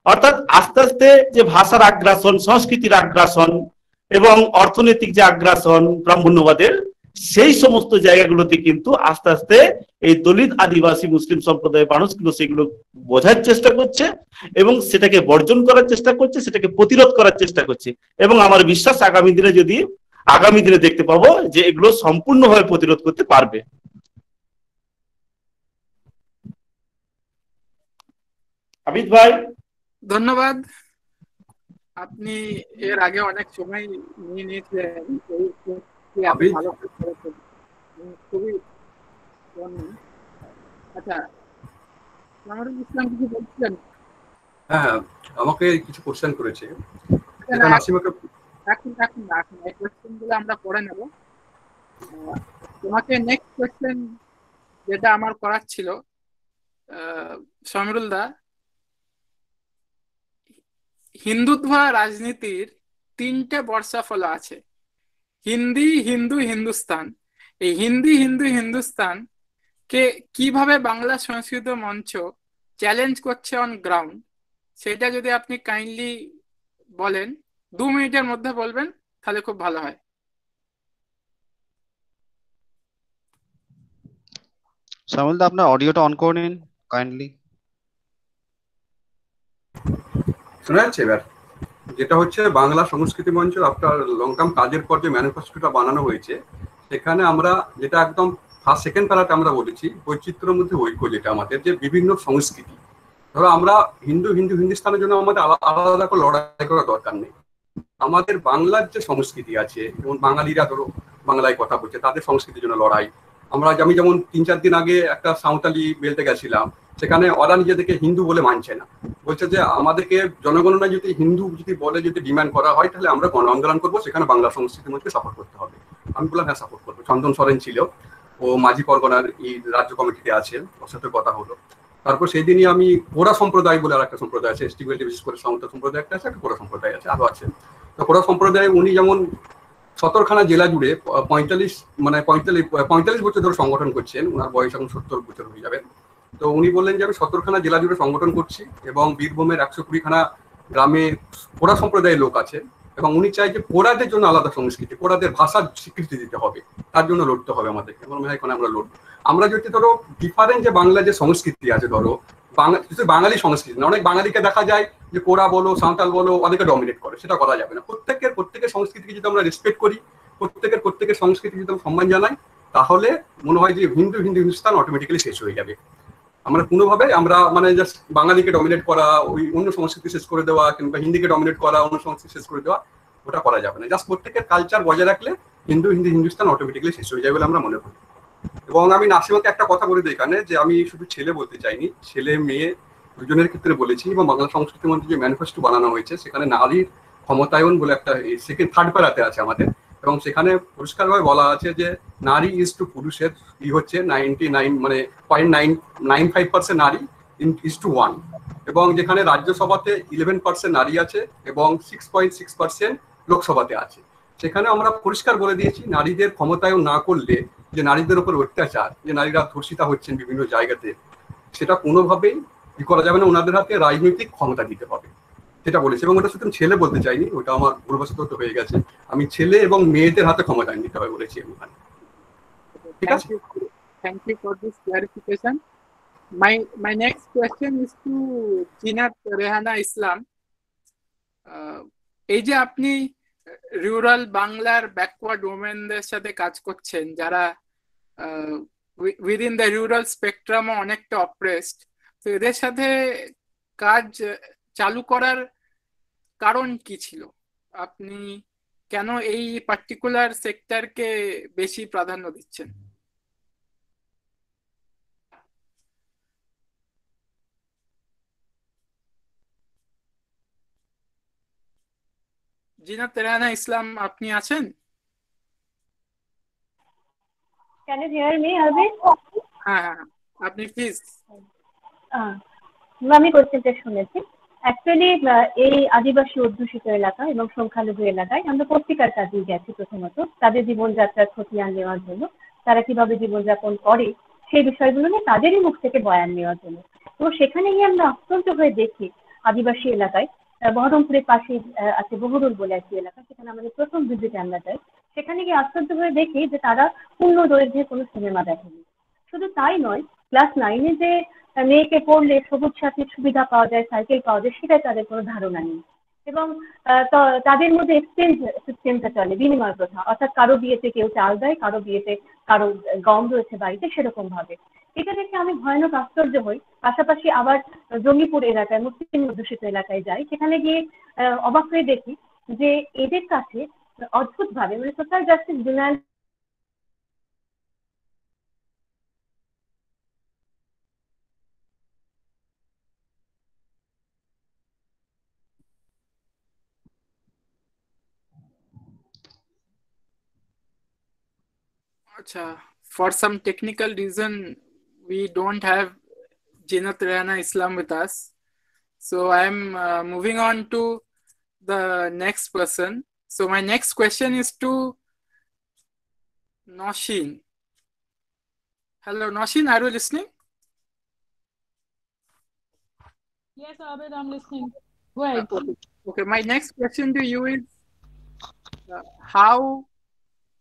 অর্থাৎ আস্তে আস্তে যে ভাষার আগ্রাসন, সংস্কৃতির আগ্রাসন এবং অর্থনৈতিক যে আগ্রাসন ব্রাহ্মণ্যবাদের, সেই সমস্ত জায়গাগুলোতে কিন্তু আস্তে আস্তে এই দলিত, আদিবাসী, মুসলিম সম্প্রদায়ের মানুষগুলো সেগুলো বোঝার চেষ্টা করছে এবং সেটাকে বর্জন করার চেষ্টা করছে, সেটাকে প্রতিরোধ করার চেষ্টা করছে। এবং আমার বিশ্বাস আগামী দিনে দেখতে পাবো যে এগুলো সম্পূর্ণভাবে প্রতিরোধ করতে পারবে। আবিদ ভাই, ধন্যবাদ। আপনি এর আগে অনেক সময় নিয়ে নিয়েছিলেন, ভালো খুবই। আচ্ছা, নামরুল ইসলাম কিছু বলছিলেন? হ্যাঁ, আমাকে কিছু কোশ্চেন করেছে। রাখুন, এই কোশ্চেনগুলো আমরা পড়ে নেব। তোমাকে নেক্সট কোশ্চেন যেটা আমার করার ছিল, সমীরুল দা, হিন্দুত্ব রাজনীতির 3টে বর্ষাফল আছে: হিন্দি, হিন্দু, হিন্দুস্তান। এই হিন্দি, হিন্দু, হিন্দুস্তান কে কিভাবে বাংলা সংস্কৃত মঞ্চ চ্যালেঞ্জ করছে অন গ্রাউন্ড, সেটা যদি আপনি কাইন্ডলি বলেন, 2 মিনিটের মধ্যে বলবেন, তাহলে খুব ভালো হয়। শ্যামল দা, আপনার অডিওটা অন করে নিন কাইন্ডলি। শোনা যাচ্ছে এবার? যেটা হচ্ছে বাংলা সংস্কৃতি মঞ্চ আপনার লং টার্ম কাজের পর যে ম্যানিফেস্টোটা বানানো হয়েছে, সেখানে আমরা যেটা একদম ফার্স্ট সেকেন্ড প্যারাটা আমরা বলেছি বৈচিত্র্যের মধ্যে ঐক্য, যেটা আমাদের যে বিভিন্ন সংস্কৃতি, ধরো আমরা হিন্দুস্তানের জন্য আমাদের আলাদা করে লড়াই করার দরকার নেই। আমাদের বাংলার যে সংস্কৃতি আছে, যেমন বাঙালিরা ধরো বাংলায় কথা বলছে, তাদের সংস্কৃতির জন্য লড়াই। আমি যেমন 3-4 দিন আগে একটা সাঁওতালি বেলতে গেছিলাম, সেখানে ওরা নিজেদেরকে হিন্দু বলে মানছে না, বলছে যে আমাদেরকে জনগণনা যদি হিন্দু বলে ডিমান্ড করা হয়, তাহলে আমরা গণ আন্দোলন করবো, সেখানে বাংলা সংস্কৃতি মঞ্চকে সাপোর্ট করতে হবে। আমি বললাম হ্যাঁ, সাপোর্ট করবো। চন্দন সরেন ছিল, ও মাঝি পরগনার এই রাজ্য কমিটিতে আছে, ওর সাথে কথা হলো। তারপর সেই দিনই আমি কোরা সম্প্রদায় বলে আর একটা সম্প্রদায় আছে, এসটি বিশেষ করে সাঁওতাল সম্প্রদায় একটা আছে, একটা কোরা সম্প্রদায় আছে, আরো আছে। তো কোরা সম্প্রদায়ে উনি যেমন 17খানা জেলা জুড়ে 45 বছর ধরে সংগঠন করছেন, ওনার বয়স এখন 70 বছর হয়ে যাবে। তো উনি বললেন যে আমি 17খানা জেলা জুড়ে সংগঠন করছি এবং বীরভূমের 120খানা গ্রামে কোরা সম্প্রদায়ের লোক আছে, এবং উনি চাই যে কোরাদের জন্য আলাদা সংস্কৃতি, কোরাদের ভাষার স্বীকৃতি দিতে হবে, তার জন্য লড়তে হবে আমাদেরকে। আমার মনে হয় এখানে আমরা লড়বো। আমরা যদি ধরো ডিফারেন্ট যে বাংলা যে সংস্কৃতি আছে, ধরো বাঙালি সংস্কৃতি না, অনেক বাঙালিকে দেখা যায় যে কোরা বলো সাঁওতাল বলো অনেকে ডমিনেট করে, সেটা করা যাবে না। প্রত্যেকের সংস্কৃতিকে যদি আমরা রেসপেক্ট করি, প্রত্যেকের সংস্কৃতি যদি আমরা সম্মান জানাই, তাহলে মনে হয় যে হিন্দুস্তান অটোমেটিক্যালি শেষ হয়ে যাবে। আমরা কোনোভাবে আমরা জাস্ট বাঙালিকে ডমিনেট করা, ওই অন্য সংস্কৃতি শেষ করে দেওয়া, কিংবা হিন্দিকে ডমিনেট করা, অন্য সংস্কৃতি শেষ করে দেওয়া, ওটা করা যাবে না। জাস্ট প্রত্যেকের কালচার বজায় রাখলে হিন্দুস্তান অটোমেটিক্যালি শেষ হয়ে যাবে বলে আমরা মনে করি। এবং আমি নাসিমাকে একটা কথা বলে দিই এখানে, যে আমি শুধু ছেলে বলতে চাইনি, ছেলে মেয়ে দুজনের ক্ষেত্রে বলেছি। এবং বাংলা সংস্কৃতির মধ্যে যে ম্যানিফেস্টো বানানো হয়েছে, সেখানে নারীর ক্ষমতায়ন বলে একটা থার্ড প্যারাতে আছে আমাদের, এবং সেখানে পরিষ্কারভাবে বলা আছে যে নারী ইজ টু পুরুষের হচ্ছে 0.95% নারী ইজ টু 1, এবং যেখানে রাজ্যসভাতে 11% নারী আছে এবং 6.6% লোকসভাতে আছে। সেখানে আমরা পরিষ্কার বলে দিয়েছি, নারীদের ক্ষমতায়ন না করলে যে নারীদের উপর অত্যাচার, যে নারীরা ধর্ষিতা হচ্ছেন বিভিন্ন জায়গাতে, সেটা কোনোভাবেই করা যাবে না। ওনাদের হাতে রাজনৈতিক ক্ষমতা দিতে হবে, সেটা বলেছে। এবং ওটা শুধু ছেলে বলতে চাইনি, ওটা আমার ভুলবশত হয়ে গেছে, আমি ছেলে এবং মেয়েদের হাতে ক্ষমতা দিতে হবে বলেছি ওখানে। ঠিক আছে, thank you for this clarification. My next question is to Zinat Rehana Islam. এই যে আপনি রুরাল বাংলার ব্যাকওয়ার্ড ওমেনদের সাথে কাজ করছেন, যারা উইদিন দ্য রুরাল স্পেকট্রাম অনেকটা অপ্রেসড, তো এদের সাথে কাজ চালু করার কারণ কি ছিল? আপনি কেন এই পার্টিকুলার সেক্টরকে বেশি প্রাধান্য দিচ্ছেন? জিনাত রেহানা ইসলাম, আপনি আছেন? Can you hear me, Arvind? হ্যাঁ, আপনি প্লিজ। আমি কোশ্চেনটা শুনেছি। অ্যাকচুয়ালি এই আদিবাসী অধ্যুষিত এলাকা এবং সংখ্যালঘু এলাকায় আমরা পত্রিকার কাজে গেছি প্রথমত, তাদের জীবনযাত্রার খতিয়ান নেওয়ার জন্য, তারা কিভাবে জীবনযাপন করে সেই বিষয়গুলো নিয়ে তাদেরই মুখ থেকে বয়ান নেওয়ার জন্য। তো সেখানে গিয়ে আমরা আশ্চর্য হয়ে দেখি, আদিবাসী এলাকায় বহরমপুরের পাশে আছে বহুরুল বলে একটি এলাকা, সেখানে আমাদের প্রথম ভিজিটে আমরা যাই। সেখানে গিয়ে আশ্চর্য হয়ে দেখি যে তারা পূর্ণ দৈর্ঘ্যে কোনো সিনেমা দেখেনি। শুধু তাই নয়, ক্লাস 9-এ যে মেয়েকে পড়লে সবুজ সাথীর সুবিধা পাওয়া যায়, সাইকেল পাওয়া যায়, সেটাই তাদের কোনো ধারণা নেই। এবং তাদের মধ্যে এক্সচেঞ্জ সিস্টেমটা চলে, বিনিময় প্রথা, অর্থাৎ কারো বিয়েতে কেউ চাল দেয়, কারো বিয়েতে কারো গম রয়েছে বাড়িতে, সেরকম ভাবে। এটা দেখে আমি ভয়ানক আশ্চর্য হই। পাশাপাশি আবার জঙ্গিপুর এলাকায়, মুসলিম অধ্যুষিত এলাকায় যাই, সেখানে গিয়ে অবাক হয়ে দেখি যে এদের কাছে অদ্ভুত ভাবে social justice demand For some technical reason, we don't have Jinat Rehana Islam with us. So I'm moving on to the next person. So my next question is to Noshin. Hello, Noshin, are you listening? Yes, Abid, I'm listening. Go ahead. Okay, my next question to you is how,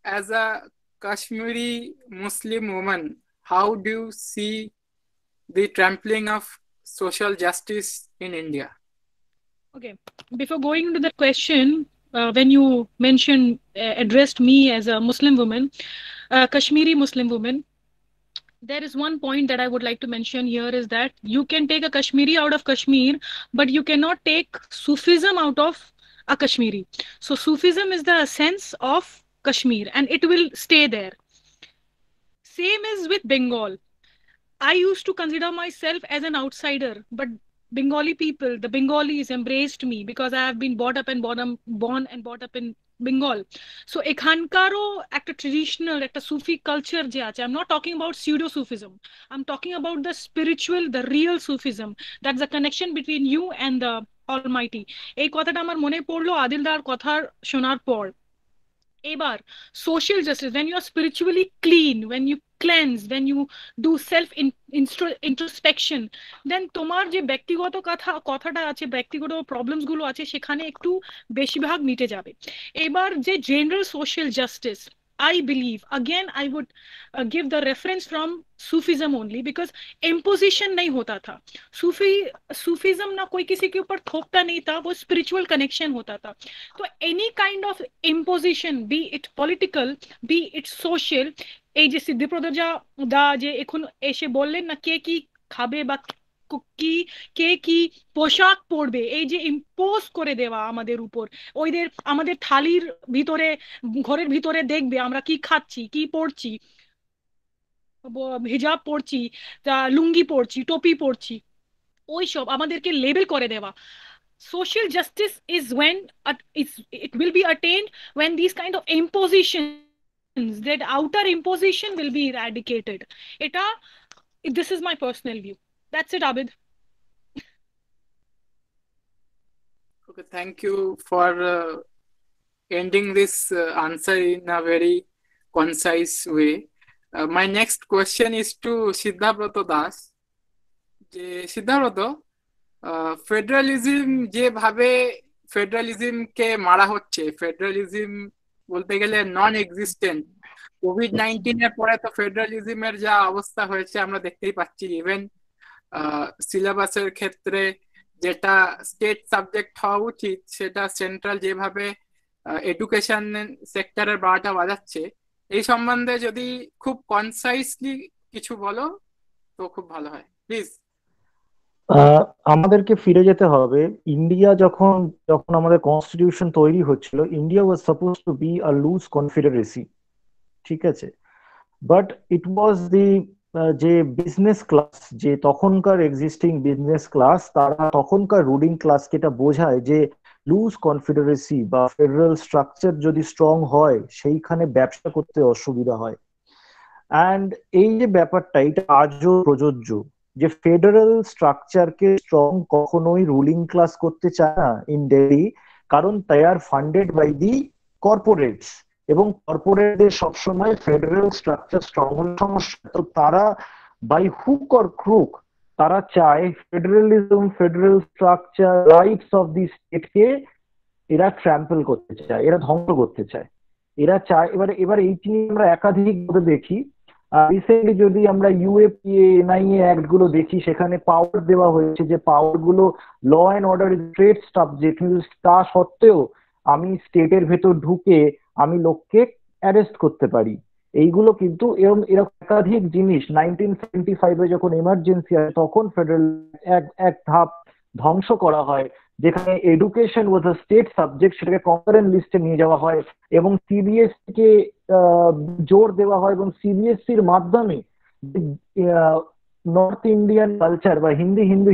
as a Kashmiri Muslim woman, how do you see the trampling of social justice in India? Okay, before going into that question, when you mentioned, addressed me as a Muslim woman, Kashmiri Muslim woman, there is one point that I would like to mention here is that you can take a Kashmiri out of Kashmir, but you cannot take Sufism out of a Kashmiri. So Sufism is the essence of Kashmir and it will stay there. Same is with Bengal. I used to consider myself as an outsider, but Bengali people, the Bengalis embraced me because I have been born and brought up in Bengal. So এখানকারও একটা ট্রেডিশনাল একটা সুফি কালচার যে আছে, I am not talking about pseudo Sufism, I am talking about the spiritual, the real Sufism, that's the connection between you and the almighty. এই কথাটা আমার মনে পড়লো আদিলদার কথা শোনার পর। এবার social justice, when you are spiritually clean, when you cleanse, when you do self introspection, then তোমার যে ব্যক্তিগত কথাটা আছে, ব্যক্তিগত প্রবলেমস গুলো আছে, সেখানে একটু বেশিরভাগ মিটে যাবে। এবার যে general social justice, I believe, again I would give the reference from Sufism only, because imposition नहीं होता था। सूफीज्म ना कोई किसी के ऊपर थोपता नहीं था, वो स्पिरिचुअल कनेक्शन होता था। तो any kind of imposition, be it political, be it social, এই যে সিদ্ধিপ্রদ দা যে এখন এসে বললেন না কে কি খাবে বা কি কে কি পোশাক পরবে, এই যে ইম্পোজ করে দেওয়া আমাদের উপর, ওইদের আমাদের থালির ভিতরে ঘরের ভিতরে দেখবে আমরা কি খাচ্ছি, কি পরছি, হিজাব পরছি, লুঙ্গি পরছি, টপি পরছি, ওইসব আমাদেরকে লেবেল করে দেওয়া। Social justice is when it will be attained when these kind of impositions, that outer imposition will be eradicated. This is my personal view. That's it, Abid. Okay, thank you for ending this answer in a very concise way. My next question is to Siddhabroto Das. যে সিদ্ধাব্রত, ফেডারালিজম যেভাবে ফেডারালিজমকে মারা হচ্ছে, ফেডারালিজম বলতে গেলে নন এক্সিস্টেন্ট, কোভিড-19 এর পরে তো ফেডারালিজমের যা অবস্থা হয়েছে আমরা দেখতেই পাচ্ছি। ইভেন সিলেবাসের ক্ষেত্রে যেটা স্টেট সাবজেক্ট হওয়া উচিত সেটা সেন্ট্রাল যেভাবে এডুকেশন সেক্টরের বারোটা বাজাচ্ছে, এই সম্বন্ধে যদি খুব কনসাইসলি কিছু বলো তো খুব ভালো হয়, প্লিজ। আমাদেরকে ফিরে যেতে হবে ইন্ডিয়া, যখন আমাদের কনস্টিটিউশন তৈরি হচ্ছিল, India was suppose to be a loose confederacy, ঠিক আছে, বাট ইট ওয়াজ দি যে বিজনেস ক্লাস, যে তখনকার এক্সিস্টিং বিজনেস ক্লাস, তারা তখনকার রুলিং ক্লাসকে এটা বোঝায় যে লুজ কনফেডারেসি বা ফেডারেল স্ট্রাকচার যদি স্ট্রং হয় সেইখানে ব্যবসা করতে অসুবিধা হয়। অ্যান্ড এই যে ব্যাপারটা, এটা আজও প্রযোজ্য যে ফেডারেল স্ট্রাকচারকে স্ট্রং কখনোই রুলিং ক্লাস করতে চায় না ইন দিল্লি, কারণ they are funded by the corporates, এবং কর্পোরেটদের সবসময় ফেডারেল স্ট্রাকচার স্ট্রং হলে সমস্যা। তো তারা বাই হুক অর ক্রুক তারা চায় federalism, federal structure, rights of the স্টেটকে এরা ট্র্যাম্পল করতে চায়, এরা ধ্বংস করতে চায়, এরা চায়। এবার এই নিয়ে আমরা একাধিক ভাবে দেখি। রিসেন্টলি যদি আমরা ইউএপিএ, এনআইএ অ্যাক্ট গুলো দেখি, সেখানে পাওয়ার দেওয়া হয়েছে যে পাওয়ার গুলো law and order state subject, কিন্তু তা সত্ত্বেও আমি স্টেটের ভেতর ঢুকে আমি লোককে অ্যারেস্ট করতে পারি। এইগুলো কিন্তু এরকম একাধিক জিনিস 1975-এ যখন এমার্জেন্সি আসে তখন ফেডারেল এক ধাপ ধ্বংস করা হয়, যেখানে education was a state subject, সেটাকে কনকারেন্ট লিস্টে নিয়ে যাওয়া হয় এবং সিবিএসসি কে জোর দেওয়া হয়, এবং সিবিএসসির মাধ্যমে নর্থ ইন্ডিয়ান কালচার বা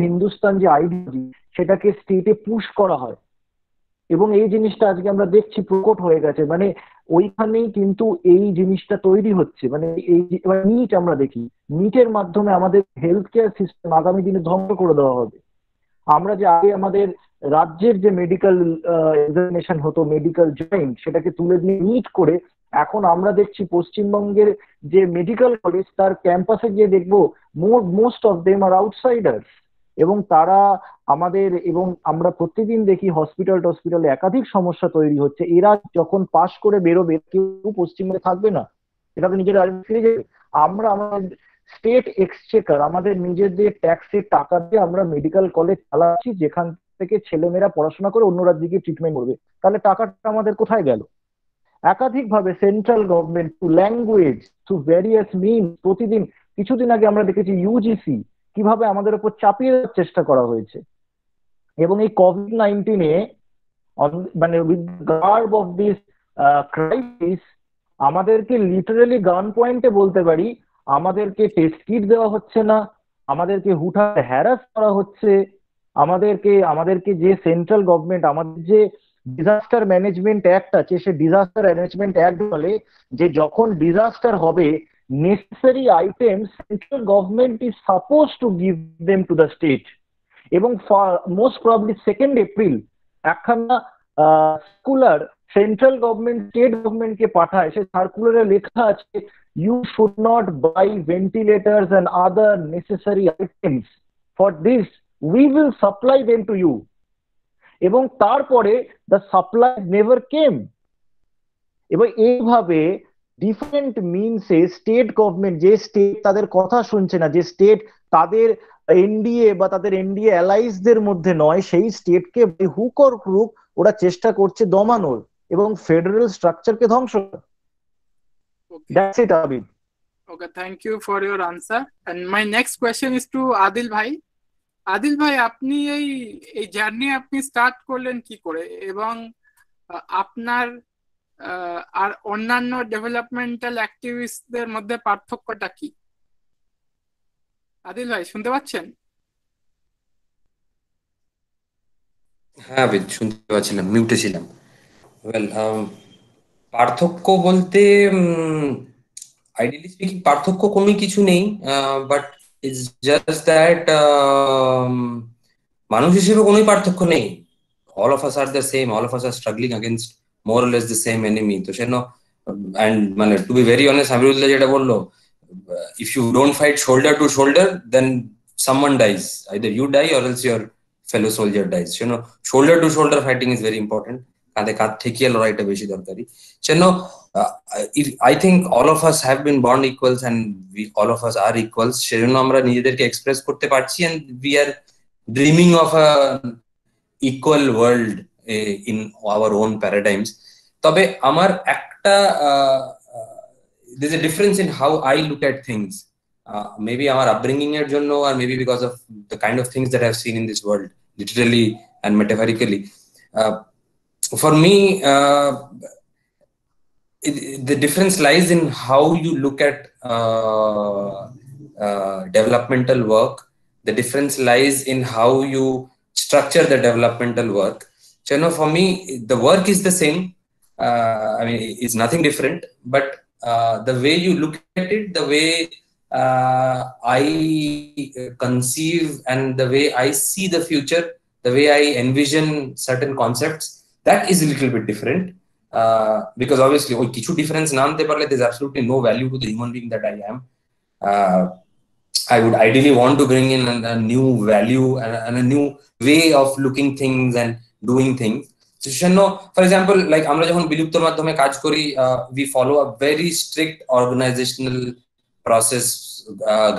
হিন্দুস্তান যে আইডিওলজি সেটাকে স্টেটে পুশ করা হয়। এবং এই জিনিসটা আজকে আমরা দেখছি প্রকট হয়ে গেছে, মানে ওইখানেই কিন্তু এই জিনিসটা তৈরি হচ্ছে। মানে এই নিট আমরা দেখি, নিটের মাধ্যমে আমাদের হেলথ কেয়ার সিস্টেম আগামী দিনে ধ্বংস করে দেওয়া হবে। আমরা যে আগে আমাদের রাজ্যের যে মেডিকেল এক্সামিনেশন হতো, মেডিকেল জয়েন্ট, সেটাকে তুলে দিয়ে নিট করে এখন আমরা দেখছি পশ্চিমবঙ্গের যে মেডিকেল কলেজ তার ক্যাম্পাসে গিয়ে দেখবো most of them are outsiders, এবং তারা আমাদের, এবং আমরা প্রতিদিন দেখি হসপিটালে একাধিক সমস্যা তৈরি হচ্ছে। এরা যখন পাশ করে বেরোবে কেউ পশ্চিমবঙ্গে থাকবে না, এটা তো নিজের রাজ্যে ফিরে যাবে। আমরা আমাদের স্টেট এক্সচেকার, আমাদের নিজেদের ট্যাক্সের টাকা দিয়ে আমরা মেডিকেল কলেজ চালাচ্ছি, যেখান থেকে ছেলেমেয়েরা পড়াশোনা করে অন্য রাজ্যে গিয়ে ট্রিটমেন্ট করবে। তাহলে টাকাটা আমাদের কোথায় গেল? একাধিকভাবে central government to language to various means, প্রতিদিন কিছুদিন আগে আমরা দেখেছি ইউজিসি কিভাবে আমাদের উপর চাপিয়ে দেওয়ার চেষ্টা করা হয়েছে। এবং এই কোভিড-19-এ মানে উইথ গার্ব অফ দিস ক্রাইসিস আমাদেরকে লিটারালি গান পয়েন্টে বলতে পারি, আমাদেরকে টেস্ট কিট দেওয়া হচ্ছে না, আমাদেরকে হুটহাট হ্যারাস করা হচ্ছে, আমাদেরকে যে সেন্ট্রাল গভর্নমেন্ট আমাদের যে ডিজাস্টার ম্যানেজমেন্ট অ্যাক্ট আছে, সে ডিজাস্টার ম্যানেজমেন্ট অ্যাক্ট বলে যে যখন ডিজাস্টার হবে necessary item central government is suppose to give them to the state. এবং মোস্ট প্রবলি 2 এপ্রিল একখানা সার্কুলার সেন্ট্রাল গভর্নমেন্ট স্টেট গভর্নমেন্টকে পাঠায়। সে সার্কুলারে লেখা আছে you should not buy ventilators and other necessary items, for this we will supply them to you. এবং তারপরে দ্য সাপ্লাই নেভার কেম। এবং এইভাবে ডিফারেন্ট মিনসে স্টেট গভর্নমেন্ট, যে স্টেট তাদের কথা শুনছে না, যে স্টেট তাদের এনডিএ বা তাদের এনডিএ অ্যালাইজদের মধ্যে নয়, সেই স্টেটকে হুক অর ক্রুক ওরা চেষ্টা করছে দমানোর এবং ফেডারেল স্ট্রাকচারকে ধ্বংস করার। That's it Abid. Okay, thank you for your answer. And my next question is to Adil ভাই। আদিল ভাই, আপনি এই জার্নি আপনি স্টার্ট করলেন কি করে, এবং আপনার আর অন্যান্য ডেভেলপমেন্টাল অ্যাক্টিভিস্টদের মধ্যে পার্থক্যটা কি? আদিল ভাই শুনতে পাচ্ছেন? হ্যাঁ আবিদ, শুনতে পাচ্ছিলাম, মিউটে ছিলাম। ওয়েল, পার্থক্য বলতে আইডিয়ালি স্পিকিং পার্থক্য কোনো কিছু নেই, বাট ইটস জাস্ট দ্যাট মানুষ হিসেবে কোনোই পার্থক্য নেই। all of us are the same, all of us are struggling against more or less the same enemy. তো সেন and মানে to be very honest, Amirullah যেটা বললো, if you don't fight shoulder to shoulder, then someone dies, either you die or else your fellow soldier dies. You know, shoulder to shoulder fighting is very important. কাঁধে কাঁধ ঠেকিয়ে লড়াইটা বেশি দরকারি। Sen I think all of us have been born equals and all of us are equals. সেজন্য আমরা নিজেদেরকে এক্সপ্রেস করতে পারছি and we are dreaming of a equal world in our own paradigms. তবে আমার একটা there's a difference in how I look at things. Maybe আমার upbringing এর জন্য, or maybe because of the kind of things that I've seen in this world, literally and metaphorically. For me, the difference lies in how you look at developmental work. The difference lies in how you structure the developmental work. So, you know, for me, the work is the same. I mean, it's nothing different, but the way you look at it, the way I conceive and the way I see the future, the way I envision certain concepts, that is a little bit different. Because obviously, kichu difference na ante parle, there's absolutely no value to the human being that I am. I would ideally want to bring in a new value and a new way of looking things and doing things. So, you know, for example, like আমরা যখন বিলুপ্তর মাধ্যমে কাজ করি, we follow a very strict organizational process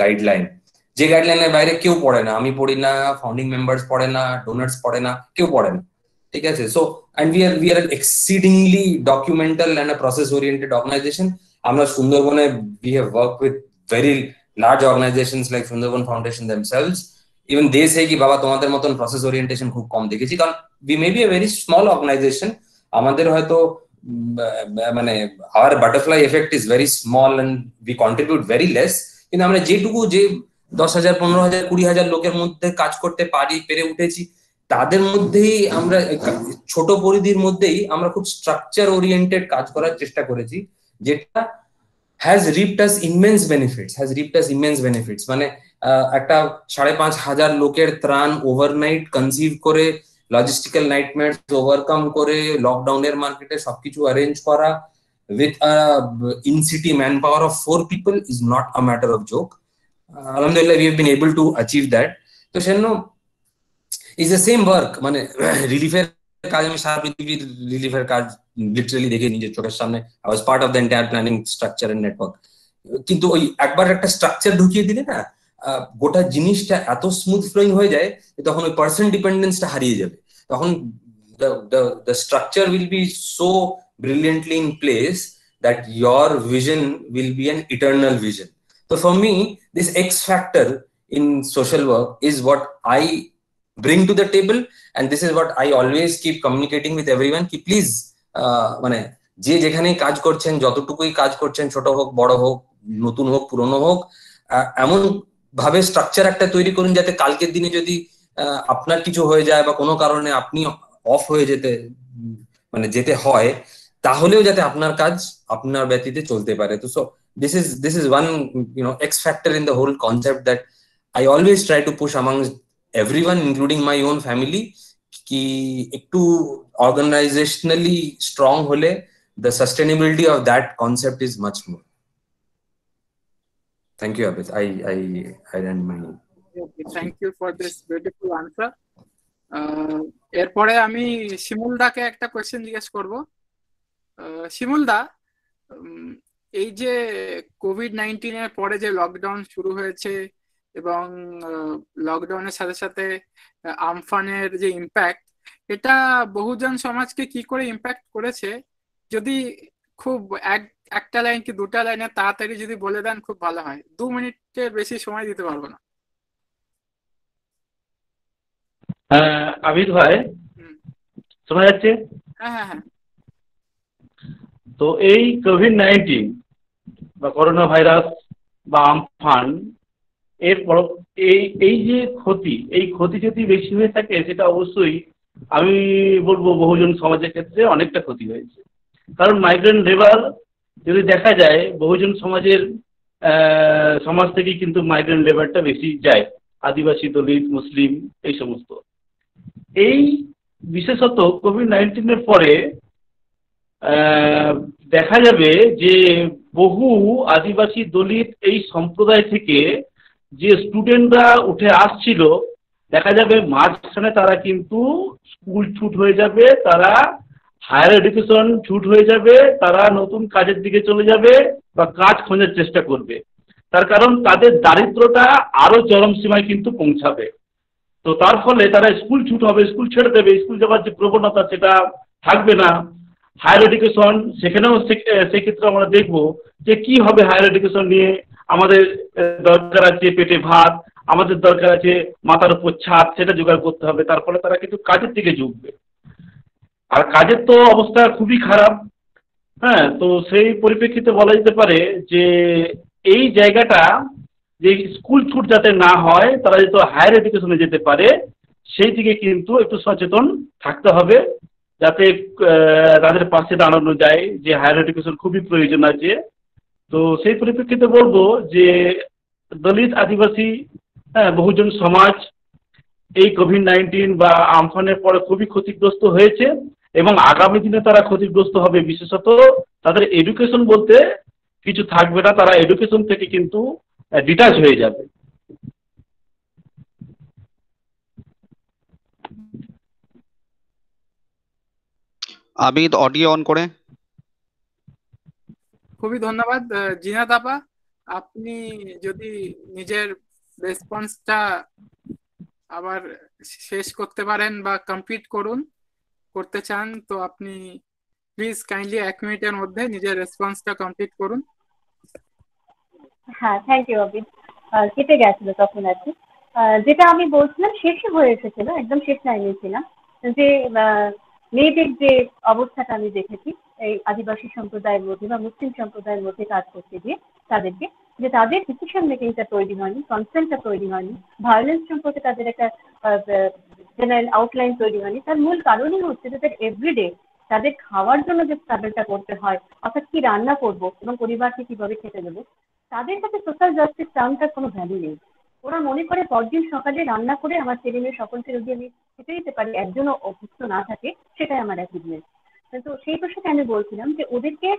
guideline. যে গাইডলাইনের বাইরে কেউ পড়ে না, আমি পড়ি না, ফাউন্ডিং মেম্বার্স পড়ে না, ডোনার্স পড়ে না, কেউ পড়ে না, ঠিক আছে? So, and we are an exceedingly documental and a process oriented organization. আমরা সুন্দরবনে we have worked with very large organizations like Sundarban Foundation themselves. Even they say ki baba tomader moton process orientation khub kom dekhechi, karon we may be a very small organization, amader hoyto mane our butterfly effect is very small and we contribute very less, kintu amra jetuku je 10,000 15,000 20,000 লোকের মধ্যে কাজ করতে পারি পেরে উঠেছি, তাদের মধ্যেই আমরা ছোট পরিধির মধ্যেই আমরা খুব স্ট্রাকচার ওরিয়েন্টেড কাজ করার চেষ্টা করেছি, যেটা has reaped us immense benefits. মানে একটা 5,500 লোকের ত্রাণ ওভারনাইট কনসিভ করে, লজিস্টিক্যাল নাইটমেয়ারস ওভারকাম করে, লকডাউনের মার্কেটে সবকিছু অ্যারেঞ্জ করা with a in-city manpower of 4 people is not a matter of joke. Alhamdulillah, we have been able to achieve that. So, Shenno, is the same work. মানে রিলিফের কাজ, আমি সারা পৃথিবীর রিলিফের কাজ লিটারালি দেখে নিজের চোখের সামনে, I was part of the entire planning structure and network. কিন্তু ওই একবার একটা স্ট্রাকচার ঢুকিয়ে দিলে না, গোটা জিনিসটা এত স্মুথ ফ্লোয়িং হয়ে যায়, তখন ওই পার্সন ডিপেন্ডেন্সটা হারিয়ে যাবে। তখন the structure will be so brilliantly in place that your vision will be an eternal vision. So for me, this X factor in social work is what I bring to the table, and this is what I always keep communicating with everyone ki please মানে যে যেখানেই কাজ করছেন, যতটুকুই কাজ করছেন, ছোট হোক বড় হোক, নতুন হোক পুরনো হোক, এমন ভাবে স্ট্রাকচার একটা তৈরি করুন যাতে কালকের দিনে যদি আপনার কিছু হয়ে যায় বা কোনো কারণে আপনি অফ হয়ে মানে যেতে হয়, তাহলেও যাতে আপনার কাজ আপনার ব্যতীতে চলতে পারে। তো so this is one X factor in the whole concept that I always try to push amongst everyone, including my own family, कि একটু organizationally strong হলে the sustainability of that concept is much more. Thank you, Abid. I end my Okay, thank you for this beautiful answer. এরপরে আমি শিমুল দাকে একটা কোয়েশ্চেন জিজ্ঞেস করব। শিমুল দা, এই যে কোভিড-19 এর পরে যে লকডাউন শুরু হয়েছে এবং লকডাউনের সাথে সাথে আমফানের যে ইম্প্যাক্ট, এটা বহুজন সমাজকে কি করে ইম্প্যাক্ট করেছে, যদি খুব একটা লাইন কি দুটা লাইনে তাড়াতাড়ি যদি বলে দেন খুব ভালো হয়। 2 মিনিটের বেশি সময় দিতে পারবো না। আবিদ ভাই, শোনা যাচ্ছে? হ্যাঁ হ্যাঁ হ্যাঁ। তো এই কোভিড-19 বা করোনা ভাইরাস বা আমফান এর এই যে ক্ষতি, এই ক্ষতি যদি বেশি হয়ে থাকে সেটা অবশ্যই আমি বলবো বহুজন সমাজের ক্ষেত্রে অনেকটা ক্ষতি হয়েছে। কারণ মাইগ্রেন্ট লেবার যদি দেখা যায়, বহুজন সমাজ থেকে কিন্তু মাইগ্রেন্ট লেবারটা বেশি যায়, আদিবাসী, দলিত, মুসলিম এই সমস্ত। এই বিশেষত কোভিড-19 এর পরে দেখা যাবে যে বহু আদিবাসী, দলিত এই সম্প্রদায় থেকে যে স্টুডেন্টরা উঠে আসছিল, দেখা যাবে মাঝখানে তারা কিন্তু স্কুল ছুট হয়ে যাবে, তারা হায়ার এডুকেশন ছুট হয়ে যাবে, তারা নতুন কাজের দিকে চলে যাবে বা কাজ খোঁজার চেষ্টা করবে। তার কারণ তাদের দারিদ্রতা আরো চরম সীমায় কিন্তু পৌঁছাবে। তো তার ফলে তারা স্কুল ছুট হবে, স্কুল ছেড়ে দেবে, স্কুল যাওয়ার যে প্রবণতা সেটা থাকবে না। হায়ার এডুকেশন, সেখানেও সেক্ষেত্রে আমরা দেখবো যে কি হবে হায়ার এডুকেশন নিয়ে। আমাদের দরকার আছে পেটে ভাত, আমাদের দরকার আছে মাথার উপর ছাদ, সেটা জোগাড় করতে হবে। তার ফলে তারা কিন্তু কাজের দিকে ঝুঁকবে, আর কাজের তো অবস্থা খুবই খারাপ। হ্যাঁ, তো সেই পরিপ্রেক্ষিতে বলা যেতে পারে যে এই জায়গাটা, যে স্কুল ছুট যাতে না হয়, তারা যাতে হায়ার এডুকেশনে যেতে পারে, সেই দিকে কিন্তু একটু সচেতন থাকতে হবে, যাতে তাদের পাশে দাঁড়ানো যায় যে হায়ার এডুকেশন খুবই প্রয়োজন আছে। তো সেই পরিপ্রেক্ষিতে বলবো যে দলিত, আদিবাসী, বহুজন সমাজ এই কোভিড-19 বা আমফানের পরে খুবই ক্ষতিগ্রস্ত হয়েছে এবং আগামী দিনে তারা ক্ষতিগ্রস্ত হবে। বিশেষত তাদের এডুকেশন বলতে কিছু থাকবে না, তারা এডুকেশন থেকে কিন্তু ডিটাচ হয়ে যাবে। আবিদ, অডিও অন করে। খুবই ধন্যবাদ। জিনাত আপা, আপনি যদি নিজের রেসপন্সটা আবার শেষ করতে পারেন বা কমপ্লিট করতে চান, তো আপনি প্লিজ কাইন্ডলি 1 মিনিটের মধ্যে নিজের রেসপন্সটা কমপ্লিট করুন। হ্যাঁ, থ্যাংক ইউ অবিদ। কেটে গেছিল তখন আর কি। যেটা আমি বলছিলাম শেষে হয়ে এসেছিল, একদম শেষ লাইনে ছিলাম, যে মেয়েদের যে অবস্থাটা আমি দেখেছি এই আদিবাসী সম্প্রদায়ের মধ্যে বা মুসলিম সম্প্রদায়ের মধ্যে কাজ করতে গিয়ে তাদেরকে, যে তাদের ডিসিশন মেকিংটা তৈরি হয়নি, কনসেন্টটা তৈরি হয়নি, ভায়োলেন্স সম্পর্কে তাদের একটা জেনারেল আউটলাইন তৈরি হয়নি। তার মূল কারণই হচ্ছে যে তাদের এভরিডে তাদের খাওয়ার জন্য যে স্ট্রাগলটা করতে হয়, অর্থাৎ কি রান্না করবো এবং পরিবারকে কিভাবে খেতে দেবো, তাদের কাছে সোশ্যাল জাস্টিস টার্মটার কোনো ভ্যালু নেই। ওরা মনে করে পরদিন সকালে রান্না করে আমার ছেলে মেয়ে সকলকে যদি আমি খেতে দিতে পারি, একজনও অসুস্থ না থাকে, সেটাই আমার অ্যাচিভমেন্ট। তো সেই প্রসঙ্গে আমি বলছিলাম যে ওদেরকে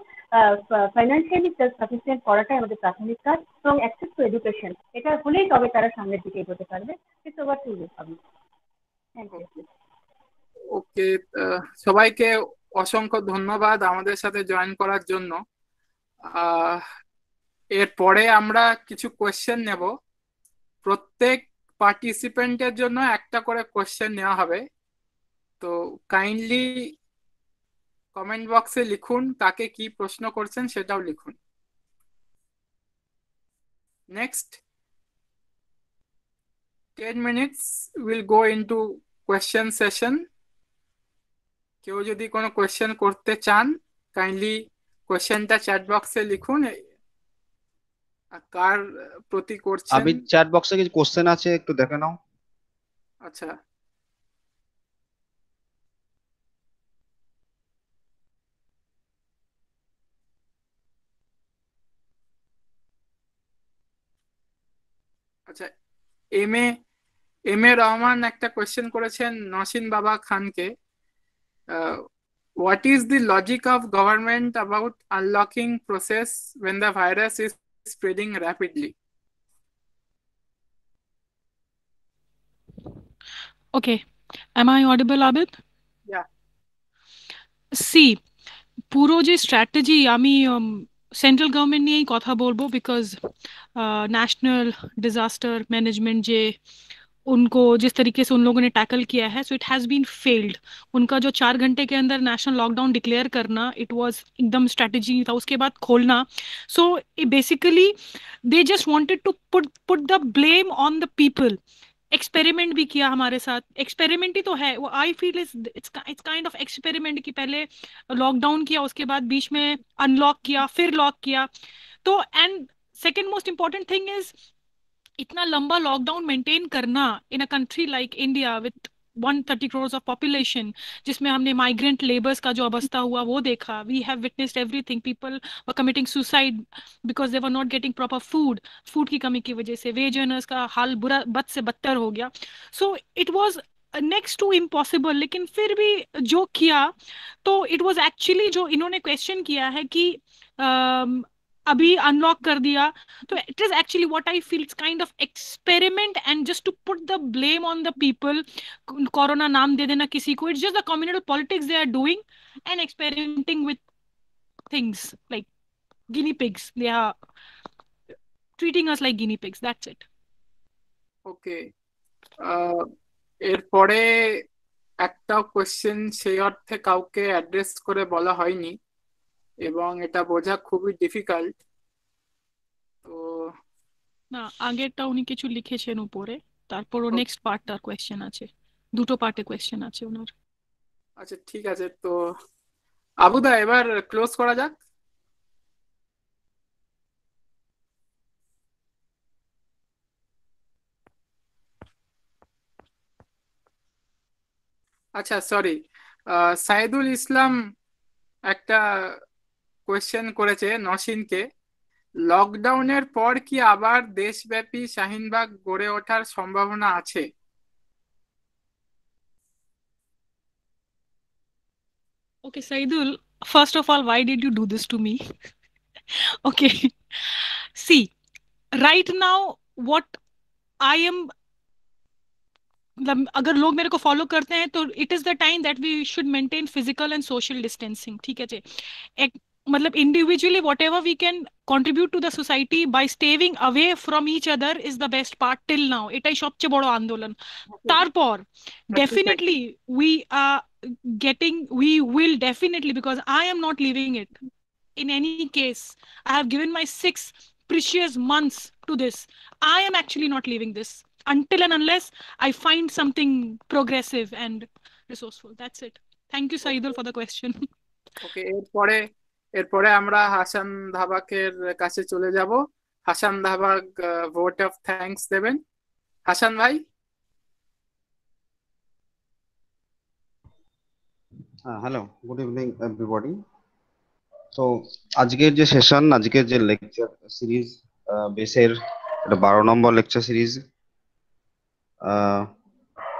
ফাইন্যান্সিয়ালি সেলফ সাফিসিয়েন্ট করাটাই আমাদের প্রাথমিক কাজ, এবং অ্যাক্সেস টু এডুকেশন এটা হলেই তবে তারা সামনের দিকে এগোতে পারবে। It's over to you Abid. Thank you. Okay, সবাইকে অসংখ্য ধন্যবাদ আমাদের সাথে জয়েন করার জন্য। এরপরে আমরা কিছু কোয়েশ্চেন নেব। প্রত্যেক পার্টিসিপেন্টের জন্য একটা করে কোয়েশ্চেন নেওয়া হবে। তো কাইন্ডলি কমেন্ট বক্সে লিখুন কাকে কি প্রশ্ন করছেন, সেটাও লিখুন। Next 10 minutes will go into question session. কেউ যদি কোনো কোয়েশ্চেন করতে চান, কাইন্ডলি কোয়েশ্চেনটা চ্যাট বক্সে লিখুন। কার প্রতি করছেন? আবিদ, চ্যাট বক্সে কিছু কোশ্চেন আছে, একটু দেখে নাও। আচ্ছা, আচ্ছা, এম এ রহমান একটা কোয়েশ্চেন করেছেন নসীন বাবা খানকে, what is the logic of government about unlocking process when the virus is spreading rapidly? Okay, am I audible, Abid? Yeah. See, পুরো যে স্ট্র্যাটেজি আমি সেন্ট্রাল গভর্নমেন্ট নিয়েই কথা বলবো, बिकॉज नेशनल डिजास्टर मैनेजमेंट जे उनको जिस तरीके से उन लोगों ने टैकल किया है, so it has been failed. उनका जो 4 घंटे के अंदर नेशनल लॉकडाउन डिक्लेयर करना, इट वाज एकदम स्ट्रैटेजी था, उसके बाद खोलना। So basically they just wanted to put the blame on the people. Experiment भी किया हमारे साथ, एक्सपेरिमेंट ही तो है वो। I feel it's kind of experiment कि पहले लॉकडाउन किया, उसके बाद बीच में अनलॉक किया, फिर लॉक किया। तो and second most important thing is इतना लंबा लॉकडाउन मेंटेन करना in a country like India with 130 crores of population, जिसमें हमने माइग्रेंट लेबर्स का जो अवस्था हुआ वो देखा। We have witnessed everything, people were committing suicide because they were not getting proper food की कमी की वजह से वेज अर्नर्स का हाल बुरा बद से बदतर हो गया। So it was next to impossible. लेकिन फिर भी जो किया, तो इट वाज एक्चुअली जो इन्होंने क्वेश्चन किया है कि अभी अनलॉक कर दिया, तो it is actually what I feel it's kind of experiment and just to put the blame on the people. Corona नाम दे देना किसी को, it's just the communal politics they are doing and experimenting with things like guinea pigs. They are treating us like guinea pigs, that's it. ওকে, এরপরে একটা কোয়েশ্চেন সেই অর্থে কাউকে অ্যাড্রেস করে বলা হয়নি এবং এটা বোঝা খুবই ডিফিকাল্ট। তো না, আগেরটা উনি কিছু লিখেছেন উপরে, তারপর নেক্সট পার্টটার কোয়েশ্চেন আছে, দুটো পার্টে কোয়েশ্চেন আছে ওনার। আচ্ছা ঠিক আছে, তো আবুদা এবার ক্লোজ করা যাক। আচ্ছা সরি, সাইদুল ইসলাম একটা কোয়েশ্চেন করেছে নসীনকে, লকডাউনের পর কি আবার দেশব্যাপী শাহিনবাগ গড়ে ওঠার সম্ভাবনা আছে? Okay, Saidul, first of all, why did you do this to me? Okay, see, right now what I am, अगर लोग मेरे को फॉलो करते हैं तो it is the time that we should maintain physical and social distancing, ठीक है जी। एक मतलब individually whatever we can contribute to the society by staying away from each other is the best part till now. এটাই সবচেয়ে বড় আন্দোলন। তারপর definitely we will definitely, because I am not leaving it in any case. I have given my 6 precious months to this. I am actually not leaving this until and unless I find something progressive and resourceful. That's it. Thank you, Saidul, for the question. ওকে, এরপরে আমরা হাসান ধাবাকের কাছে চলে যাব। হাসান ধাবাক ভোট অফ থ্যাঙ্কস দেবেন। হাসান ভাই। Hello, good evening everybody. তো আজকের যে সেশন, আজকের যে লেকচার সিরিজ, বেসের এটা 12 নম্বর লেকচার সিরিজ।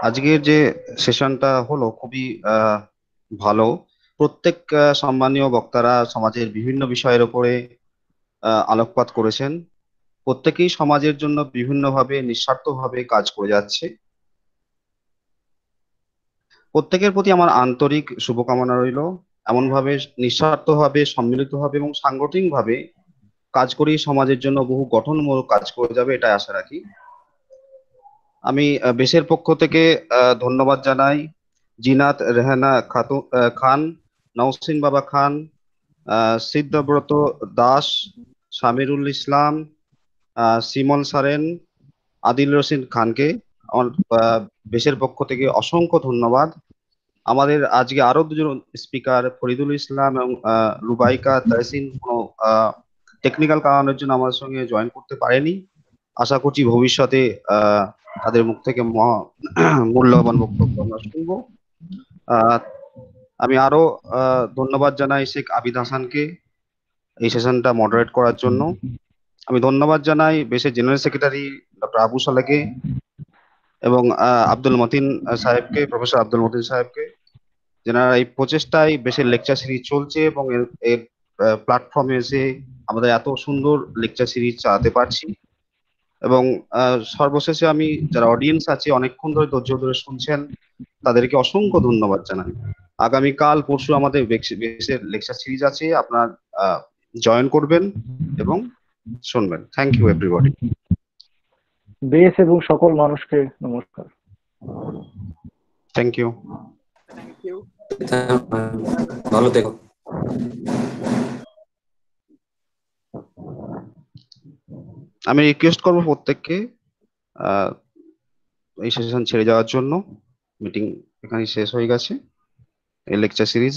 আজকের যে সেশনটা হলো খুবই ভালো। প্রত্যেক সম্মানীয় বক্তারা সমাজের বিভিন্ন বিষয়ের উপরে আলোকপাত করেছেন। প্রত্যেকেই সমাজের জন্য বিভিন্নভাবে নিঃস্বার্থভাবে কাজ করে যাচ্ছে। প্রত্যেকের প্রতি আমার আন্তরিক শুভকামনা রইল। এমনভাবে নিঃস্বার্থভাবে, সম্মিলিতভাবে এবং সাংগঠনিকভাবে কাজ করেই সমাজের জন্য বহু গঠনমূলক কাজ করে যাবে, এটাই আশা রাখি। আমি বেসের পক্ষ থেকে ধন্যবাদ জানাই জিনাত রেহানা খান, নওসিন বাবা খান, সিদ্ধব্রত দাস, সামিরুল ইসলাম, সিমন সারেন, আদিল রশিদ খানকে আমার বেসের পক্ষ থেকে অসংখ্য ধন্যবাদ। আমাদের আজকে আরো দুজন স্পিকার ফরিদুল ইসলাম এবং রুবাইকা তাহসিন কোনো টেকনিক্যাল কারণের জন্য আমাদের সঙ্গে জয়েন করতে পারেনি। আশা করছি ভবিষ্যতে তাদের মুখ থেকে মূল্যবান বক্তব্য আমরা শুনবো। আমি আরো ধন্যবাদ জানাই শেখ আবিদ হাসানকে এই সেশনটা মডারেট করার জন্য। আমি ধন্যবাদ জানাই বেসের জেনারেল সেক্রেটারি ডক্টর আবু সালেকে এবং আব্দুল মতিন সাহেবকে, প্রফেসর আব্দুল মতিন সাহেবকে, যেনারা এই প্রচেষ্টায় বেসের লেকচার সিরিজ চলছে এবং এর প্ল্যাটফর্মে এসে আমাদের এত সুন্দর লেকচার সিরিজ চালাতে পারছি। এবং সর্বশেষে আমি যারা অডিয়েন্স আছে অনেকক্ষণ ধরে ধৈর্য ধরে শুনছেন তাদেরকে অসংখ্য ধন্যবাদ জানাই। আগামীকাল পরশু আমাদের বেসের লেকচার সিরিজ আছে, আপনার জয়েন করবেন এবং শুনবেন। Thank you everybody. বেস এবং সকল মানুষকে নমস্কার। Thank you. Thank you. ভালো থেকো। আমি রিকোয়েস্ট করবো প্রত্যেককে এই সেশন ছেড়ে যাওয়ার জন্য। মিটিং এখানে শেষ হয়ে গেছে, এই লেকচার সিরিজ।